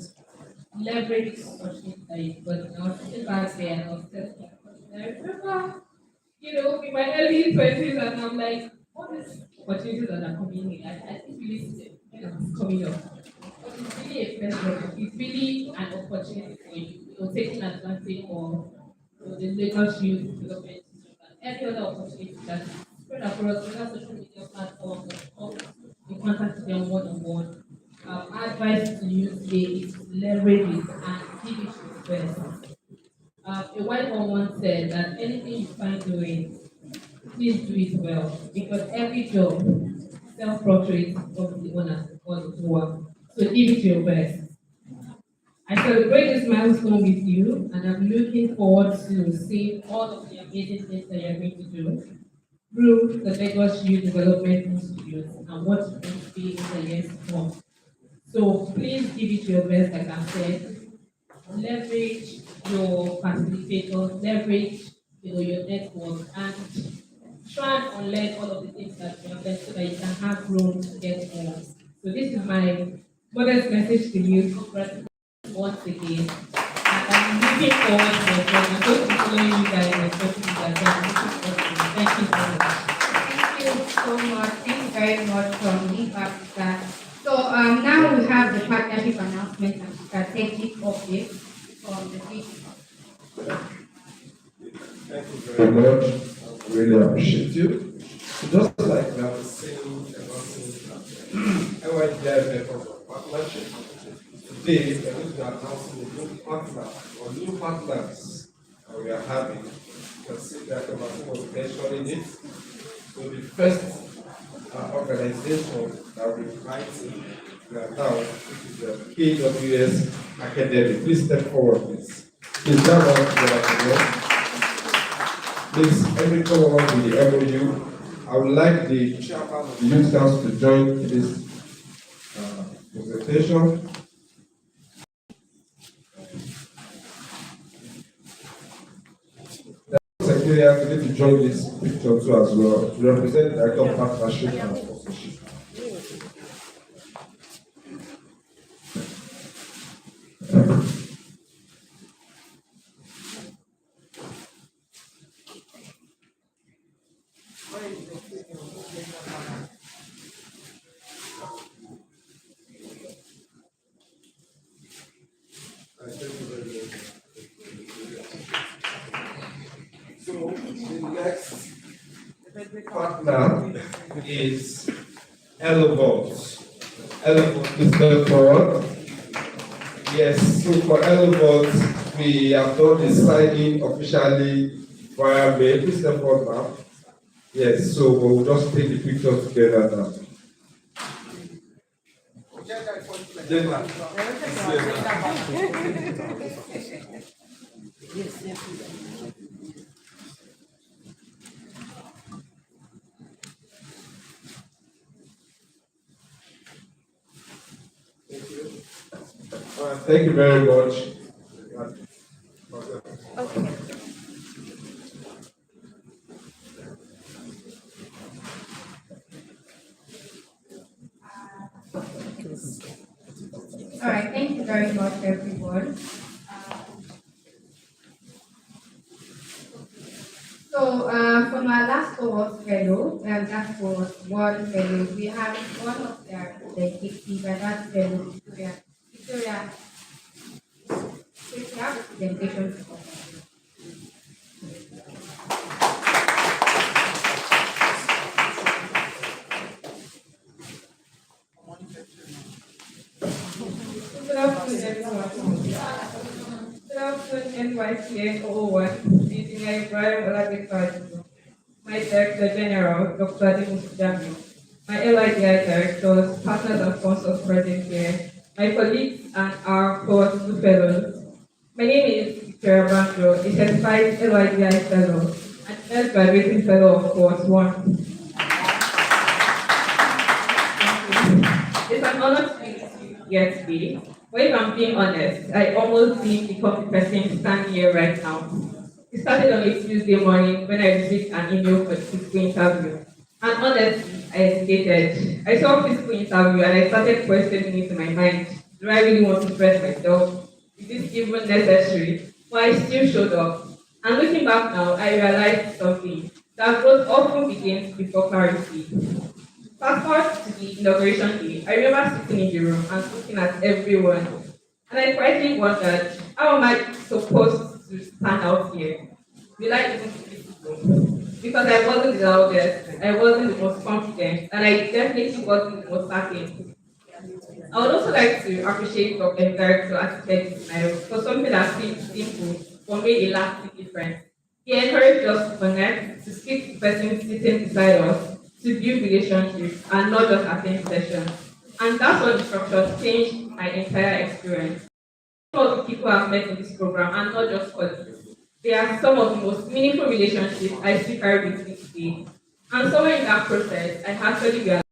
leverage the opportunity that you've got. And I was sitting back there and I was telling you, I remember, in my early 20s, and I'm like, all these opportunities that are coming in, I think really see it's coming up. But it's really a pleasure. It's really an opportunity for you, taking advantage of the Lagos Youth Development System and every other opportunity that is spread across other social media platforms or in contact with them one-on-one. My advice to you today is to leverage it and give it your best. A white woman said that anything you find doing, please do it well because every job self-portrait of the owner or the doer. So give it your best. I celebrate this milestone with you, and I'm looking forward to seeing all of the amazing things that you're going to do through the Lagos Youth Development Institute and what you're going to be in the years to come. So please give it your best, like I said. Leverage your facilitators, leverage your network, and try and unlearn all of the things that you have learned so that you can have room to get more. So this is my modest message to you. Congratulations once again. And I'm looking forward to the program. I'm going to be following you guys and talking to you guys. Thank you very much. Thank you so much. Thank you very much from Leaf Africa. So now we have the partnership announcement and strategic update from the team. Thank you very much. I really appreciate you. So just like we have seen LYDI methods of partnership, today we're going to be announcing a new partner or new partners that we are having. You can see that the person was mentioning it. So the first organization that we're inviting now, which is the KWS Academy. Please step forward, please. Please stand up together. Please, every come along with the MOU. I would like the chairman of the Youth Council to join this presentation. The secretariat need to join this picture too as well to represent the Director of Partnership and Sponsorship. So the next partner is Elovos. Elovos, please step forward. Yes, so for Elovos, we have done the signing officially via mail. Please step forward now. Yes, so we'll just take the picture together now. Thank you very much. Okay. All right, thank you very much, everyone. was fellow, and that was one fellow. We have one of their executive, and that's fellow Victoria. Victoria, so if you have a presentation to offer. Good afternoon, everyone. Good afternoon, NYCN 001, Engineer Ibrahim Olabekaju. My Director General, Dr. Ademus Jami. My LYDI directors, partners and sponsors present here. My colleagues and our course fellows. My name is Victoria Banjo, a certified LYDI fellow and first graduating fellow of course 1. It's an honor to be with you here today. But if I'm being honest, I almost didn't become the person standing here right now. It started on a Tuesday morning when I received an email for the physical interview. And honestly, I hesitated. I saw physical interview and I started questioning it in my mind. Do I really want to stress myself? Is this even necessary? But I still showed up. And looking back now, I realized something. That growth often begins before clarity. Fast forward to the inauguration day, I remember sitting in the room and looking at everyone. And I quietly wondered, how am I supposed to stand out here? Will I even be visible? Because I wasn't the loudest, I wasn't the most confident, and I definitely wasn't the most certain. I would also like to appreciate Dr. Director Architect Ismail for something that seemed simple but made a lasting difference. He encouraged us to connect, to speak to the person sitting beside us, to build relationships and not just attend sessions. And that's what the structure changed my entire experience. Some of the people I've met in this program are not just colleagues. They are some of the most meaningful relationships I still carry with me today. And somewhere in that process, I actually realized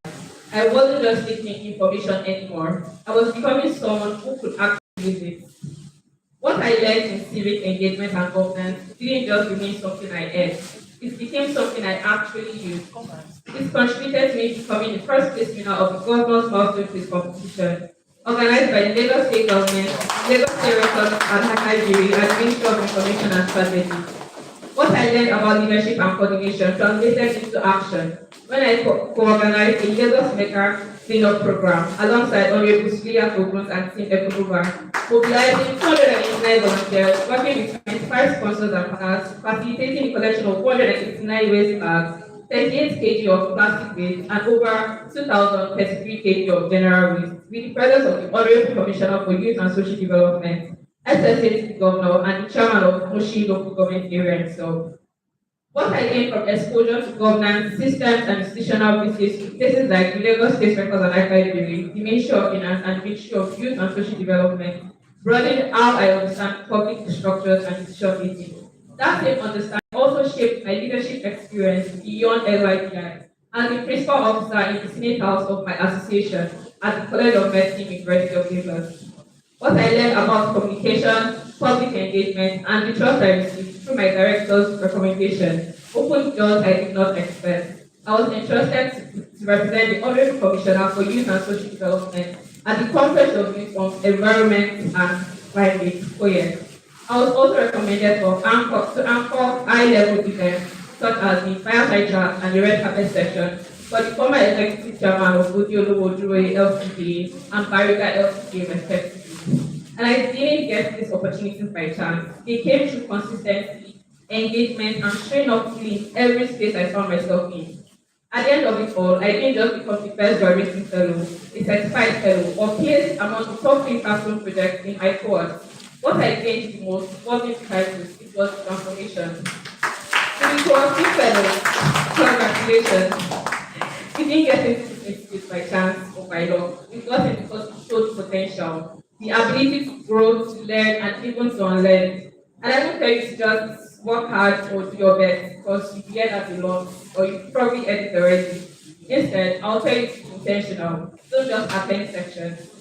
I wasn't just taking information anymore. I was becoming someone who could actually use it. What I learned in civic engagement and governance didn't just remain something I heard. It became something I actually used. This contributed to me becoming the first place winner of the Governor's Milestone Quiz competition, organized by the Lagos State Government, Lagos State Records and Hackney and the Ministry of Information and Strategy. What I learned about leadership and coordination translated into action when I co-organized a Lagos Mega cleanup program alongside Honorable Sulia Koguns and Team Econover, mobilizing 289 volunteers, working with 25 sponsors and partners, facilitating the collection of 189 waste bags, 38 kg of plastic waste, and over 2,033 kg of general waste, with the presence of the Honorable Commissioner for Youth and Social Development, SSA Governor, and the Chairman of Moshi Local Government Area himself. What I gained from exposure to governance, systems, and institutional visits to places like the Lagos State Records and Archives Bureau, the Ministry of Finance, and the Ministry of Youth and Social Development broadened how I understand public structures and decision making. That same understanding also shaped my leadership experience beyond LYDI as the principal officer in the Senate House of my association at the College of Medicine, University of Lagos. What I learned about communication, public engagement, and the trust I received through my director's recommendation opened doors I did not expect. I was entrusted to represent the Honorable Commissioner for Youth and Social Development at the Conference of Youth on Environment and Climate, COYES. I was also recommended to anchor high-level events such as the Fireside Chat and the Red Carpet Session for the former executive chairman of Odiolowo Ojure LTD and Bariga LTD, respectively. And I didn't get these opportunities by chance. They came through consistency, engagement, and showing up in every space I found myself in. At the end of it all, I didn't just become the first graduating fellow, a certified fellow, or placed among the top 3 classroom projects in my course. What I gained the most wasn't titles, it was transformation. To be course 2 fellows, congratulations. We didn't get into this institute by chance or by luck. We got it because we showed potential, the ability to grow, to learn, and even to unlearn. And I don't tell you to just work hard or do your best because you hear that a lot, or you probably heard it already. Instead, I'll tell you to be intentional. Don't just attend sections.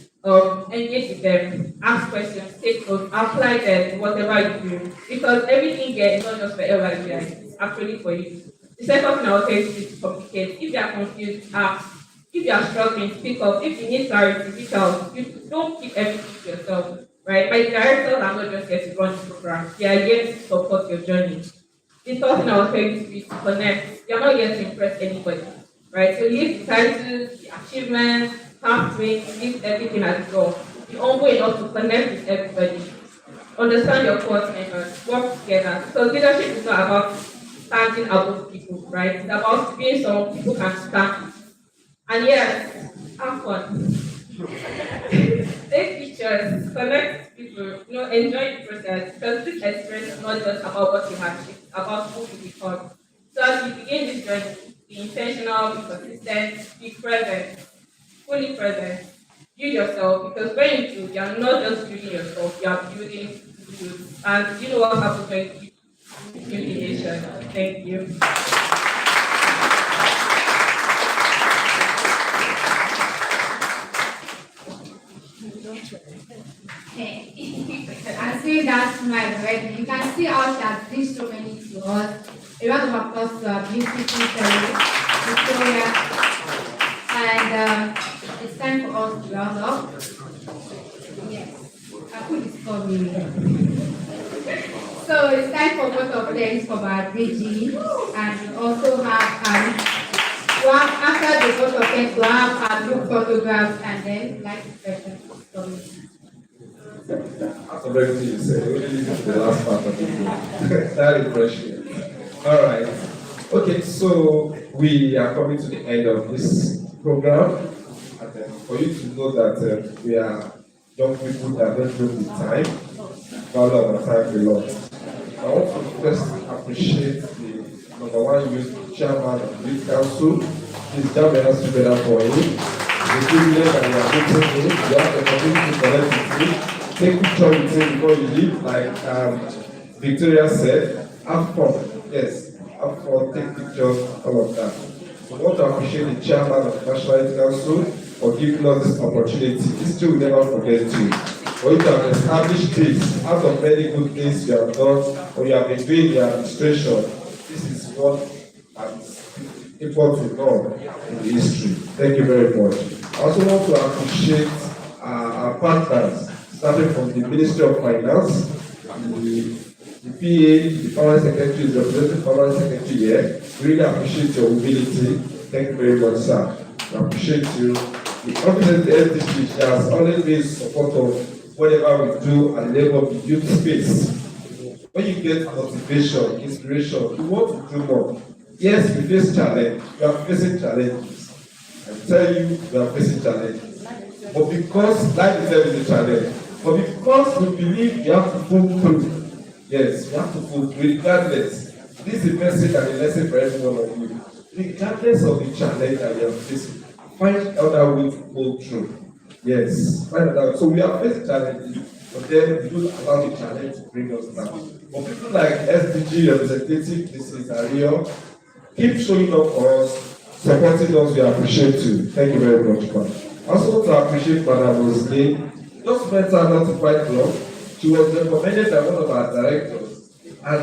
Engage with them, ask questions, take notes, apply them in whatever you do. Because everything here is not just for everybody, it's actually for you. The second thing I'll tell you is to communicate. If you are confused, ask. If you are struggling, speak up. If you need clarity, reach out. You don't keep everything to yourself, right? My directors are not just here to run the program. They are here to support your journey. the third thing I was telling you is to connect. You're not here to impress anybody, right? So leave the titles, the achievements, pathways, leave everything at the door. Be humble enough to connect with everybody. Understand your core members, work together. Because leadership is not about standing above people, right? It's about being someone people can stand. And yes, have fun. Take pictures, connect people, enjoy the process. Because this experience is not just about what you have, it's about who you become. So as you begin this journey, be intentional, be consistent, be present, fully present. Build yourself, because when you do, you're not just building yourself, you are building you. And you know what happens when you build the nation. Thank you. I see that smile already. You can see how she has been so many to us. A round of applause to our beautiful Terry, Victoria. And it's time for us to round up. Yes, I put this for me. So it's time for both of them from our DG, and we also have after the both of them to have our group photographs and then like expressions. After everything you said, we only leave the last part of it. That impression. All right. Okay, so we are coming to the end of this program. And for you to know that we are young people that don't know the time, value our time a lot. I want to first appreciate the number one youth chairman of the youth council. Please jam your hands together for him. The privilege and you are meeting him. You have the opportunity to connect with him. Take picture with him before you leave, like Victoria said. Have fun, yes. Have fun, take pictures, all of that. So I want to appreciate the chairman of the National Youth Council for giving us this opportunity. History will never forget you. For you to have established this, out of many good things you have done, or you have been doing the administration, this is what is important to know in the history. Thank you very much. I also want to appreciate our partners, starting from the Ministry of Finance, the PA, the Permanent Secretary is representing Permanent Secretary here. We really appreciate your humility. Thank you very much, sir. We appreciate you. The office of the SDG has always been supportive of whatever we do at the level of the youth space. When you get motivation, inspiration, you want to do more. Yes, we face challenge. We are facing challenges. I tell you, we are facing challenges. But because life itself is a challenge, but because we believe we have to pull through. Yes, we have to pull through regardless. This is a message and a lesson for every one of you. Regardless of the challenge that we are facing, find other way to pull through. Yes, find other. So we are facing challenges, but then we don't allow the challenge to bring us down. But people like SDG representative, this is Ariel, keep showing up for us, supporting us. We appreciate you. Thank you very much, man. Also to appreciate Madam Rosalie. Just met her not quite long. She was recommended by one of our directors, and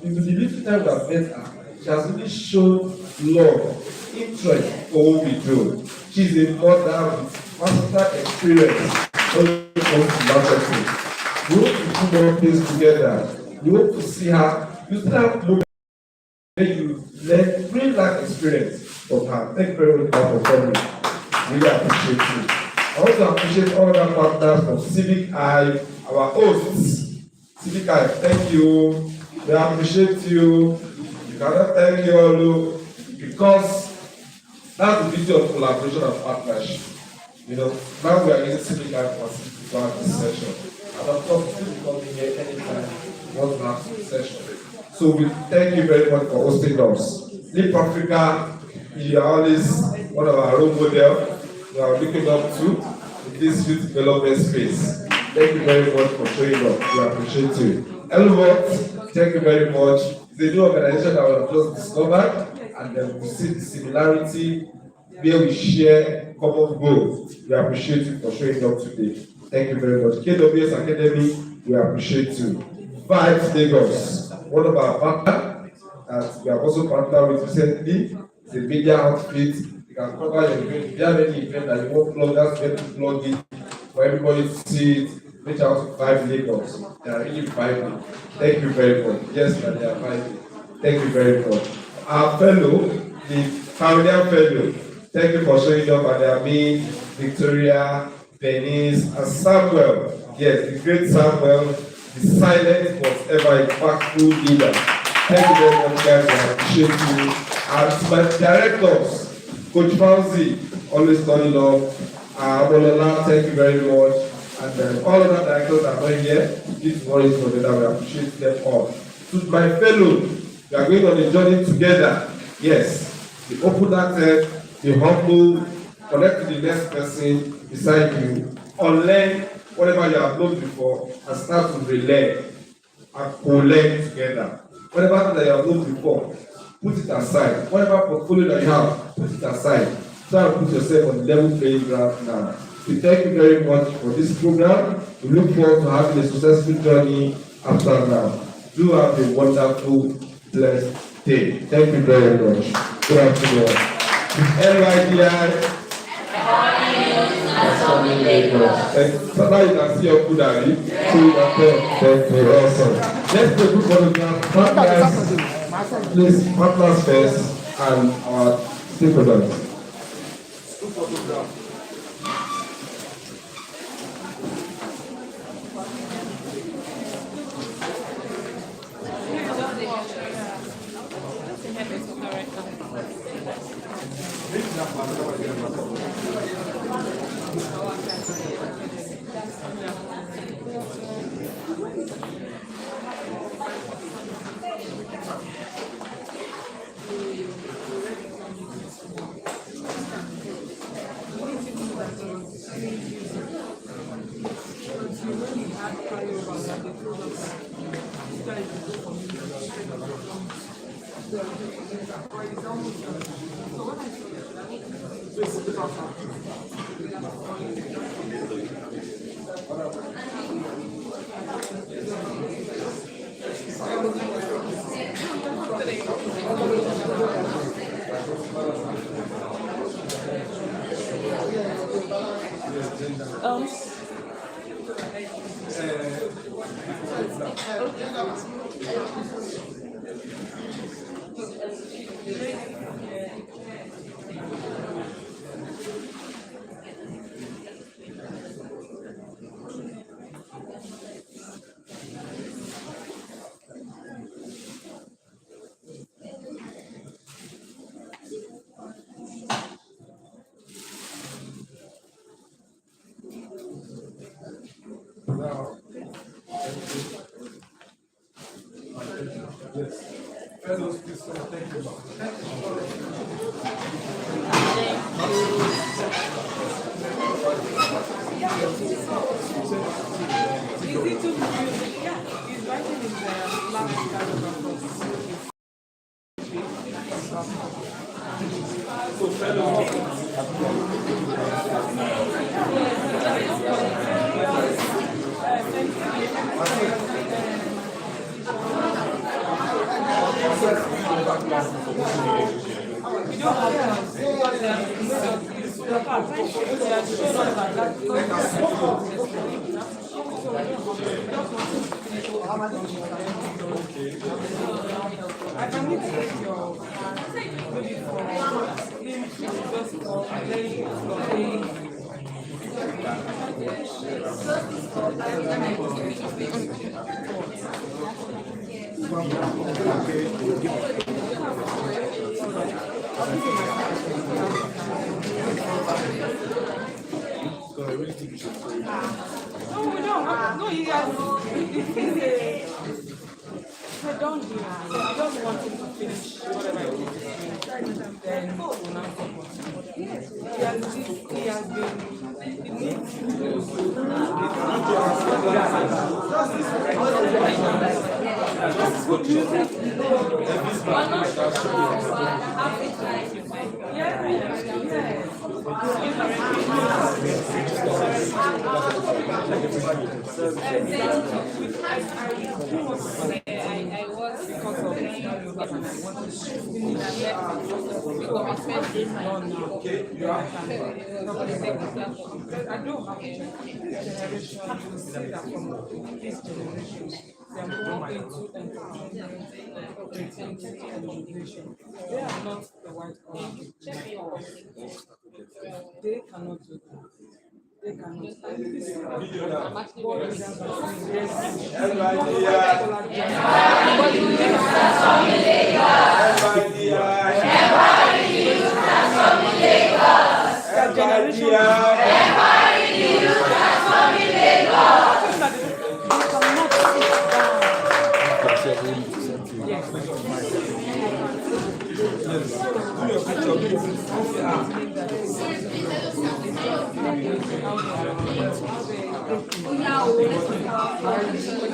in the little time we have met her, she has really shown love, interest for what we do. She's a mother with master experience when it comes to marketing. We hope to do more things together. We hope to see her. You still have moments where you learn real life experience from her. Thank you very much for coming. Really appreciate you. I also appreciate all other partners from Civic Eye, our hosts. Civic Eye, thank you. We appreciate you. You cannot thank you all because that's the beauty of collaboration and partnership. Now we are using Civic Eye facility to have this session. And of course, you can come here anytime you want to have this session. So we thank you very much for hosting us. Leap Africa, you are always one of our role models. We are looking up to in this youth development space. Thank you very much for showing up. We appreciate you. Elwood, thank you very much. It's a new organization that we have just discovered, and then we see the similarity where we share common goals. We appreciate you for showing up today. Thank you very much. KWS Academy, we appreciate you. Vibes Lagos, one of our partners that we have also partnered with recently. It's a media outfit. You can cover your event. If you have any event that you want bloggers to plug it for everybody to see it, reach out to Vibe Lagos. They are really vibing. Thank you very much. Yes, man, they are vibing. Thank you very much. Our fellow, the Pioneer Fellow, thank you for showing up, and there being Victoria, Denise, and Samuel. Yes, the great Samuel, the silent but ever impactful leader. Thank you very much, guys. I appreciate you. And to my directors, Coach Fauzi, always turning up. Bolola, thank you very much. And all other directors that are not here, this worries for them. We appreciate them all. To my fellow, we are going on a journey together. Yes, the open-hearted, the humble, connect to the next person beside you, unlearn whatever you have known before, and start to relearn and co-learn together. Whatever that you have known before, put it aside. Whatever portfolio that you have, put it aside. Try to put yourself on the level playing ground now. We thank you very much for this program. We look forward to having a successful journey after now. Do have a wonderful, blessed day. Thank you very much. Good afternoon. LYDI. So now you can see your food, Ari. Thank you. Awesome. Let's take a good photograph. Partners, please, partners first, and our stakeholders. and I want to finish because my first is done now. Then I can probably take the platform. Because I don't have a generation, you see that from this generation, they are more into entertainment, creativity, and innovation. They are not the white collar. They cannot do that. They cannot. I'm actually very